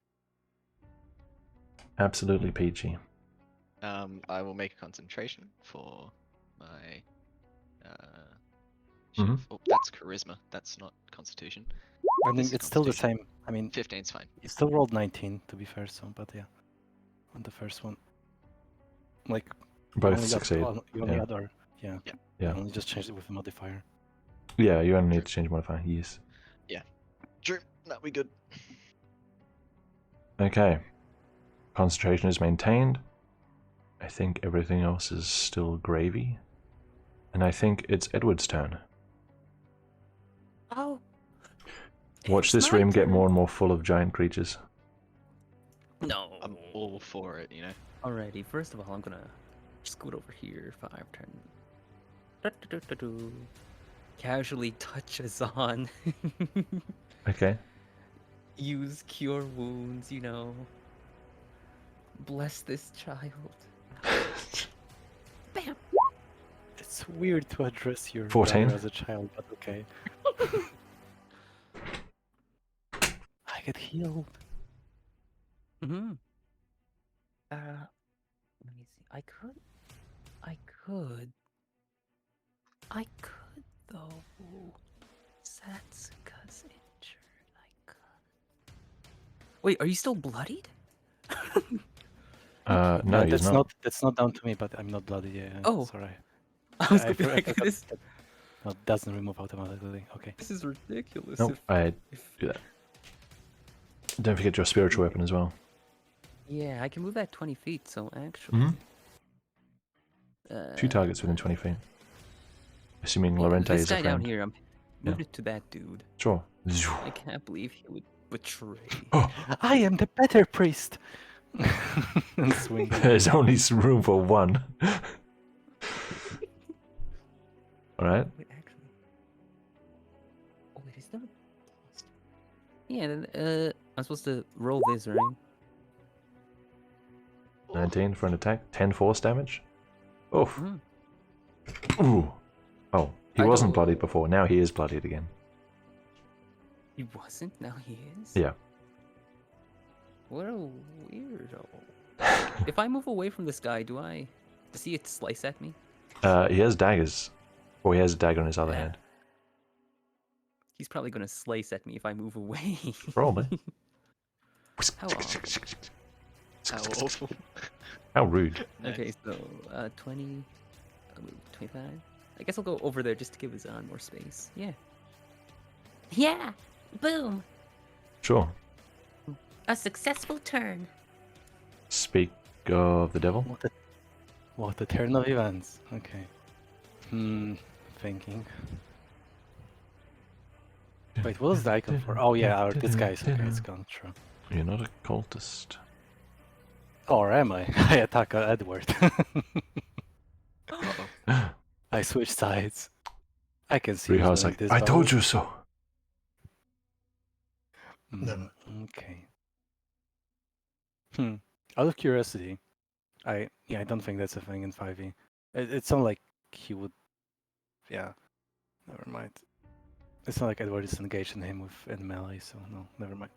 Absolutely peachy. I will make a concentration for my. Mhm. Oh, that's charisma. That's not constitution. I mean, This is it's still the Constitution. same. I mean, 15's fine. you still rolled 19 to be fair, so but yeah, on the first one, like you Both only got- succeed. you only Yeah. had our yeah. Yeah. Yeah. You only just changed it with a modifier. Yeah, you only need to change modifier. Yes. True. No, we good. Okay. Concentration is maintained. I think everything else is still gravy. And I think it's Edward's turn. Oh. Watch it's this my room get turn. more and more full of giant creatures. No. I'm all for it, you know. Alrighty, first of all, I'm gonna scoot over here. 5 turn. Casually touches on. Okay. Use cure wounds, you know. Bless this child. Bam. It's weird to address your 14. brother as a child, but okay. I get healed. Mm-hmm. Let me see. I could though. Satsuka's injured. I could. Wait, are you still bloodied? No, he's that's not. That's not down to me, but I'm not bloody. Yeah, Oh. sorry. I was I gonna be forgot like, this, that. No, it doesn't remove automatically. Okay. this is ridiculous. Nope, I if do that. Don't forget your spiritual weapon as well. Yeah, I can move that 20 feet, so actually. Mm-hmm. 2 targets within 20 feet. Assuming Yeah, Lorente this is a guy down friend. here, I'm Yeah. moved it to that dude. Sure. I can't believe he would betray. I am the better priest. And swing. There's only room for one. Alright. Wait, actually. Oh, wait, is there a plus? Yeah, then, I'm supposed to roll this, right? 19 for an attack. 10 force damage. Oof. Mhm. Ooh. Oh, he I wasn't don't- bloodied before. Now he is bloodied again. He wasn't, now he is? Yeah. What a weirdo. If I move away from this guy, does he slice at me? He has daggers. Or he has a dagger in his other Yeah. hand. He's probably gonna slice at me if I move away. Probably. How awful. How awful. How rude. Okay, so 20, 25. I guess I'll go over there just to give Azan more space. Yeah. Yeah. Boom. Sure. A successful turn. Speak of the devil. What a turn of events. Okay. Thinking. Wait, what was the icon for? Oh yeah, this guy's okay, it's gone, true. You're not a cultist. Or am I? I attack Edward. I switch sides. I can see who's Reha's winning like, this I told battle. you so. Never. Okay. Out of curiosity, I don't think that's a thing in 5e. It sounds like he would. Yeah. Never mind. It's not like Edward is engaging him in melee, so no, never mind.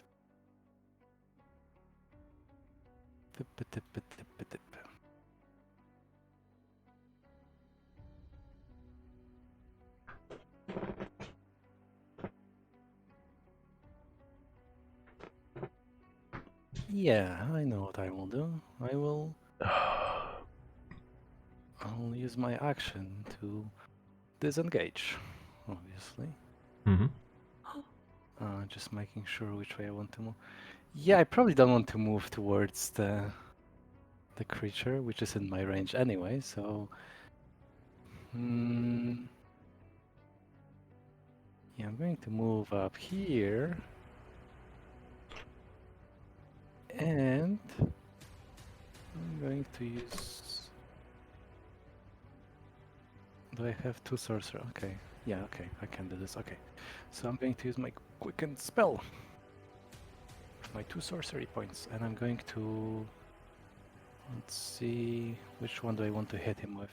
Yeah, I know what I will do. I'll use my action to disengage, obviously. Mm-hmm. Just making sure which way I want to move. Yeah, I probably don't want to move towards the creature, which is in my range anyway, so... Yeah, I'm going to move up here. And... I'm going to use... Do I have 2 sorcerer? Okay. Yeah, okay, I can do this. Okay. So I'm going to use my quicken spell. With my 2 sorcery points. And I'm going to... Let's see... Which one do I want to hit him with?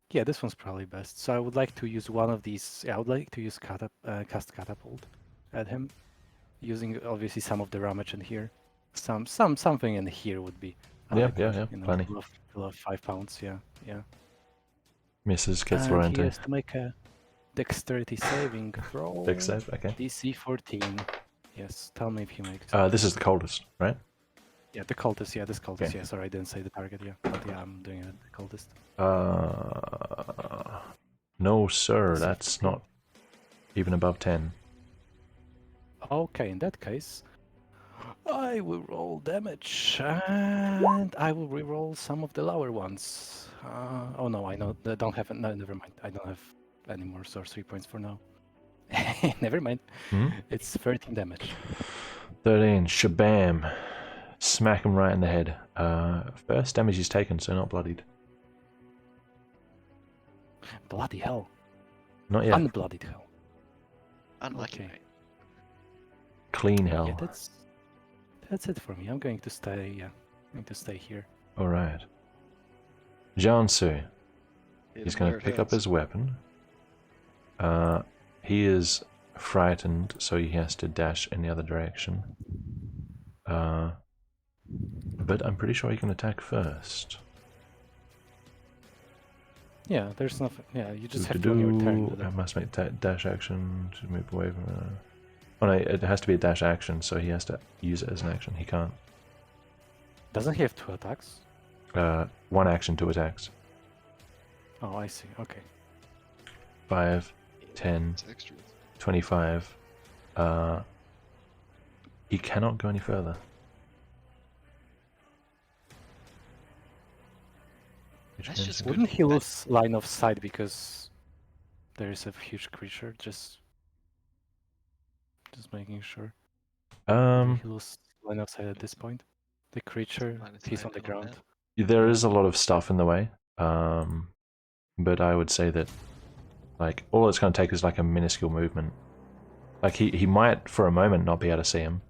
Yeah, this one's probably best. So I would like to use one of these. Yeah, I would like to use cast catapult at him, using obviously some of the damage in here. Something in here would be. Yeah, adequate, yeah, you know, plenty. below 5 pounds. Yeah. Misses, gets And he Lorente. has to make a dexterity saving throw. Big save, okay. DC 14. Yes, tell me if he makes. This is the coldest, right? Yeah, the cultist. Yeah, this cultist. Okay. Yeah, sorry, I didn't say the target. Yeah, but yeah, I'm doing it. The cultist. No, sir, that's not even above 10. Okay, in that case, I will roll damage, and I will re-roll some of the lower ones. Oh no, I don't have. No, never mind. I don't have any more sorcery points for now. Never mind. Hmm? It's 13 damage. 13. Shabam. Smack him right in the head. First damage he's taken, so not bloodied. Bloody hell. Not yet. Unbloodied hell. Unlucky, Okay. mate. Clean hell. Yeah, that's it for me. I'm going to stay. Yeah, I'm going to stay here. Alright. Jansu. Hit He's him going where to it pick up hurts. his weapon. He is frightened, so he has to dash in the other direction. But I'm pretty sure he can attack first. Yeah, there's nothing. Yeah, you just have to on your turn. Do I that. must make dash action to move away from. Oh no, it has to be a dash action, so he has to use it as an action. He can't. Doesn't he have 2 attacks? One action, 2 attacks. Oh, I see. Okay. 5, 10, It's extra. 25. He cannot go any further. Which That's means just he- good. Wouldn't he That- lose line of sight because there is a huge creature? Just making sure. Did he lose line of sight at this point? The creature, Line of he's sight on the a little ground. bit. There is a lot of stuff in the way, but I would say that like all it's going to take is like a minuscule movement. Like he might for a moment not be able to see him,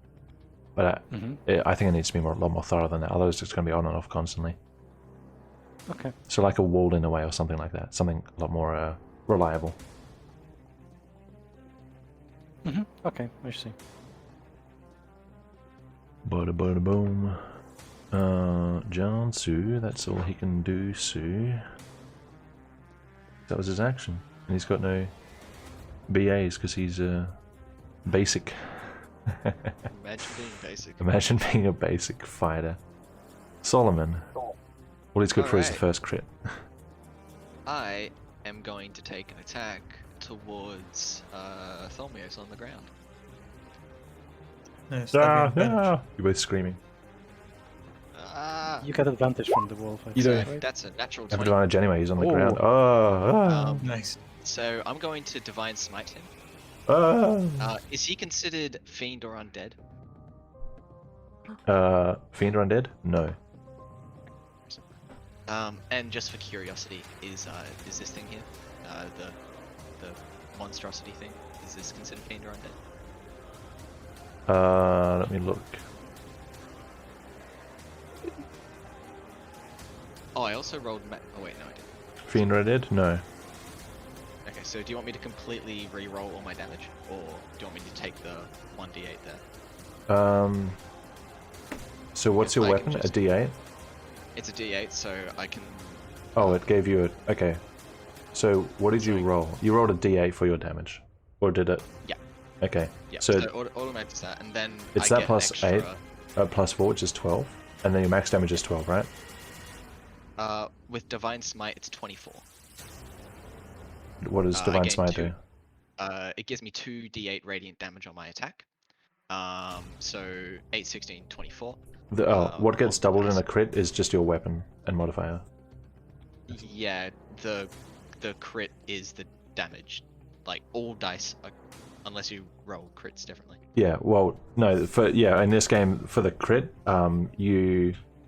but I think it needs to be a lot more thorough than that. Otherwise, it's going to be on and off constantly. Okay. So like a wall in the way or something like that. Something a lot more reliable. Okay, I see. Bada bada boom. Jansu, that's all he can do, Sue. That was his action. And he's got no BAs because he's basic. Imagine being basic. Imagine being a basic fighter. Solomon. All he's good for is the Alright. first crit. I am going to take an attack towards Tholmios on the ground. Nice. that'd be advantage. You're both screaming. Ah, You get advantage from the wolf. You so don't- right? that's a natural Have 20. advantage anyway, he's on the Oh. ground. Oh, Nice. So I'm going to Divine Smite him. Is he considered fiend or undead? Fiend or undead? No. And just for curiosity, is this thing here, the monstrosity thing, is this considered fiend or undead? Let me look. Oh, I also rolled. Oh wait, no, I didn't. Fiend or undead? No. Okay, so do you want me to completely re-roll all my damage, or do you want me to take the 1d8 there? So what's If your I can weapon? A just- D8? It's a d8, so I can. Oh, it gave you a... Okay. So what did you Sorry. roll? You rolled a D8 for your damage. Or did it? Yeah. Okay. Yeah. So So, automatic that, and then it's I that get plus an 8. extra, Plus 4, which is 12. And then your max damage is 12, right? With Divine Smite, it's 24. What does I Divine gain Smite 2. do? It gives me 2d8 radiant damage on my attack. So 8, 16, 24. What gets doubled in nice. a crit is just your weapon and modifier. Yeah, the crit is the damage. Like all dice, unless you roll crits differently. Yeah, well, no, in this game, for the crit,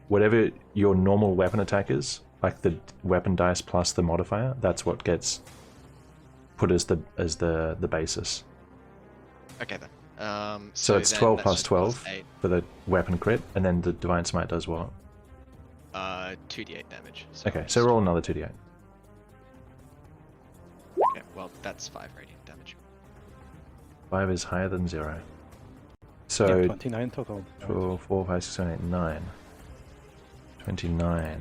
whatever your normal weapon attack is, like the weapon dice plus the modifier, that's what gets put as the basis. Okay then. So it's then 12 that's plus just 12 8, for the weapon crit, and then the Divine Smite does what? 2d8 damage. So Okay, just- so roll another 2d8. Okay, well that's 5 radiant damage. 5 is higher than 0. Yeah, So 29 total. 12, 4, 5, 6, 7, 8, 9. 29.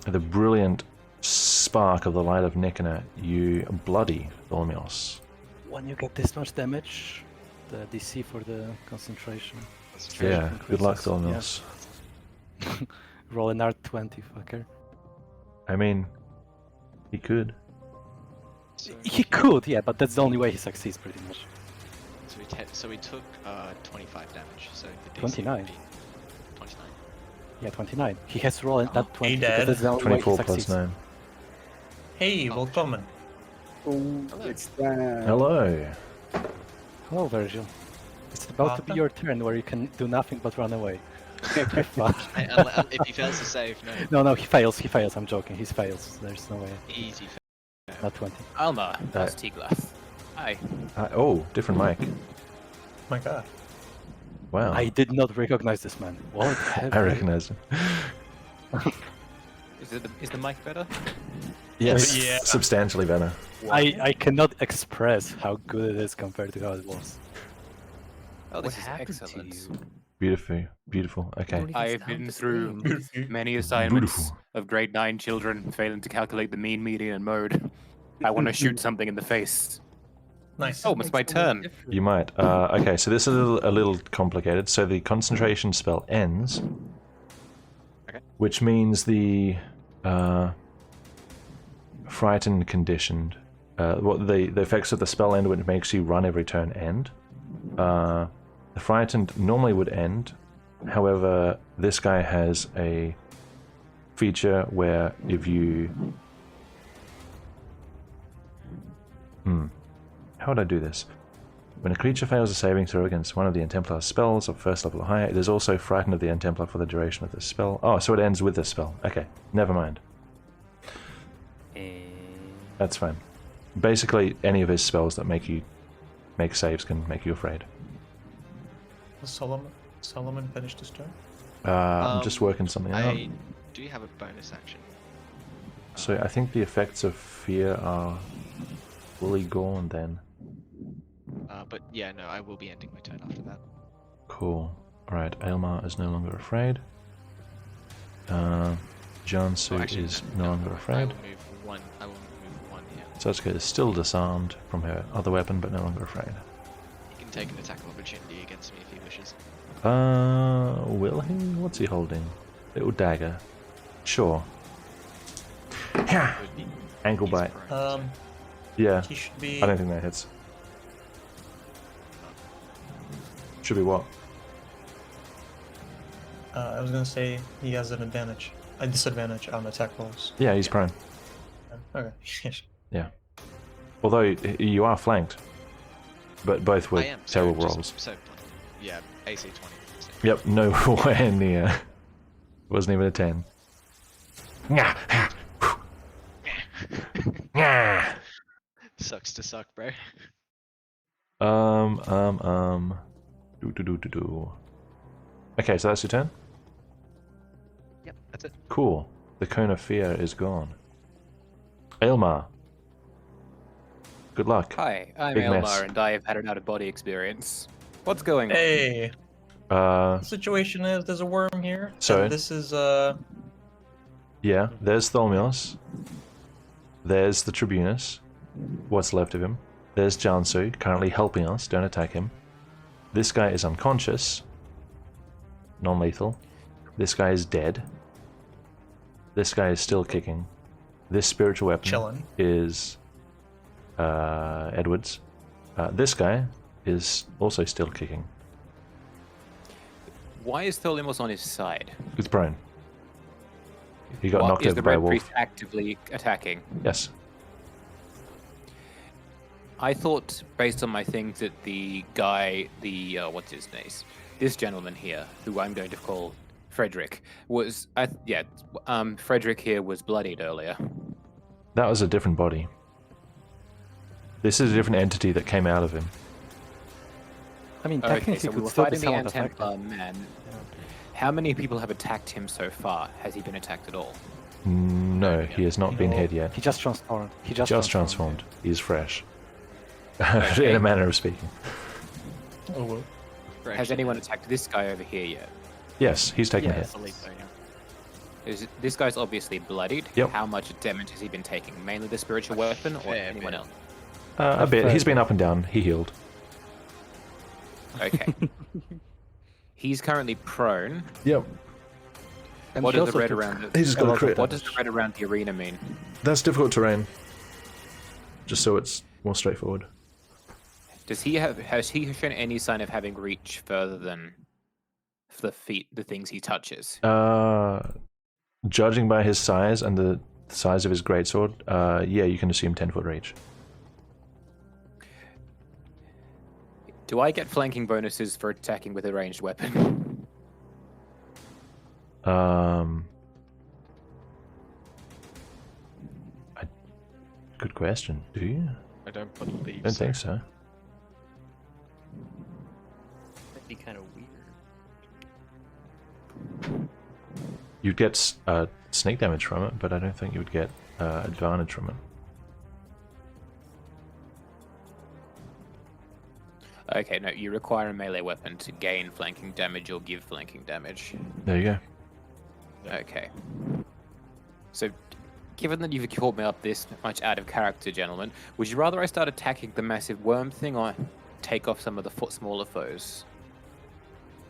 The brilliant spark of the light of Nicanor, you bloody Tholmios. When you get this much damage, the DC for the concentration. Yeah, good luck, increases, Tholmios. Roll an R20, fucker. I mean, he could. So, He could, yeah, but that's the only way he succeeds, pretty much. So we took 25 damage. So the DC 29. would be 29. Yeah, 29. He has to roll in that 20 Dad. because that's the only way he 24 plus succeeds. 9. Hey, Oh, welcome. Oh, it's that. Hello. Hello, Virgil. It's about to be Welcome. your turn where you can do nothing but run away. Have fun. If he fails to save, no. No, he fails. He fails. I'm joking. He fails. There's no way. Easy fail. Not 20. Alma, that's Tiglath. Hi. Oh, different mic. My God. Wow. I did not recognize this man. What? I recognize him. Is the mic better? Yes, Yeah. substantially better. I cannot express how good it is compared to how it was. Oh, this What is happened excellent. to you? Beautiful. Beautiful. You Okay. don't even I've sound been the through same. many assignments Beautiful. of grade 9 children failing to calculate the mean, median, and mode. I want to shoot something in the face. Nice. Oh, it's my turn. You might. Okay, so this is a little complicated. So the concentration spell ends. Okay. Which means the frightened conditioned. What the effects of the spell end, which makes you run every turn, end. The frightened normally would end. However, this guy has a feature where if you... How would I do this? When a creature fails a saving throw against one of the Intemplar spells of first level or higher, it is also frightened of the Intemplar for the duration of the spell. Oh, so it ends with the spell. Okay, never mind. That's fine. Basically, any of his spells that make you make saves can make you afraid. Solomon finished his turn? I'm just working something out. Do you have a bonus action? So I think the effects of fear are fully gone then. But yeah, no, I will be ending my turn after that. Cool. Alright, Aelmar is no longer afraid. Jansu Actually, is no, no longer I afraid. will move one. I will move one here. Satsuka is still disarmed from her other weapon, but no longer afraid. He can take an attack of opportunity against me if he wishes. Will he? What's he holding? Little dagger. Sure. Yeah. Would be- Ankle he's bite. prone, so- Yeah. He should be. I don't think that hits. Should be what? I was gonna say he has an advantage, a disadvantage on attack rolls. Yeah, he's prone. Okay. Although you are flanked. But both were I am. terrible just- rolls. So, yeah, AC 20. So. Yep, nowhere near. Wasn't even a 10. Nyah. Nyah. Sucks to suck, bro. Do. Okay, so that's your turn? Yep, that's it. Cool. The cone of fear is gone. Aelmar. Good luck. Hi, I'm Big Elmar, mess. and I have had an out-of-body experience. What's going on? Hey, the situation is there's a worm here. So- and this is Yeah, there's Tholmios. There's the Tribunus. What's left of him. There's Jansu, currently helping us. Don't attack him. This guy is unconscious. Non-lethal. This guy is dead. This guy is still kicking. This spiritual weapon chilling. is Edward's. This guy is also still kicking. Why is Tholimos on his side? It's prone. He got What, knocked is over the by a Red wolf. Priest actively attacking? Yes. I thought, based on my things, that the guy, what's his name? This gentleman here, who I'm going to call Frederick, was, Frederick here was bloodied earlier. That was a different body. This is a different entity that came out of him. I mean, Okay, technically, so he we could were still be fighting the somewhat affected. Antemplar man. How many people have attacked him so far? Has he been attacked at all? No, he has not been No. hit yet. He just transformed. He just Transformed. He's fresh. Okay. In a manner of speaking. Oh well. We're Has actually- anyone attacked this guy over here yet? Yes, he's taken a hit. Yes, Alito, yeah. This guy's obviously bloodied. Yep. How much damage has he been taking? Mainly the spiritual weapon, or fair anyone bit. else? A bit. He's been up and down. He healed. Okay. He's currently prone. Yep. And What he does the also red took around He just got a lot of crit. What does the damage. red around the arena mean? That's difficult terrain. Just so it's more straightforward. has he shown any sign of having reach further than the things he touches? Judging by his size and the size of his greatsword, yeah, you can assume 10-foot reach. Do I get flanking bonuses for attacking with a ranged weapon? Good question. Do you? I don't believe Don't think so. That'd be kind of weird. You'd get sneak damage from it, but I don't think you would get advantage from it. Okay, no, you require a melee weapon to gain flanking damage or give flanking damage. There you go. Okay. So, given that you've called me up this much out of character, gentlemen, would you rather I start attacking the massive worm thing or take off some of the smaller foes?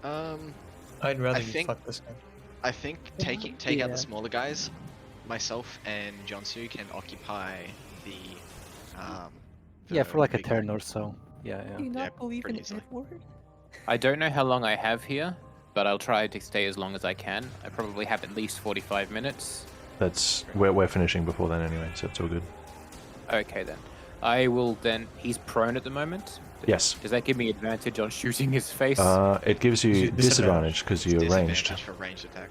I'd rather you fuck this guy. I think take out the smaller guys. Myself and Jonsu can occupy the. Yeah, for like a big turn one. or so. Yeah, Do you yeah. not believe in pretty easily. Edward? I don't know how long I have here, but I'll try to stay as long as I can. I probably have at least 45 minutes. That's we're finishing before then anyway, so it's all good. Okay then. I will then. He's prone at the moment. Yes. Does that give me advantage on shooting his face? It gives you disadvantage because you're ranged. Disadvantage for ranged attack.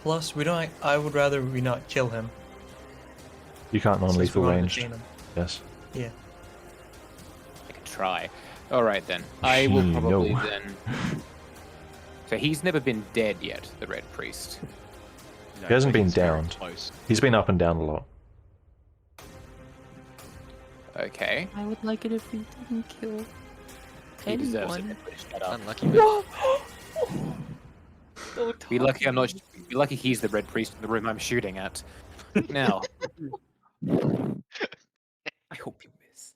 Plus, we don't. I would rather we not kill him. You can't since we non-lethal wanted to ranged. chain him. Yes. Yeah. I can try. All right then. I will probably No. then. So he's never been dead yet, the Red Priest. No, He hasn't but been he's very downed. Close. He's been up and down a lot. Okay. I would like it if we didn't kill He deserves anyone. it. Shut up. Unlucky. But Don't Be talk lucky to I'm not. me. Be lucky he's the Red Priest in the room I'm shooting at. Now. I hope you miss.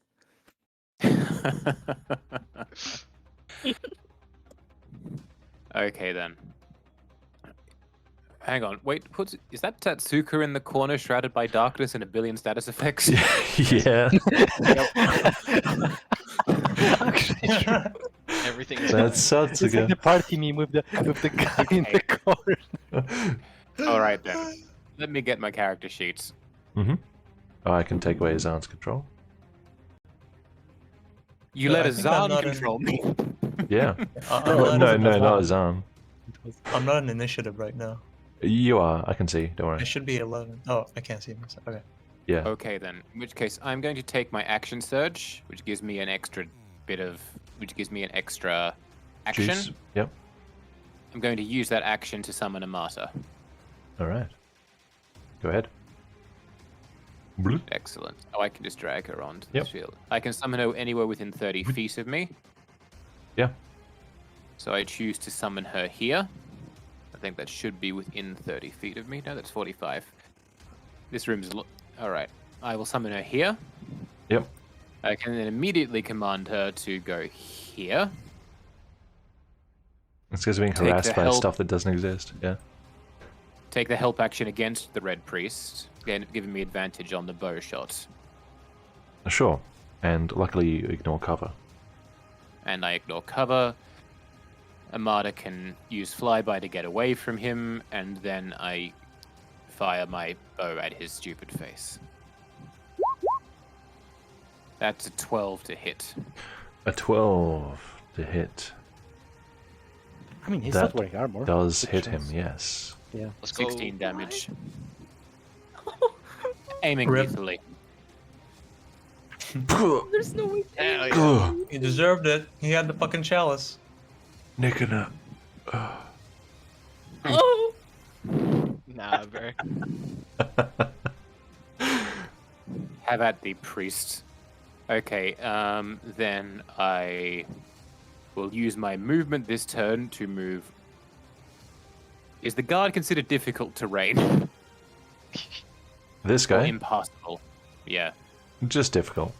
Okay then. Hang on, wait, is that Tatsuka in the corner shrouded by darkness and a billion status effects? Yeah. Actually, true. everything is. That's It's like the Satsuka. party meme with the guy in the corner. Alright then. Let me get my character sheets. Oh, I can take away his aunt's control. You No, let I a think I'm Zahn not in- control me. Yeah. I'm No, not no, in- not his arm. I'm not in initiative right now. You are. I can see. Don't I worry. should be 11. Oh, I can't see myself. Okay. Yeah. Okay then. In which case, I'm going to take my action surge, which gives me an extra action. Juice. Yep. I'm going to use that action to summon a martyr. All right. Go ahead. Bloop. Excellent. Oh, I can just drag her onto Yep. the field. I can summon her anywhere within 30 feet of me. Yeah. So I choose to summon her here. I think that should be within 30 feet of me. No, that's 45. This room's... Alright. I will summon her here. Yep. I can then immediately command her to go here. It's because being Take the harassed by help. stuff that doesn't exist. Yeah. Take the help action against the Red Priest, again giving me advantage on the bow shot. Sure. And luckily you ignore cover. And I ignore cover. Amada can use flyby to get away from him, and then I fire my bow at his stupid face. That's a 12 to hit. A 12 to hit. I mean, he's That not wearing armor. Does Good hit him, chance. yes. Yeah. Let's go. 16 damage. Aiming Rip. lethally. There's no way. Hell yeah. He deserved it. He had the fucking chalice. Nicking it. Oh! Nah, bro. Have at the priest. Okay, then I will use my movement this turn to move. Is the guard considered difficult terrain? This Or guy? impassable? Yeah. Just difficult.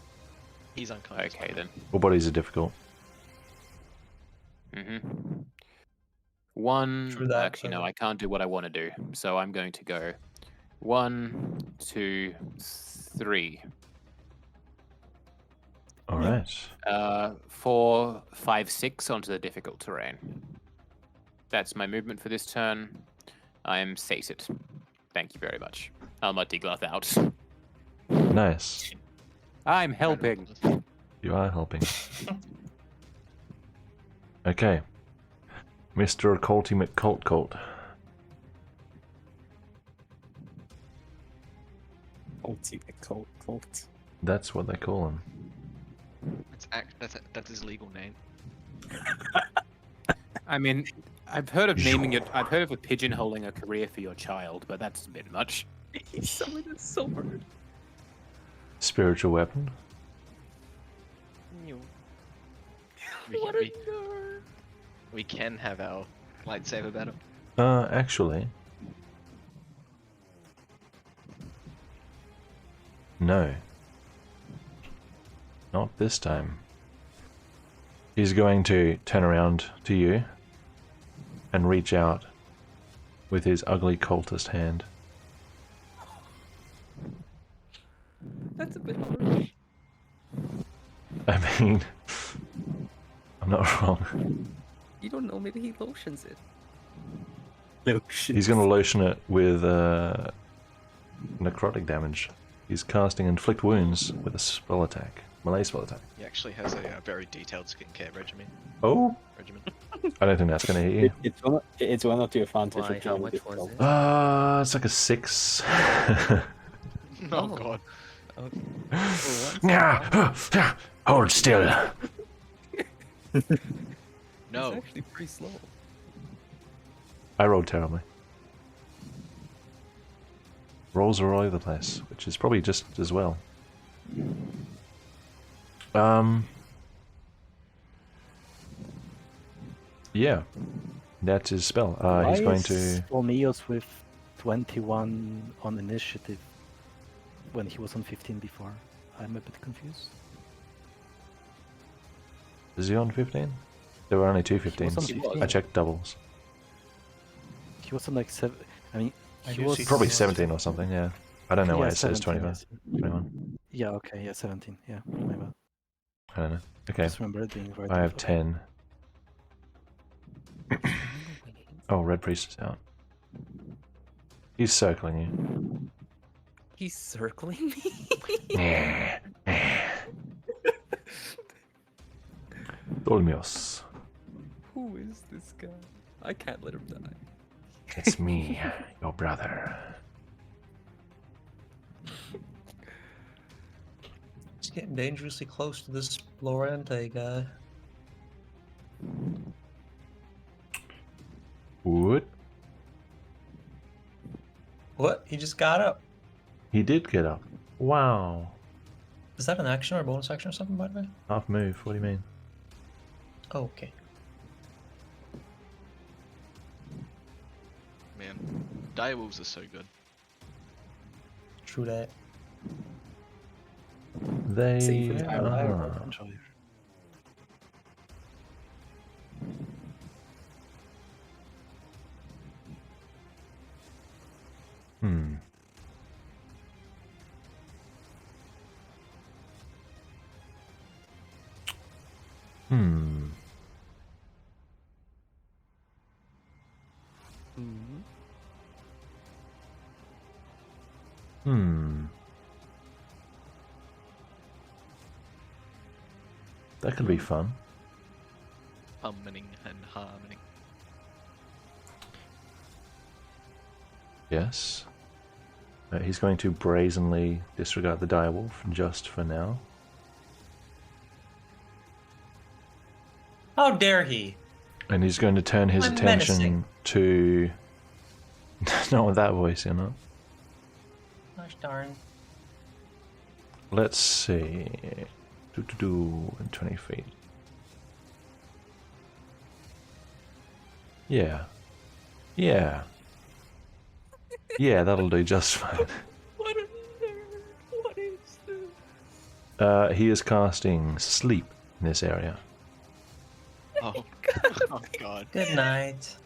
He's unconscious. Okay then. All bodies are difficult. Mm-hmm. One. True that, Actually, no, but- I can't do what I want to do. So I'm going to go 1, 2, 3. All right. 4, 5, 6 onto the difficult terrain. That's my movement for this turn. I am sated. Thank you very much. I'll multi-glove out. Nice. I'm helping. You are helping. Okay. Mr. Colty McColt. Ultimate cult. That's what they call him. That's his legal name. I mean, I've heard of naming it. I've heard of a pigeonholing a career for your child, but that's a bit much. He summoned a sword. Spiritual weapon. What a nerd. We can have our lightsaber battle. Actually. No. Not this time. He's going to turn around to you and reach out with his ugly cultist hand. That's a bit harsh. I mean, I'm not wrong. You don't know, maybe he lotions it. Lotion. He's going to lotion it with necrotic damage. He's casting Inflict Wounds with a spell attack. Melee spell attack. He actually has a very detailed skincare regimen. Oh? I don't think that's going to hit you. It's one of the advantages Why, of how being much difficult. was it? It's like a 6. Oh god. Okay. Hold still. No. It's actually pretty slow. I rolled terribly. Rolls are all over the place, which is probably just as well. Yeah, that's his spell. He's going to. Olmeos with 21 on initiative when he was on 15 before. I'm a bit confused. Is he on 15? There were only two He was on 15s. 15. I checked doubles. He was on like 7. I mean, I he do was see Probably Someone- 17 or something, yeah. I don't know why Yeah, it says 17, 25. yes. 21. Yeah, okay, yeah, 17. Yeah, my bad. I don't know. I Okay, just remember it being right. I have before. 10. Oh, Red Priest is out. He's circling you. He's circling me. Dolmios. Who is this guy? I can't let him die. It's me, your brother. He's getting dangerously close to this Lorente guy. What? What? He just got up. He did get up. Wow. Is that an action or a bonus action or something, by the way? Half move, what do you mean? Oh, okay. Man, direwolves are so good. True that. They Save it. are. Enjoy. Hmm. Hmm. Mhm. Hmm. That could be fun. Humming and harmony. Yes. He's going to brazenly disregard the direwolf just for now. How dare he? And he's going to turn his I'm attention menacing. to. Not with that voice, you know. Gosh darn. Let's see. 20 feet. Yeah. Yeah. Yeah, that'll do just fine. What a nerd! What is this? He is casting Sleep in this area. Oh, oh god. Good night.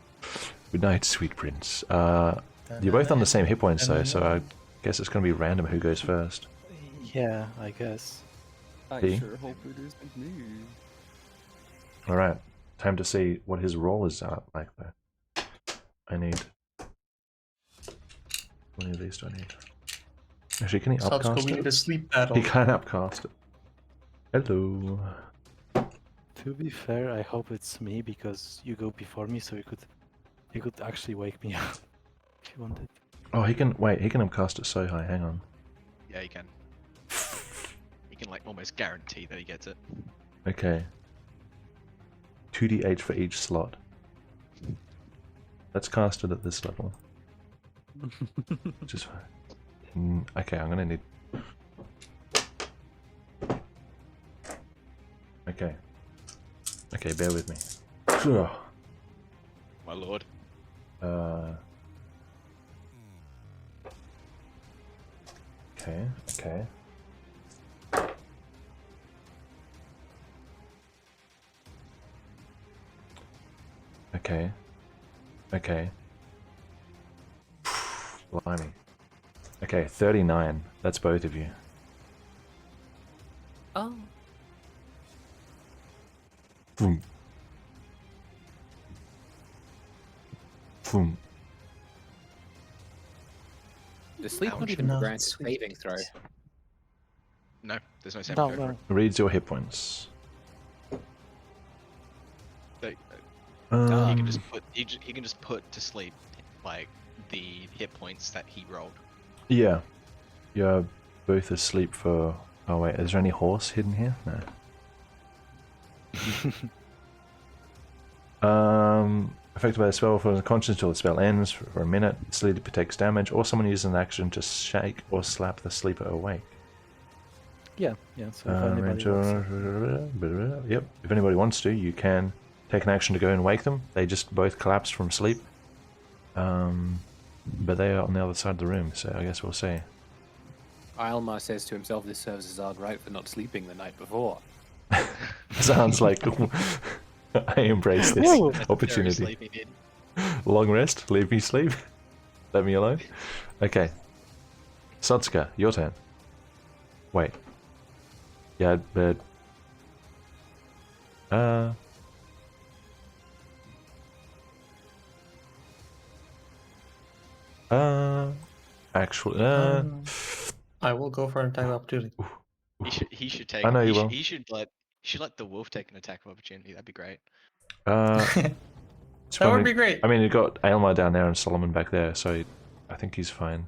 Good night, sweet prince. You're both on the same hit points, though, so I guess it's going to be random who goes first. Yeah, I guess. I He? sure hope it isn't me. All right, time to see what his roll is like though. I need. How many of these do I need? Actually, can he Satsuko, upcast we need it? a sleep battle. He can upcast it. Hello. To be fair, I hope it's me because you go before me, so you could actually wake me up if you wanted. Oh, he can wait. He can upcast it so high. Hang on. Yeah, you can. You can like almost guarantee that he gets it. Okay. 2d8 for each slot. Let's cast it at this level. Which is fine. Okay, I'm gonna need. Okay. Okay, bear with me. My lord. Okay, okay. Okay. Okay. Blimey. Okay, 39. That's both of you. Oh, Boom. Boom. The sleep not Ouch. even No, grant a it's sweet. saving throw. No, there's no saving No, throw. no. Reads your hit points. They- Um, he can just put he can just put to sleep like the hit points that he rolled. Yeah. You're both asleep for... Oh wait, is there any horse hidden here? No. Affected by the spell for the conscience until the spell ends for a minute. Sleep takes damage, or someone uses an action to shake or slap the sleeper awake. Yeah, yeah. So if anybody wants Yep. If anybody wants to, you can take an action to go and wake them. They just both collapsed from sleep. But they are on the other side of the room, so I guess we'll see. Aylmar says to himself, this serves as our right for not sleeping the night before. Sounds like I embrace this Whoa. opportunity. Sleepy did. Long rest, leave me sleep. Let me alone. Okay. Satsuka, your turn. Wait. Yeah, but... Actually, I will go for an attack of opportunity. He should take. I know you he, will. He should let the wolf take an attack of opportunity. That'd be great. It's That would funny- be great. I mean, you've got Aylmar down there and Solomon back there, so I think he's fine.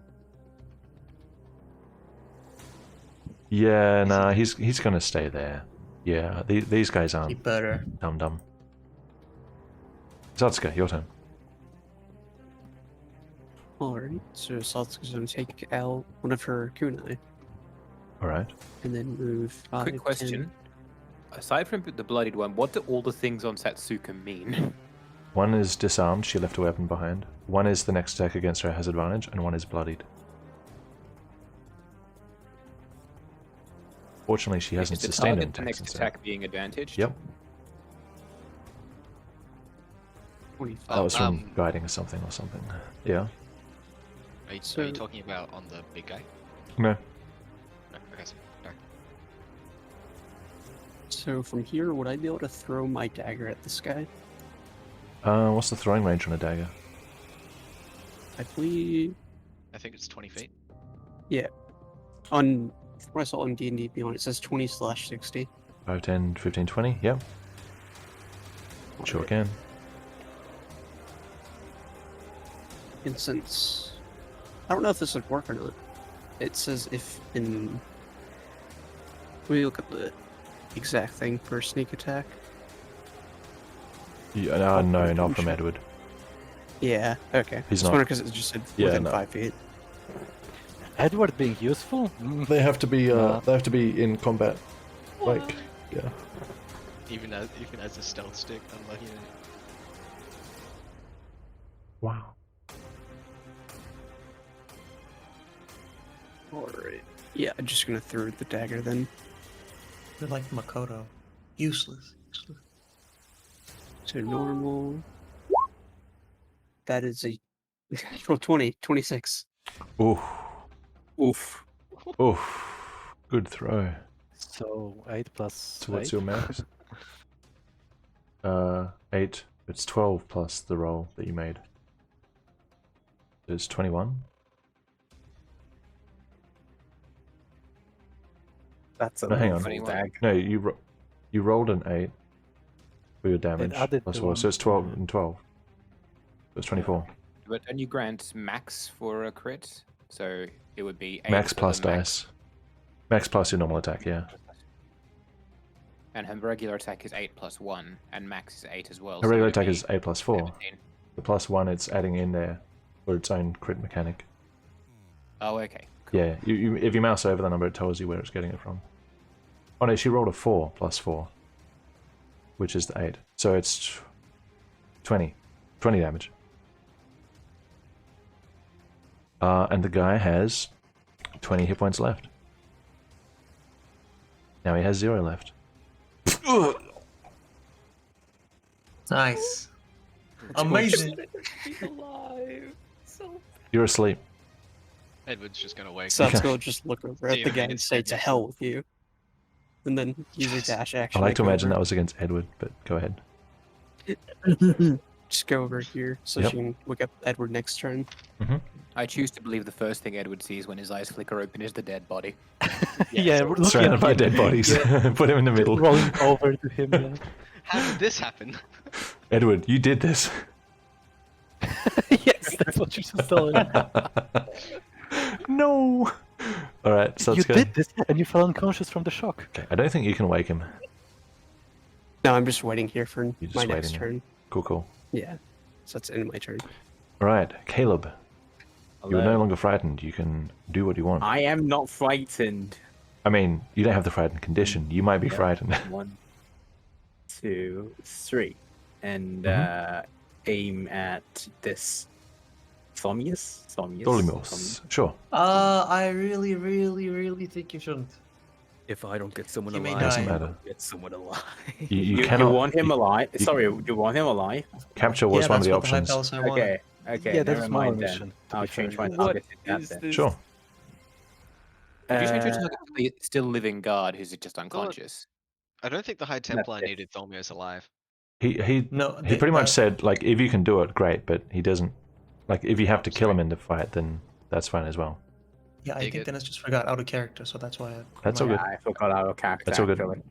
Yeah, nah, he's gonna stay there. Yeah, these guys He aren't better. dumb. Satsuka, your turn. Alright, so Satsuka's gonna take out one of her kunai All right. and then move 5, Quick question. Aside from the bloodied one, what do all the things on Satsuka mean? One is disarmed, she left a weapon behind. One is the next attack against her has advantage, and one is bloodied. Fortunately, she hasn't Is the sustained an target the attack next since attack being advantaged? Yep, 25. that was from Um, guiding or something. Yeah. Are you So- talking about on the big guy? No. No, okay. Sorry. So from here, would I be able to throw my dagger at this guy? What's the throwing range on a dagger? I believe I think it's 20 feet. on what I saw on D&D Beyond, it says 20/60. 5, 10, 15, 20? Yep. Sure Alright. can. And since I don't know if this would work or not, it says if in. Let me look at the exact thing for sneak attack. Yeah, no, I'm not from sure. Edward. Yeah. Okay. He's Just not. wondering because it just said Yeah, within no. 5 feet. Edward being useful? They have to be. No. They have to be in combat. Like, yeah. Even as a stealth stick, unlucky. Wow. Alright. Yeah, I'm just gonna throw the dagger then. They're like Makoto. Useless. So normal. That is a natural 20, 26. Oof. Oof. Oof. Good throw. So 8 plus So what's 8? your max? 8. It's 12 plus the roll that you made. It's 21. That's a No, hang low on. full 21. dag. No, you rolled an 8 for your damage added plus the 4, one, so it's 12 yeah. and 12. So it's 24. But don't you grant max for a crit? So it would be 8 Max for plus the max. dice. Max plus your normal attack, yeah. And her regular attack is 8 plus 1, and max is 8 as well. Her so regular it'd attack be is 8 plus 4. 17. The plus 1 it's adding in there for its own crit mechanic. Oh, okay. Cool. Yeah, if you mouse over the number, it tells you where it's getting it from. Oh no, she rolled a 4 plus 4, which is the 8. So it's 20. 20 damage. And the guy has 20 hit points left. Now he has 0 left. Nice. Amazing. You're asleep. Edward's just gonna wake Sub's up. gonna just look over at See the if guy he and can say, save "To you." hell with you," and then use a dash I action. like to go imagine that over. was against Edward, but go ahead. Just go over here so Yep. she can look at Edward next turn. I choose to believe the first thing Edward sees when his eyes flicker open is the dead body. Yeah, we're looking Surrounded at by him, dead bodies. Put him in the middle. rolling over to him. Yeah. How did this happen? Edward, you did this. Yes, that's what you just told him. No. All right, so You let's go. did this, and you fell unconscious from the shock. Okay, I don't think you can wake him. No, I'm just waiting here for You're just my next waiting. turn. Cool, cool. Yeah, so that's the end of my turn. All right, Caleb, you are no Hello. longer frightened. You can do what you want. I am not frightened. I mean, you don't have the frightened condition. You might be Yeah. frightened. 1, 2, 3, and aim at this Thomius. Dolimos. Sure. I really, really, really think you shouldn't. If I don't get someone You may alive, die. Doesn't you matter. don't get someone alive. You You cannot. want him alive? you- Sorry, you want him alive? Capture was Yeah, one of that's the what the High options. Palace I wanted. Okay, okay, Yeah, that's never my mind then. mission, to I'll be change fair. my What target to that is then. this? Sure. If you change your Uh, target to the still living guard who's just unconscious. I don't think the High Templar it. needed Thormios alive. He No, he pretty much said like if you can do it, great. But he doesn't. Like if you have to kill him in the fight, then that's fine as well. Yeah, I Dig think it. Dennis just forgot out of character, so that's why. That's all yeah, good. I forgot our character. That's all good. Actually.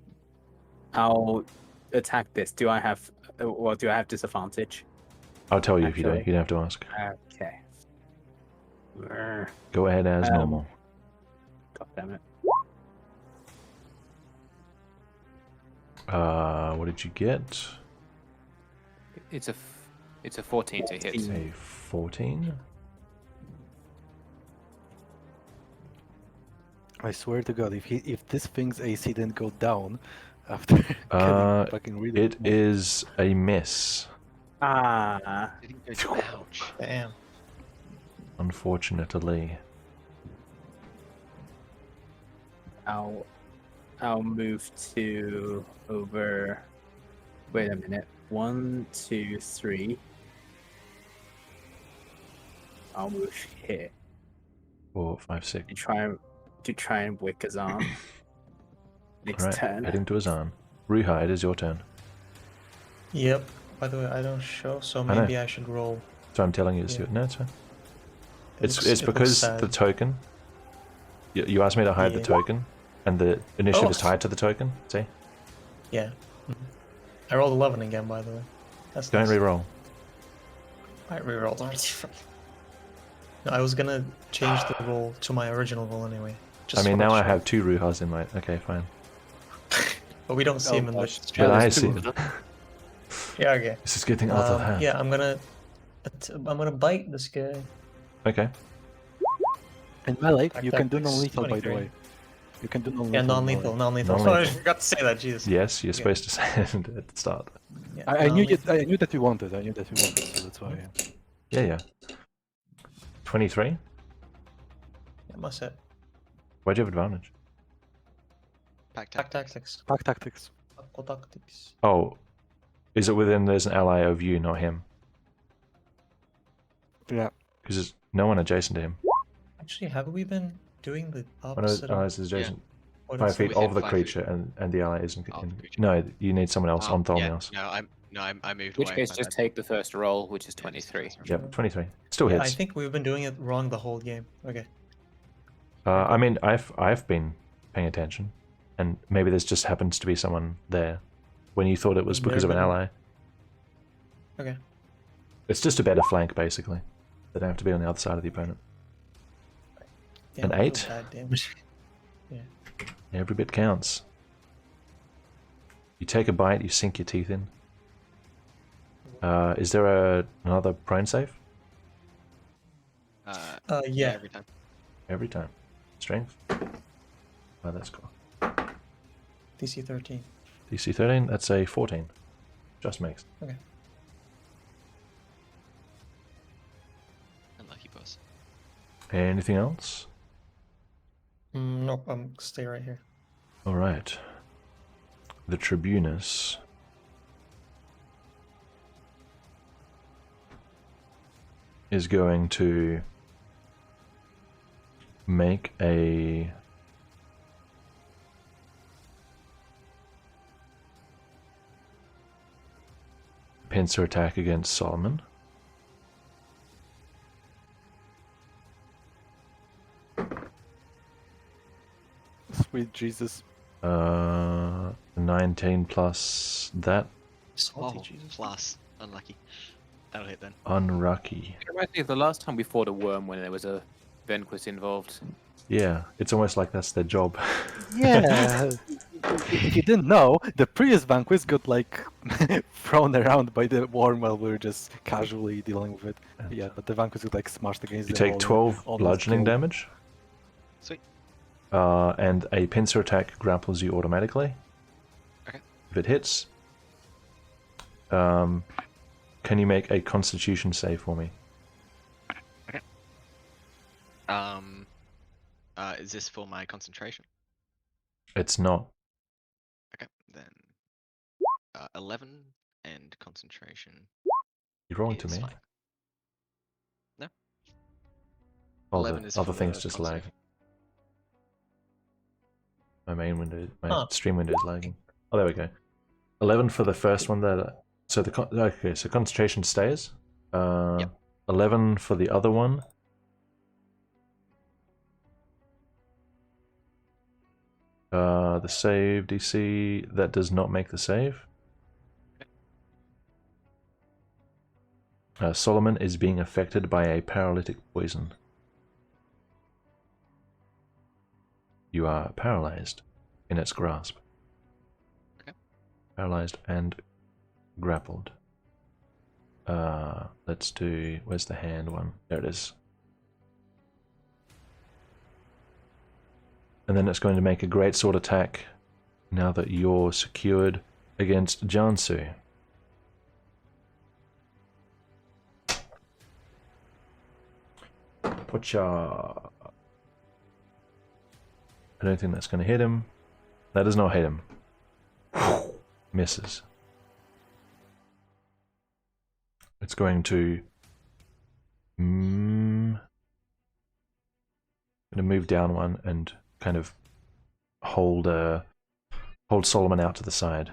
I'll attack this. Do I have? Well, do I have disadvantage? I'll tell you if you don't. Actually. You don't have to ask. Okay. Grr, Go ahead as Um, normal. God damn it. What did you get? It's a 14 to hit. A 14. I swear to God, if this thing's AC didn't go down after Uh, getting fucking really It is a miss. Ah. Didn't go to ouch. Damn. Unfortunately. I'll move to over. Wait a minute. 1, 2, 3. I'll move here 4, 5, 6. to try and wick his arm. Next Alright, turn. heading to his arm. Ruha, it is your turn. Yep. By the way, I don't show, so I know. maybe I should roll. So I'm telling you, Yeah. no, it's fine. It It's looks- it's it looks because sad. the token. You asked me to hide the Yeah. token, and the initiative Oh. is tied to the token. See? Yeah. Mhm. I rolled 11 again, by the way. That's Don't nice. re-roll. I rerolled already. No, I was gonna change the roll to my original roll anyway. I mean, for now I that have 2 Ruhas in my. Okay, fine. shot. But we don't see him in the But chat. I see it. Yeah, okay. This is getting out of hand. Yeah, I'm gonna bite this guy. Okay. In melee, Attack you can do tactics, non-lethal, by the 23. way. You can do non-lethal. Yeah, in non-lethal, melee. non-lethal. Non-lethal. Sorry, I forgot to say that. Jesus. Yes, you're Yeah. supposed to say it at the start. Yeah, I knew you. non-lethal. I knew that you wanted. I knew that you wanted. So that's why. Yeah. 23. Yeah, must hit. Why'd you have advantage? Pack Attack tactics. tactics. Pack tactics. Aqua tactics. Oh, is it within there's an ally of you, not him? Yeah. Because there's no one adjacent to him. Actually, have we been doing the One of opposite? his of- allies is adjacent. What 5 is feet it? Within of the 5 feet. creature, and the ally isn't. Of the creature. No, you need someone else on Yeah, Tholmios. I moved In which away. case, my just bad. take the first roll, which is Yeah, just 23. take the first Yep, roll. 23. Still Yeah, hits. I think we've been doing it wrong the whole game. Okay. I mean, I've been paying attention, and maybe there's just happens to be someone there when you thought it was because of an ally. Okay. It's just a better flank, basically. They don't have to be on the other side of the opponent. Damn, An that was 8? Bad damage. Every bit counts. You take a bite, you sink your teeth in. Is there another prone save? Yeah. Every time. Every time. Strength? Oh, that's cool. DC 13. DC 13, that's a 14. Just makes. Okay. Unlucky boss. Anything else? Nope, stay right here. Alright. The Tribunus is going to make a pincer attack against Solomon. Sweet Jesus. 19 plus that. Salty Oh, Jesus. plus. Unlucky. That'll hit then. Unlucky. It reminds me of the last time we fought a worm when there was a Venquist involved. Yeah, it's almost like that's their job. Yeah. If you didn't know, the previous Vanquish got like thrown around by the worm while we were just casually dealing with it. Yeah, but the Vanquish got like smashed against You the wall take and 12 almost bludgeoning killed. damage. Sweet. And a pincer attack grapples you automatically. Okay. If it hits, can you make a Constitution save for me? Is this for my concentration? It's not. Okay, then 11 and concentration. You're wrong to is me. fine. No. Oh, 11 the is other for things the just lag. concentration. My main window, my Huh. stream window is lagging. Oh, there we go. 11 for the first one. So okay. So concentration stays. Yep. 11 for the other one. The save DC, that does not make the save. Solomon is being affected by a paralytic poison. You are paralyzed in its grasp. Okay. Paralyzed and grappled. Let's do... Where's the hand one? There it is. And then it's going to make a great sword attack now that you're secured against Jansu. Whatcha? I don't think that's going to hit him. That does not hit him. Misses. It's going to... going to move down one and kind of hold Solomon out to the side.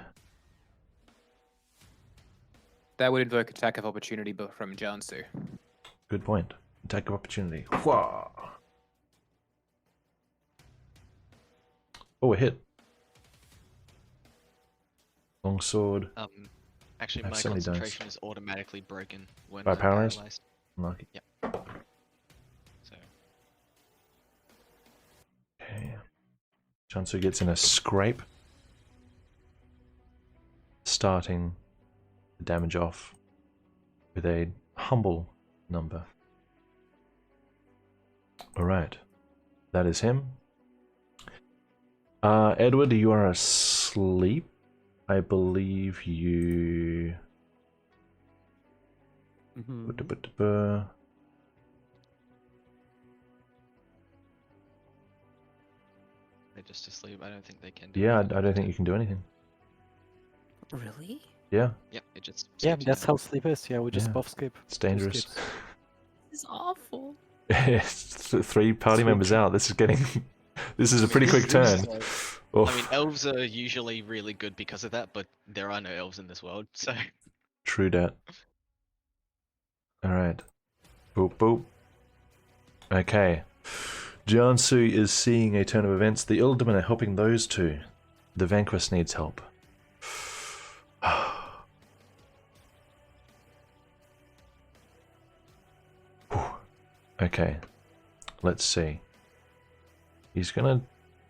That would invoke attack of opportunity but from Jansu. Good point. Attack of opportunity. Whoa. Oh, a hit. Longsword. Actually, That my certainly does. concentration is automatically broken when By I'm paralyzed? paralyzed. Unlucky. Yep. So Okay. Jansu gets in a scrape. Starting the damage off with a humble number. Alright. That is him. Edward, you are asleep. I believe you... they're just asleep. I don't think they can do Yeah, I anything. don't think you can do anything. Really? Yeah, Yep, it just Yeah, sleeps that's now. how sleep is. Yeah, we just Yeah. buff skip. it's Two dangerous. skips. This is awful. It's 3 party Sweet members dream. out. This is getting This is a pretty quick turn. I mean, elves are usually really good because of that, but there are no elves in this world, so. True that. Alright. Boop boop. Okay. Jiansu is seeing a turn of events. The Illidan are helping those two. The Vanquist needs help. Okay. Let's see. He's gonna...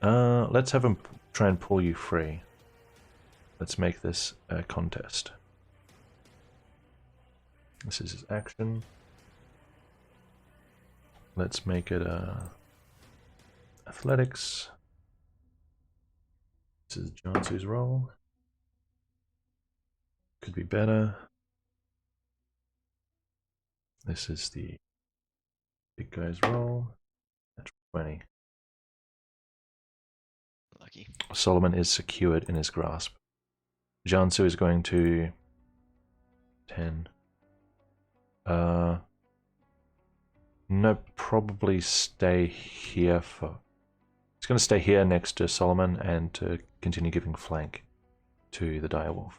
let's have him try and pull you free. Let's make this a contest. This is his action. Let's make it athletics. This is Jansu's roll. Could be better. This is the big guy's roll. That's 20. Lucky. Solomon is secured in his grasp. Jansu is going to 10. No, probably stay here for... He's going to stay here next to Solomon and to continue giving flank to the direwolf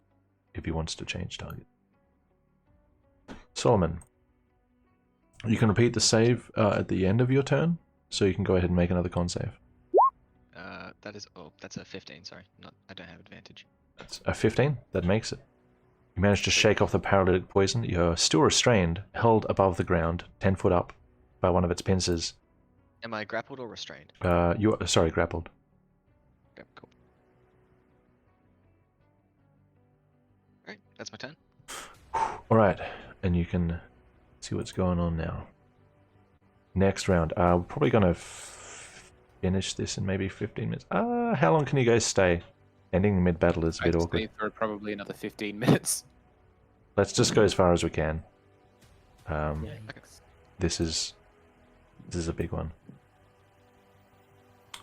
if he wants to change target. Solomon, you can repeat the save at the end of your turn, so you can go ahead and make another con save. That is... Oh, that's a 15, sorry. I don't have advantage. That's a 15, that makes it. You manage to shake off the paralytic poison. You're still restrained, held above the ground, 10 foot up by one of its pincers. Am I grappled or restrained? You're sorry, grappled. Okay, cool. Alright, that's my turn. Alright, and you can see what's going on now. Next round. We're probably going to finish this in maybe 15 minutes. How long can you guys stay? Ending mid-battle is a bit I'd awkward. stay for probably another 15 minutes. Let's just go as far as we can. Yikes. This is a big one.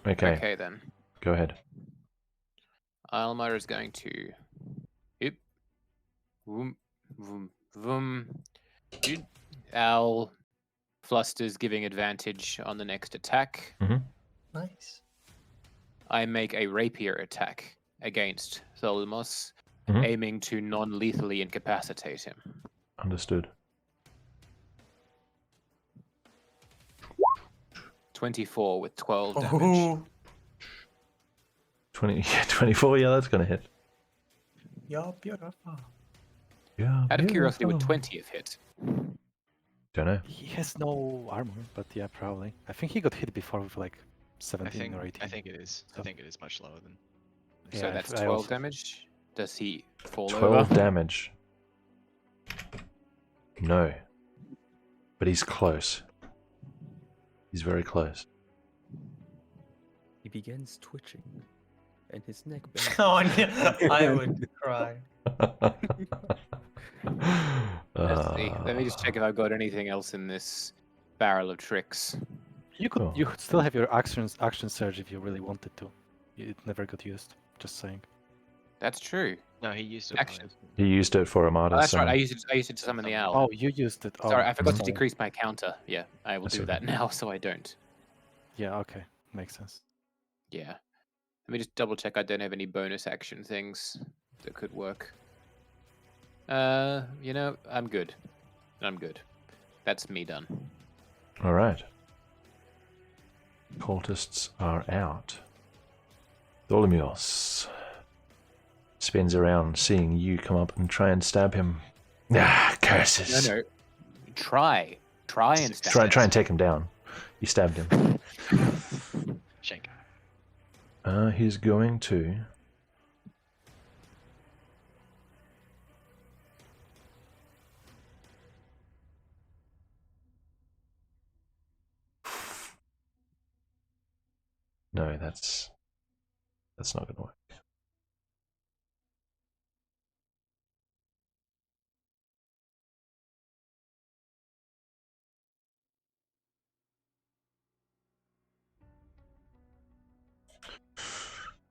Okay, Okay then. go ahead. Almar is going to... Oop. Vroom. Vroom. Vroom. Dude. Al Fluster's giving advantage on the next attack. Nice. I make a rapier attack against Tholmos, Mhm. aiming to non-lethally incapacitate him. Understood. 24 with 12 damage. Oh, 24, yeah, that's going to hit. you're beautiful. Yeah. Out of curiosity, would beautiful. 20 have hit? Don't know. He has no armor, but yeah, probably. I think he got hit before with like 17 or 18. I think it is. I So- think it is much lower than... So Yeah, that's I 12 also- damage. Does he fall 12 over? damage. No. But he's close. He's very close. He begins twitching, and his neck bends. Oh, yeah, I would cry. Let's see. Let me just check if I've got anything else in this barrel of tricks. You could Oh. you could still have your action surge if you really wanted to. It never got used. Just saying. That's true. No, he used it. Action. He used it for Armada. Oh, that's right. summon. I used it to summon the owl. Oh, you used it. Oh, Sorry, I forgot to sorry. decrease my counter. Yeah, I will That's do okay. that now, so I don't. Yeah. Okay. Makes sense. Yeah. Let me just double check I don't have any bonus action things that could work. You know, I'm good. I'm good. That's me done. Alright. Cultists are out. Tholomios spins around, seeing you come up and try and stab him. Ah, curses. No. Try and stab Try him. and take him down. You stabbed him. Shank. He's going to... No, that's not going to work.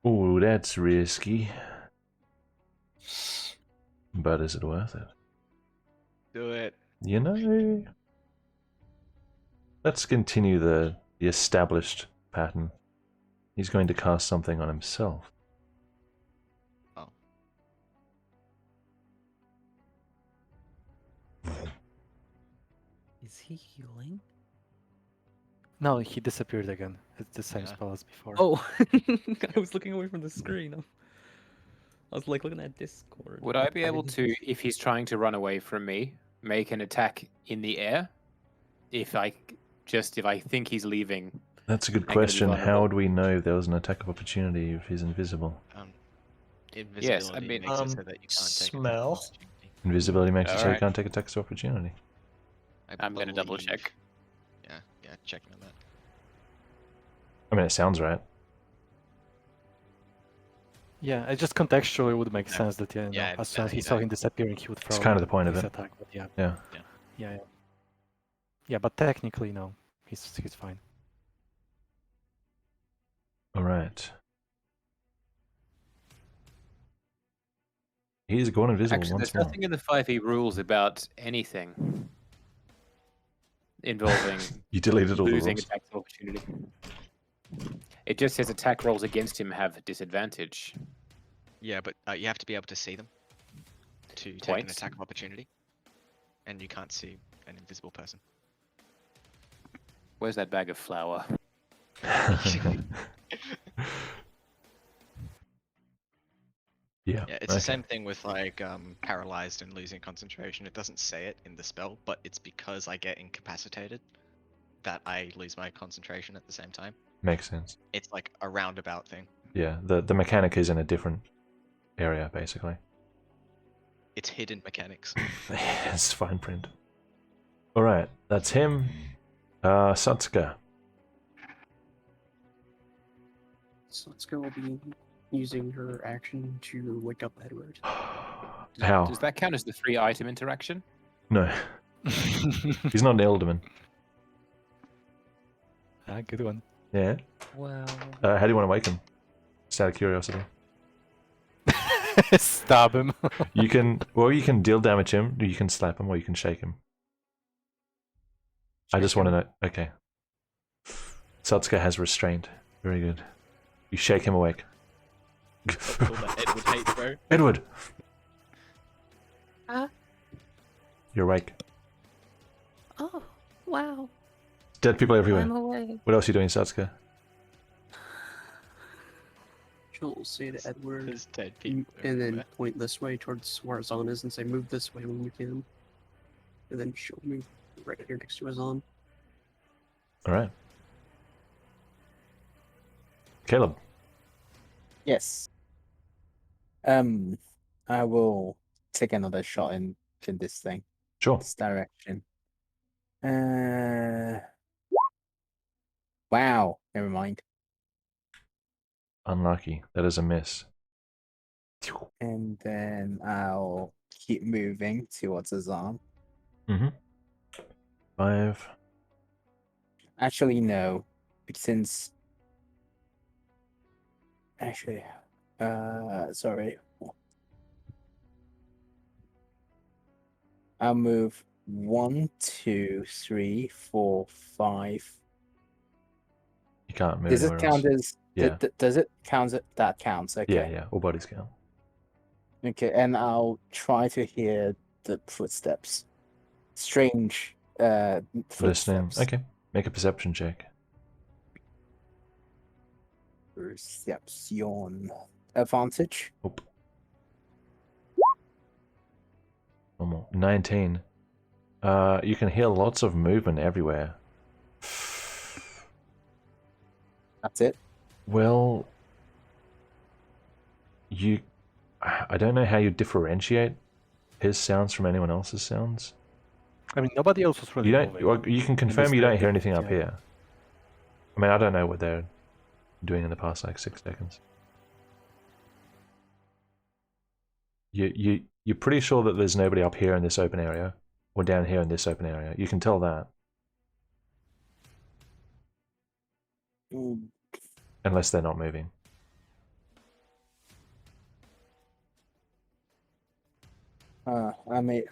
Ooh, that's risky. But is it worth it? Do it. You know, let's continue the established pattern. He's going to cast something on himself. Oh. Is he healing? No, he disappeared again. It's the same Yeah. spell as before. Oh, I was looking away from the screen. I was like looking at Discord. Would I be I able didn't- to, if he's trying to run away from me, make an attack in the air? If I think he's leaving. That's a good I'm gonna be question. How vulnerable. would we know if there was an attack of opportunity if he's invisible? Invisibility mean- makes it so that you can't take smell. attacks of opportunity. Invisibility makes it so you Alright. can't take attacks of opportunity. I'm gonna double believe- check. Yeah, checking on that. I mean, it sounds right. Yeah, it just contextually would make Yeah. sense that Yeah, as soon as he you saw know. him disappearing, he would throw. kind of the point of his it. attack. But yeah, Yeah. yeah. Yeah, but technically no, he's fine. All right. He's gone invisible Actually, once there's more. nothing in the 5e rules about anything involving You deleted all the losing rules. attacks of opportunity. It just says attack rolls against him have disadvantage. Yeah, but you have to be able to see them to take an Points. attack of opportunity, and you can't see an invisible person. Where's that bag of flour? Yeah. Yeah, it's okay. the same thing with like paralyzed and losing concentration. It doesn't say it in the spell, but it's because I get incapacitated that I lose my concentration at the same time. Makes sense. It's like a roundabout thing. Yeah. The mechanic is in a different area, basically. It's hidden mechanics. It's fine print. All right. That's him. Satsuka. So let's go. Will be using her action to wake up Edward. How? Does that count as the 3-item interaction? No. He's not an Elderman. Ah, good one. Yeah. Well, How do you want to wake him? Just out of curiosity. Stab him. You can deal damage him, you can slap him, or you can shake him. I just want to know. Okay. Satsuka has restraint. Very good. You shake him awake. That's all that Edward hates, bro. Edward! Huh? You're awake. Oh, wow. Dead people everywhere. I'm awake. What else are you doing, Satsuka? She'll say to Edward, There's dead people. and then everywhere. point this way towards where Azan is and say, move this way when we can. And then she'll move right here next to Azan. Alright. Caleb. Yes. I will take another shot in this thing, Sure. this direction. Wow. Never mind. Unlucky. That is a miss. And then I'll keep moving towards Azan. 5. Actually, no. Since actually, sorry. I'll move 1, 2, 3, 4, 5. You can't move Does it anywhere count else. as? Yeah. Does it count? That counts. Okay. Yeah, yeah. All bodies count. Okay, and I'll try to hear the footsteps. Strange Listening. footsteps. Okay. Make a perception check. Perception. Advantage. Nope. Normal. 19. You can hear lots of movement everywhere. That's it. Well, I don't know how you differentiate his sounds from anyone else's sounds. I mean, nobody else was really You don't. moving. You can confirm you don't hear anything up yeah. here. I mean, I don't know what they're doing in the past like 6 seconds. You're pretty sure that there's nobody up here in this open area, or down here in this open area. You can tell that, unless they're not moving. I may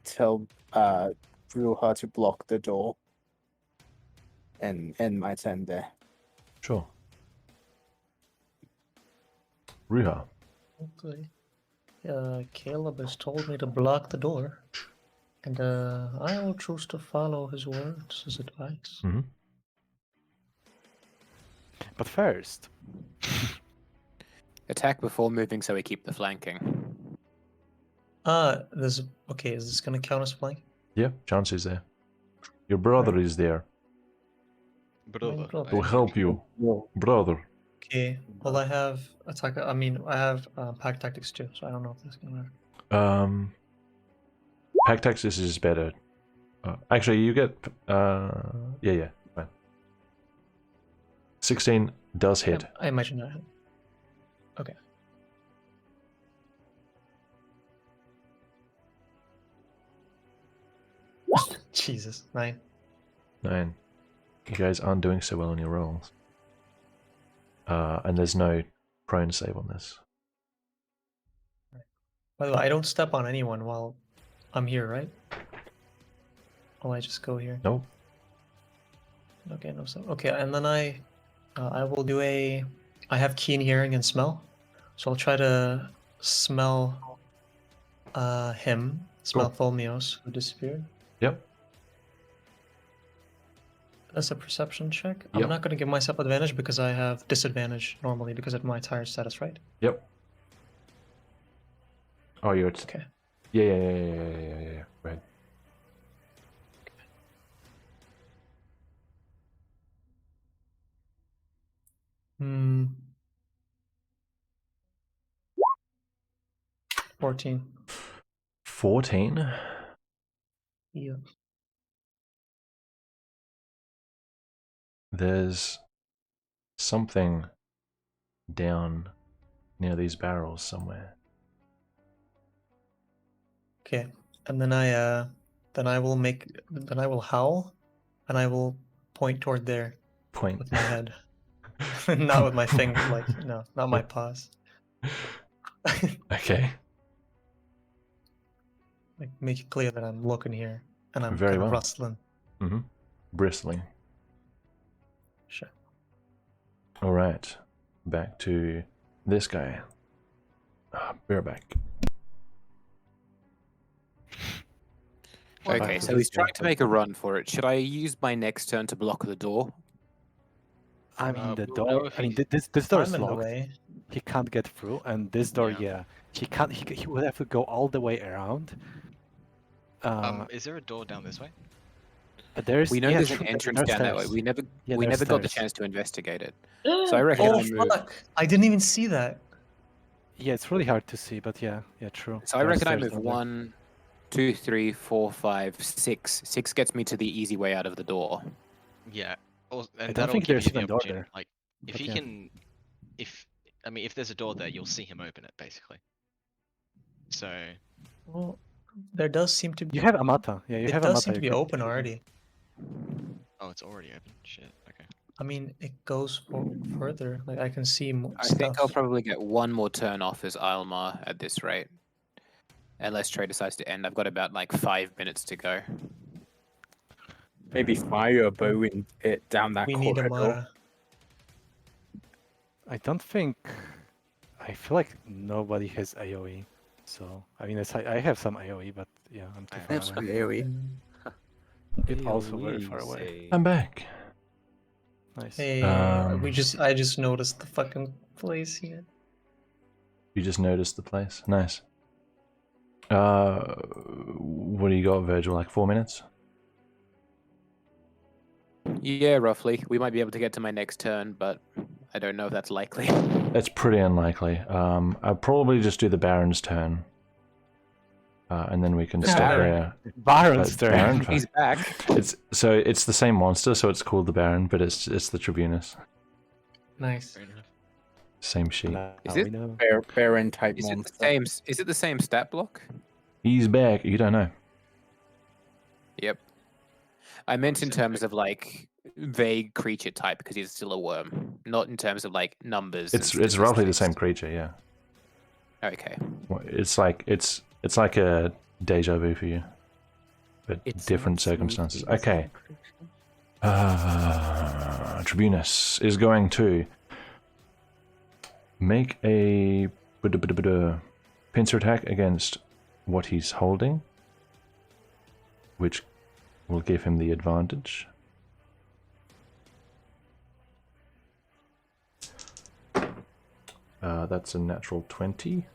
tell Ruha to block the door. And end my turn there. Sure. Ruha. Okay. Caleb has told me to block the door, and I will choose to follow his words, his advice. Mm-hmm. But first, Attack before moving so we keep the flanking. There's okay. Is this gonna count as flank? Yeah, chance is there. Your brother is there. Brother. brother. To help you, brother. Okay. Well, I have attack. I mean, I have pack tactics too, so I don't know if this is gonna matter. Pack Texas is better. Actually, you get. Yeah, fine. 16 does hit. I imagine that. Okay. Jesus, 9. 9. You guys aren't doing so well on your rolls. And there's no prone save on this. By the way, I don't step on anyone while I'm here, right? Oh, I just go here. Nope. Okay, no step. Okay, and then I will do a. I have keen hearing and smell, so I'll try to smell him. Smell Tholmios, who disappeared. Yep. That's a perception check. Yep. I'm not going to give myself advantage because I have disadvantage normally because of my tire status, right? Yep. Oh, you're. Okay. Yeah. Go ahead. Hmm. 14. 14. Yeah. There's something down near these barrels somewhere. Okay, and then I will howl, and I will point toward there Point. with my head, not with my finger. Like no, not my paws. Okay. Like make it clear that I'm looking here and I'm Very kind of well. rustling. Mm-hmm. Bristling. Sure. All right. Back to this guy. Bareback. Okay, so he's trying to make a run for it. Should I use my next turn to block the door? I mean, the we'll door. know if I mean, he- this door I'm is in the locked. way. He can't get through, and this door, Yeah. yeah, he can't. He would have to go all the way around. Is there a door down this way? There's We know yeah, there's true, an entrance there's down that way. stairs. We never Yeah, we there's never got the stairs. chance to investigate it. So I reckon Oh I move. fuck! I didn't even see that. Yeah, it's really hard to see, but yeah, true. So I There are reckon I stairs move down there. 1, 2, 3, 4, 5, 6. 6 gets me to the easy way out of the door. Yeah. And don't that'll think give there's you the even a door opportunity. there, Like, if but he yeah. can, if there's a door there, you'll see him open it basically. So Well, there does seem to be. You have Amata. Yeah, you It have does Amata. seem to you be can- open you can- already. oh, it's already open. Shit. Okay. I mean, it goes further. Like I can see more I stuff. think I'll probably get one more turn off as Almar at this rate. Unless Trey decides to end. I've got about like 5 minutes to go. Maybe fire a bow in it down that we need a corridor. I don't think. I feel like nobody has AOE. So I mean, I have some AOE, but yeah, I'm too I far That's away. AoE. You're also very far away. I'm back. Nice. Hey, I just noticed the fucking place here. You just noticed the place. Nice. What do you got, Virgil? Like 4 minutes? Yeah, roughly. We might be able to get to my next turn, but I don't know if that's likely. That's pretty unlikely. I'll probably just do the Baron's turn. And then we can stop Baron. there. Baron's turn. Baron, He's back. it's the same monster, so it's called the Baron, but it's the Tribunus. Nice. Fair enough. Same sheet. Is we it- know. Baron type Is it the monster. same? Is it the same stat block? He's back. You don't know. Yep. I meant in terms of like vague creature type because he's still a worm, not in terms of like numbers. and It's roughly the same statistics. creature. Yeah. Okay. It's like a deja vu for you, but It's different not smooth circumstances. design Okay. creature. Tribunus is going to make a pincer attack against what he's holding, which will give him the advantage. That's a natural 20.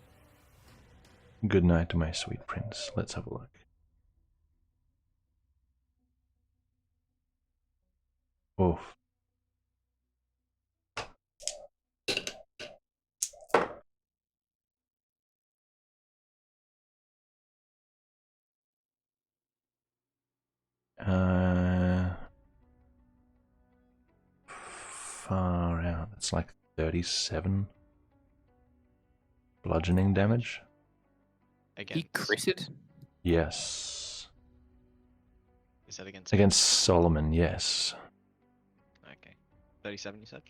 Good night to my sweet prince. Let's have a look. Oof. Far out. It's like 37 bludgeoning damage. Again. He critted? Yes. Is that against? Against Solomon, yes. Okay. 37, you said.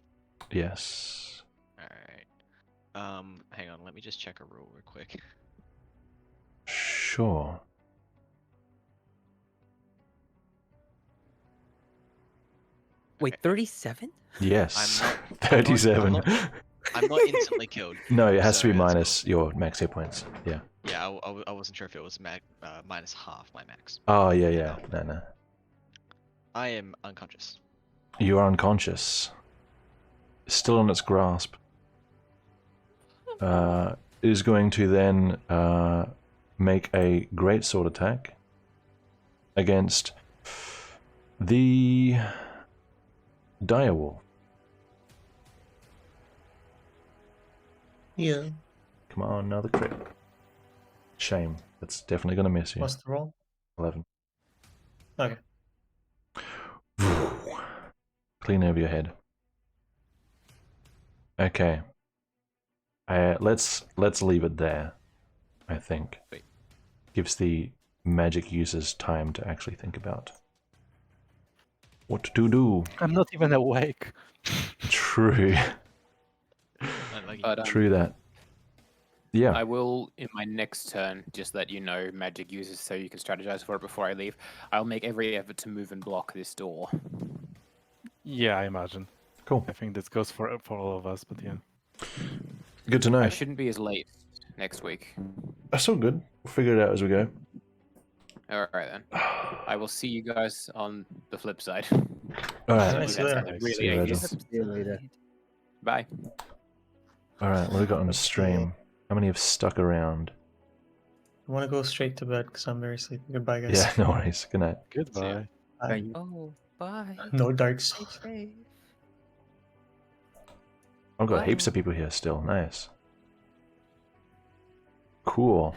Yes. All right. Hang on. Let me just check a rule real quick. Sure. Wait, 37? Yes. I'm not- 37. I'm not instantly killed. No, it has to be so that's minus your max hit points. Yeah. Yeah, I wasn't sure if it was minus half my max. Oh, yeah. No. I am unconscious. You are unconscious. Still in its grasp. It is going to then make a great sword attack against the direwolf. Yeah. Come on, another crit. Shame. That's definitely going to miss you. What's the roll? 11. Okay. Clean over your head. Okay. Let's leave it there, I think. Wait. Gives the magic users time to actually think about what to do. I'm not even awake. True. But, True that. Yeah. I will, in my next turn, just let you know, magic users, so you can strategize for it before I leave. I'll make every effort to move and block this door. Yeah, I imagine. Cool. I think this goes for all of us, but yeah. Good to know. I shouldn't be as late next week. That's all good. We'll figure it out as we go. All right then. I will see you guys on the flip side. All right. Nice. That there. sounded See you really later. 80s. See you later. Bye. All right. What have we got on the stream? How many have stuck around? I want to go straight to bed because I'm very sleepy. Goodbye, guys. Yeah, no worries. Good night. Goodbye. Bye. Oh, bye. No dark Stay souls. safe. I've got Bye. heaps of people here still. Nice. Cool.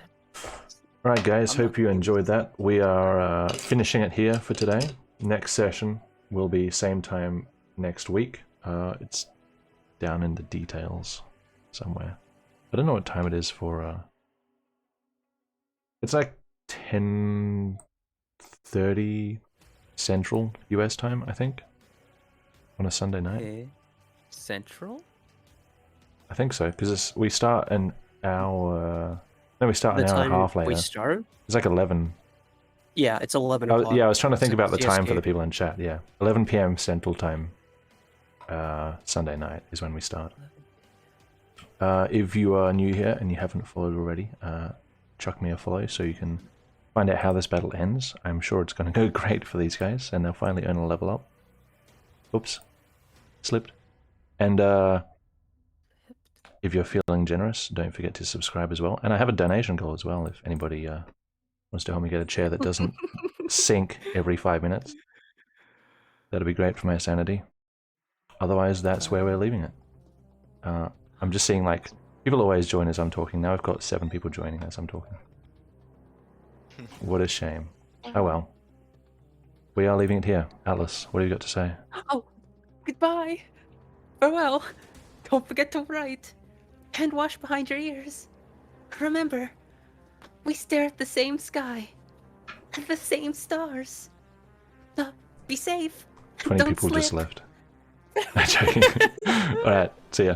Alright guys, hope you enjoyed that. We are finishing it here for today. Next session will be same time next week. It's down in the details somewhere. I don't know what time it is for... It's like 10:30 Central US time, I think. On a Sunday night. Okay. Central? I think so, because we start an hour... No, we start The an hour and a time half later. we start? It's like 11. Yeah, it's 11 Oh, o'clock. yeah, I was trying to think about the time CST. for the people in chat. Yeah, 11 p.m. Central Time. Sunday night is when we start. If you are new here and you haven't followed already, chuck me a follow so you can find out how this battle ends. I'm sure it's going to go great for these guys, and they'll finally earn a level up. Oops, slipped. And if you're feeling generous, don't forget to subscribe as well. And I have a donation goal as well. If anybody wants to help me get a chair that doesn't sink every 5 minutes, that'd be great for my sanity. Otherwise, that's where we're leaving it. I'm just seeing, like, people always join as I'm talking. Now I've got 7 people joining as I'm talking. What a shame. Oh well. We are leaving it here. Atlas, what have you got to say? Oh, goodbye. Farewell. Don't forget to write. Hand wash behind your ears. Remember, we stare at the same sky and the same stars. Be safe. 20 Don't people just slip. left. I'm joking. Alright, see ya.